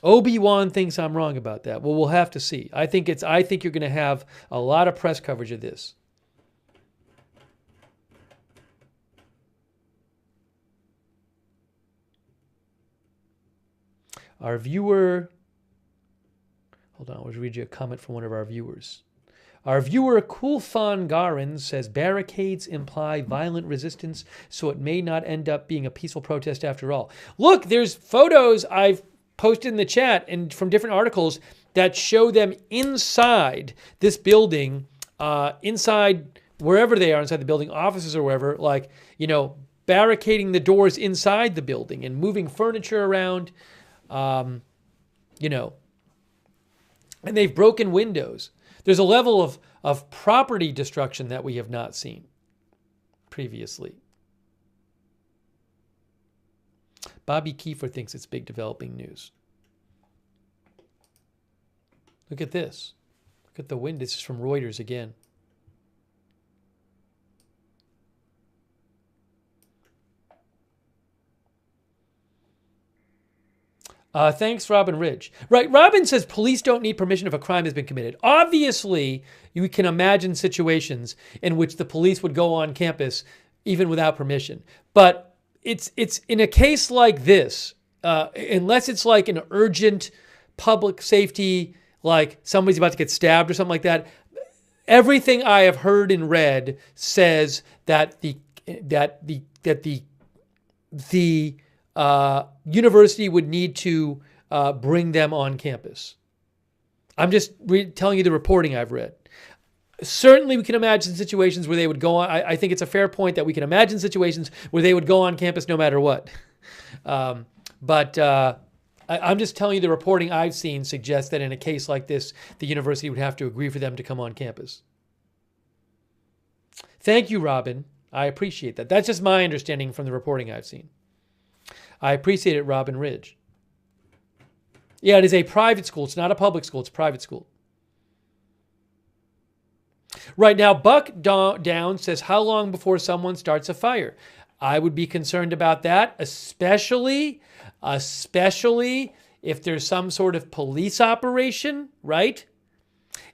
Obi-Wan thinks I'm wrong about that. Well, we'll have to see. I think you're going to have a lot of press coverage of this. Our viewer, hold on, I'll read you a comment from one of our viewers. Our viewer, Kulfan Garin, says barricades imply violent resistance, so it may not end up being a peaceful protest after all. Look, there's photos I've posted in the chat and from different articles that show them inside this building, inside wherever they are, inside the building, offices or wherever, like, barricading the doors inside the building and moving furniture around. And they've broken windows. There's a level of property destruction that we have not seen previously. Bobby Kiefer thinks it's big developing news. Look at this. Look at the wind. This is from Reuters again. Thanks, Robin Ridge. Right, Robin says police don't need permission if a crime has been committed. Obviously, you can imagine situations in which the police would go on campus even without permission. But it's in a case like this, unless it's like an urgent public safety, like somebody's about to get stabbed or something like that. Everything I have heard and read says that the university would need to bring them on campus. I'm just telling you the reporting I've read. Certainly we can imagine situations where they would go on. I think it's a fair point that we can imagine situations where they would go on campus no matter what. But I'm just telling you the reporting I've seen suggests that in a case like this, the university would have to agree for them to come on campus. Thank you, Robin. I appreciate that. That's just my understanding from the reporting I've seen. I appreciate it, Robin Ridge. Yeah, it is a private school. It's not a public school. It's a private school. Right now, Buck Down says, how long before someone starts a fire? I would be concerned about that, especially if there's some sort of police operation, right?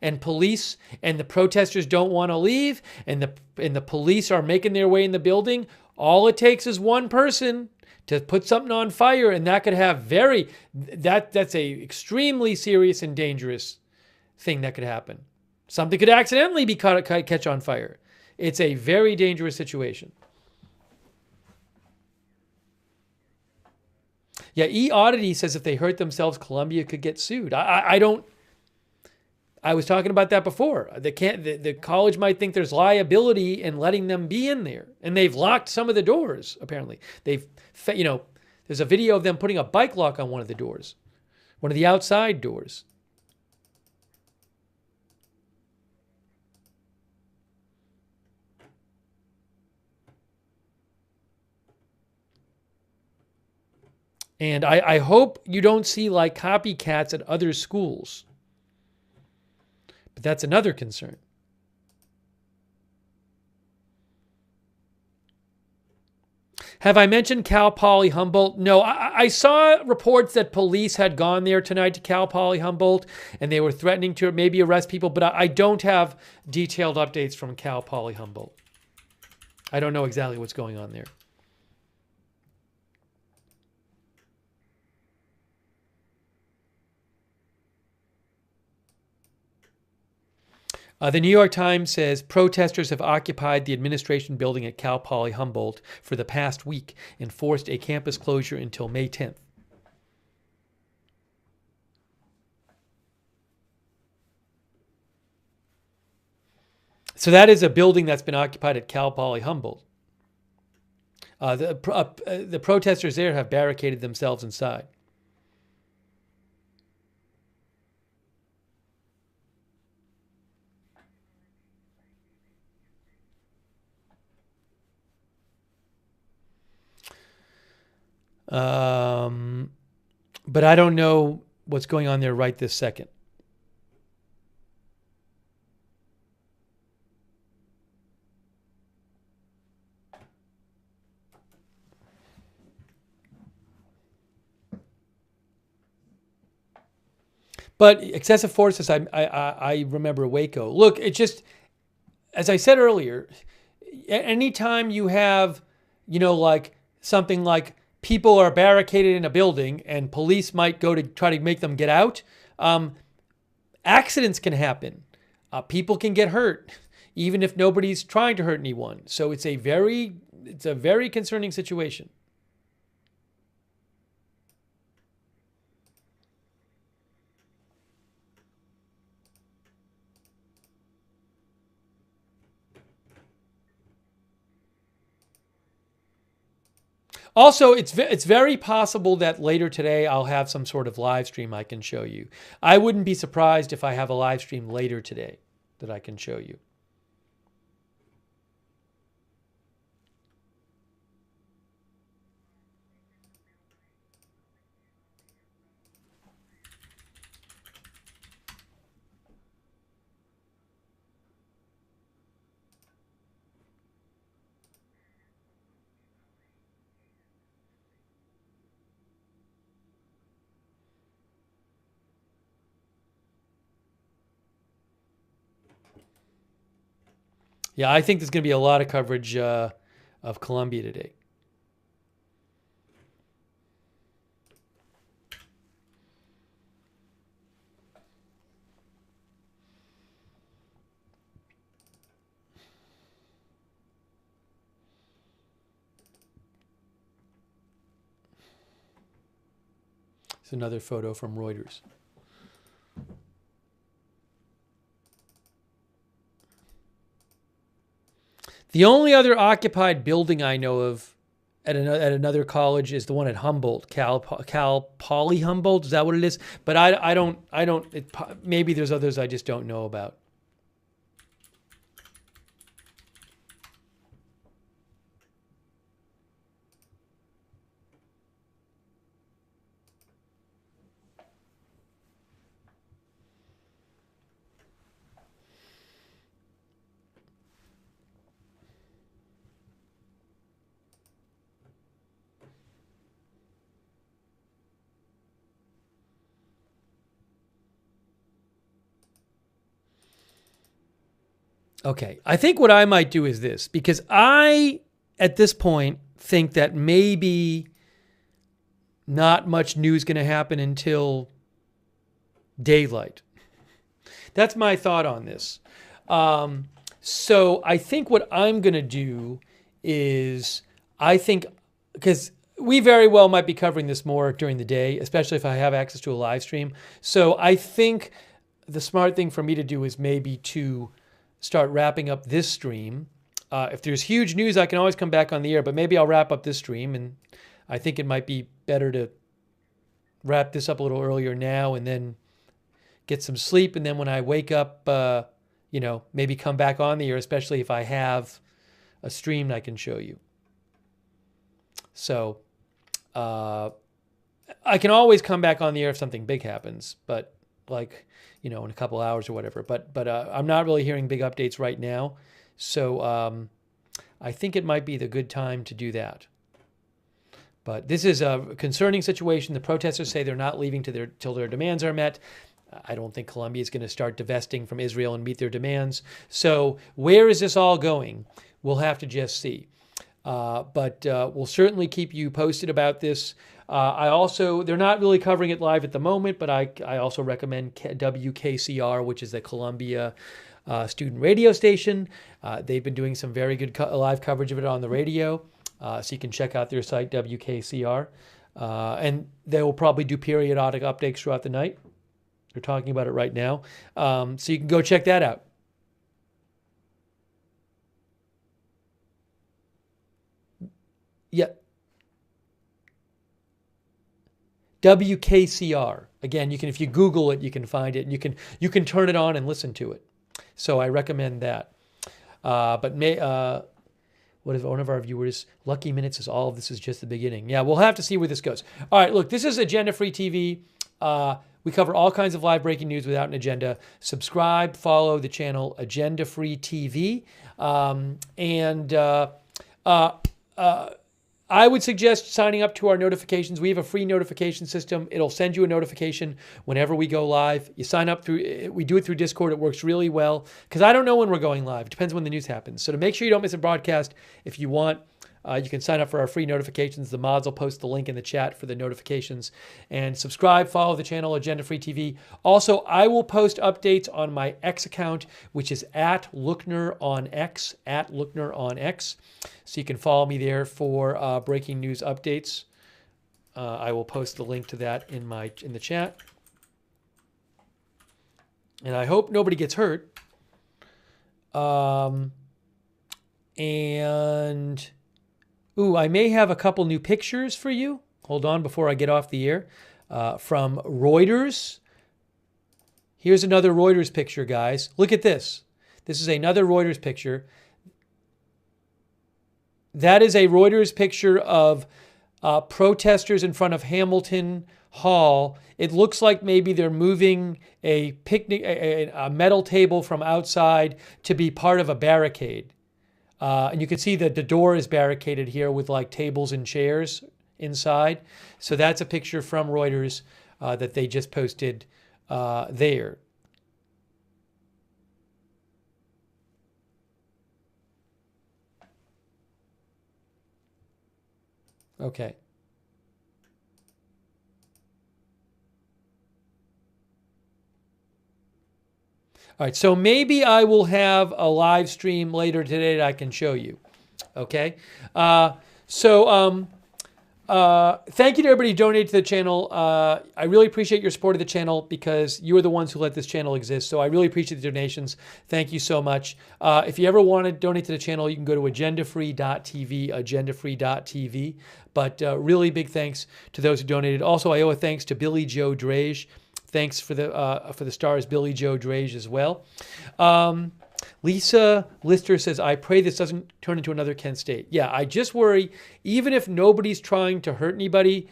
And police and the protesters don't want to leave, and the police are making their way in the building. All it takes is one person to put something on fire, and that could have that's a extremely serious and dangerous thing that could happen. Something could accidentally catch on fire. It's a very dangerous situation. Yeah, E-Oddity says if they hurt themselves, Columbia could get sued. I was talking about that before. The college might think there's liability in letting them be in there. And they've locked some of the doors, apparently. There's a video of them putting a bike lock on one of the doors, one of the outside doors. And I hope you don't see like copycats at other schools. But that's another concern. Have I mentioned Cal Poly Humboldt? No, I saw reports that police had gone there tonight to Cal Poly Humboldt and they were threatening to maybe arrest people, but I don't have detailed updates from Cal Poly Humboldt. I don't know exactly what's going on there. The New York Times says protesters have occupied the administration building at Cal Poly Humboldt for the past week and forced a campus closure until May 10th. So that is a building that's been occupied at Cal Poly Humboldt. The protesters there have barricaded themselves inside. But I don't know what's going on there right this second. But excessive forces, I remember Waco. Look, it just, as I said earlier, anytime you have, like something like people are barricaded in a building and police might go to try to make them get out, accidents can happen. People can get hurt, even if nobody's trying to hurt anyone. So it's a very concerning situation. Also, it's very possible that later today I'll have some sort of live stream I can show you. I wouldn't be surprised if I have a live stream later today that I can show you. Yeah, I think there's going to be a lot of coverage of Colombia today. It's another photo from Reuters. The only other occupied building I know of at another college is the one at Humboldt, Cal Poly Humboldt. Is that what it is? But I don't. Maybe there's others I just don't know about. Okay, I think what I might do is this, because I, at this point, think that maybe not much news going to happen until daylight. That's my thought on this. So I think what I'm going to do is, because we very well might be covering this more during the day, especially if I have access to a live stream. So I think the smart thing for me to do is maybe to start wrapping up this stream. If there's huge news, I can always come back on the air, but maybe I'll wrap up this stream, and I think it might be better to wrap this up a little earlier now and then get some sleep, and then when I wake up, maybe come back on the air, especially if I have a stream I can show you. So I can always come back on the air if something big happens, but in a couple hours or whatever. But I'm not really hearing big updates right now. So I think it might be the good time to do that. But this is a concerning situation. The protesters say they're not leaving till their demands are met. I don't think Colombia is going to start divesting from Israel and meet their demands. So where is this all going? We'll have to just see. But we'll certainly keep you posted about this. They're not really covering it live at the moment, but I also recommend WKCR, which is the Columbia student radio station. They've been doing some very good live coverage of it on the radio. So you can check out their site, WKCR. And they will probably do periodic updates throughout the night. They're talking about it right now. So you can go check that out. Yeah. WKCR. Again, if you Google it, you can find it, and you can turn it on and listen to it. So I recommend that. But what if one of our viewers, Lucky Minutes, says all of this is just the beginning? Yeah, we'll have to see where this goes. All right, look, this is Agenda Free TV. We cover all kinds of live breaking news without an agenda. Subscribe, follow the channel Agenda Free TV. I would suggest signing up to our notifications. We have a free notification system. It'll send you a notification whenever we go live. You sign up we do it through Discord. It works really well because I don't know when we're going live. It depends when the news happens. So to make sure you don't miss a broadcast, if you want, you can sign up for our free notifications. The mods will post the link in the chat for the notifications. And subscribe, follow the channel, Agenda Free TV. Also, I will post updates on my X account, which is @Lookner on X, @Lookner on X. So you can follow me there for breaking news updates. I will post the link to that in the chat. And I hope nobody gets hurt. Ooh, I may have a couple new pictures for you. Hold on before I get off the air. From Reuters. Here's another Reuters picture, guys. Look at this. This is another Reuters picture. That is a Reuters picture of protesters in front of Hamilton Hall. It looks like maybe they're moving a picnic, a metal table from outside to be part of a barricade. And you can see that the door is barricaded here with like tables and chairs inside. So that's a picture from Reuters that they just posted there. Okay. All right, so maybe I will have a live stream later today that I can show you. Okay, thank you to everybody who donated to the channel. I really appreciate your support of the channel because you are the ones who let this channel exist. So I really appreciate the donations. Thank you so much. If you ever want to donate to the channel, you can go to agendafree.tv, agendafree.tv. But really big thanks to those who donated. Also, I owe a thanks to Billy Joe Drage. Thanks for the stars, Billy Joe Drage as well. Lisa Lister says, I pray this doesn't turn into another Kent State. Yeah, I just worry, even if nobody's trying to hurt anybody,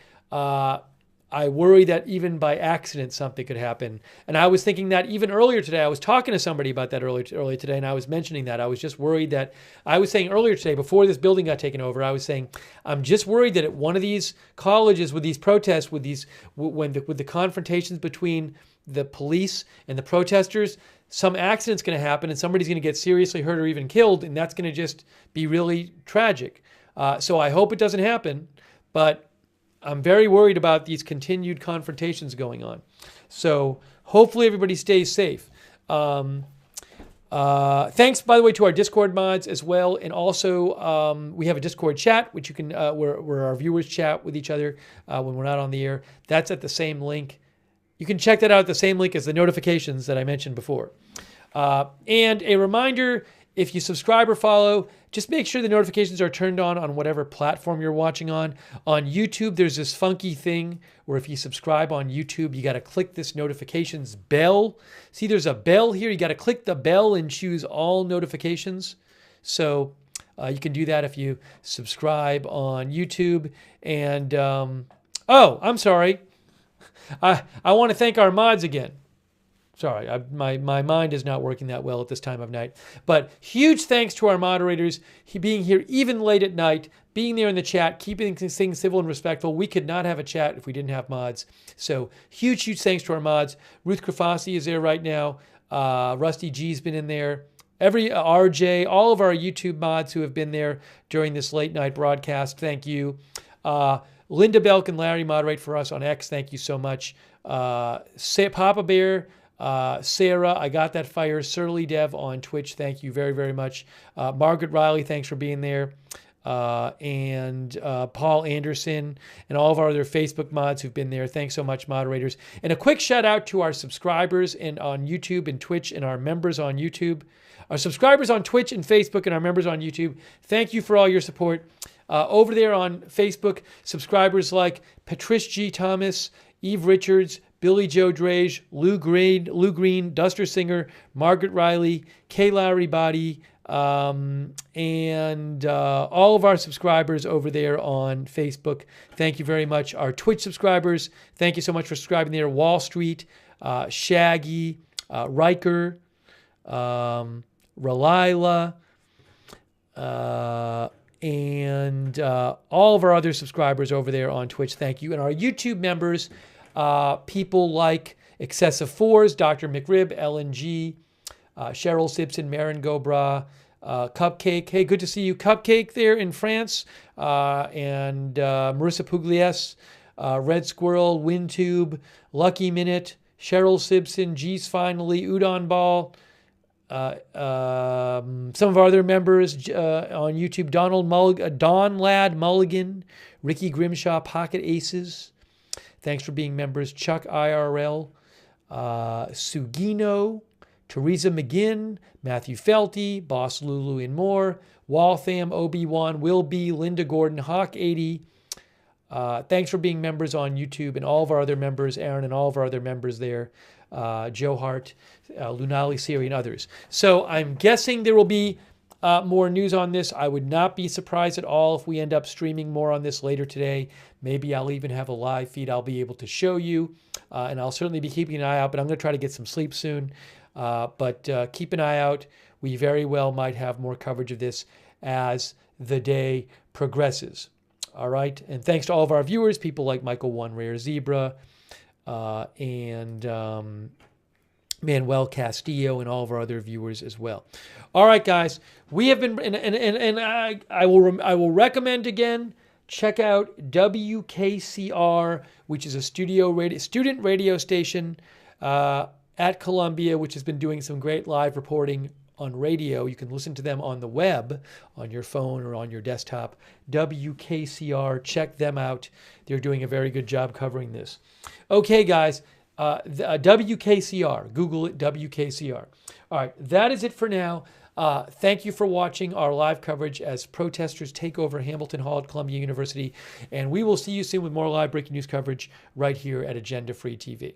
I worry that even by accident something could happen. And I was thinking that even earlier today. I was talking to somebody about that earlier today, and I was mentioning that. I was just worried that, I was saying earlier today, before this building got taken over, I was saying, I'm just worried that at one of these colleges with these protests, with the confrontations between the police and the protesters, some accident's going to happen and somebody's going to get seriously hurt or even killed, and that's going to just be really tragic. So I hope it doesn't happen, but I'm very worried about these continued confrontations going on. So hopefully everybody stays safe. Thanks, by the way, to our Discord mods as well. And also, we have a Discord chat, which you can, where our viewers chat with each other when we're not on the air. That's at the same link. You can check that out at the same link as the notifications that I mentioned before. And a reminder, if you subscribe or follow, just make sure the notifications are turned on whatever platform you're watching on. On YouTube, there's this funky thing where if you subscribe on YouTube, you got to click this notifications bell. See, there's a bell here. You got to click the bell and choose all notifications. So you can do that if you subscribe on YouTube. And, oh, I'm sorry. I want to thank our mods again. Sorry, my mind is not working that well at this time of night. But huge thanks to our moderators, being here even late at night, being there in the chat, keeping things civil and respectful. We could not have a chat if we didn't have mods. So huge thanks to our mods. Ruth Krafasi is there right now. Rusty G's been in there. Every RJ, all of our YouTube mods who have been there during this late night broadcast, thank you. Linda Belk and Larry moderate for us on X. Thank you so much. Papa Bear, Sarah, I Got That Fire, Surly Dev on Twitch. Thank you very, very much. Margaret Riley, thanks for being there. And Paul Anderson and all of our other Facebook mods who've been there. Thanks so much, moderators. And a quick shout out to our subscribers on YouTube and Twitch and our members on YouTube. Our subscribers on Twitch and Facebook and our members on YouTube. Thank you for all your support. Over there on Facebook, subscribers like Patrice G. Thomas, Eve Richards, Billy Joe Drage, Lou Green, Duster Singer, Margaret Riley, Kay Lowry Body, And all of our subscribers over there on Facebook, thank you very much. Our Twitch subscribers, thank you so much for subscribing there. Wall Street, Shaggy, Riker, Relila, and all of our other subscribers over there on Twitch, thank you. And our YouTube members, people like Excessive Fours, Dr. McRib, LNG, Cheryl Simpson, Marin Gobra, Cupcake. Hey, good to see you, Cupcake, there in France. And Marissa Pugliese, Red Squirrel, Windtube, Lucky Minute, Cheryl Simpson, G's Finally, Udon Ball. Some of our other members on YouTube, Don Lad Mulligan, Ricky Grimshaw, Pocket Aces. Thanks for being members. Chuck IRL, Sugino, Teresa McGinn, Matthew Felty, Boss Lulu and more, Waltham, Obi-Wan, Will B, Linda Gordon, Hawk 80. Thanks for being members on YouTube, and all of our other members, Aaron and all of our other members there, Joe Hart, Lunali Siri, and others. So I'm guessing there will be more news on this. I would not be surprised at all if we end up streaming more on this later today. Maybe I'll even have a live feed I'll be able to show you, and I'll certainly be keeping an eye out, but I'm going to try to get some sleep soon. But keep an eye out. We very well might have more coverage of this as the day progresses. All right. And thanks to all of our viewers, people like Michael One Rare Zebra, and Manuel Castillo, and all of our other viewers as well. All right, guys, we have been, and I will recommend again, check out WKCR, which is a student radio station at Columbia, which has been doing some great live reporting on radio. You can listen to them on the web, on your phone or on your desktop. WKCR, check them out. They're doing a very good job covering this. Okay, guys, WKCR, Google it, WKCR. All right, that is it for now. Thank you for watching our live coverage as protesters take over Hamilton Hall at Columbia University, and we will see you soon with more live breaking news coverage right here at Agenda Free TV.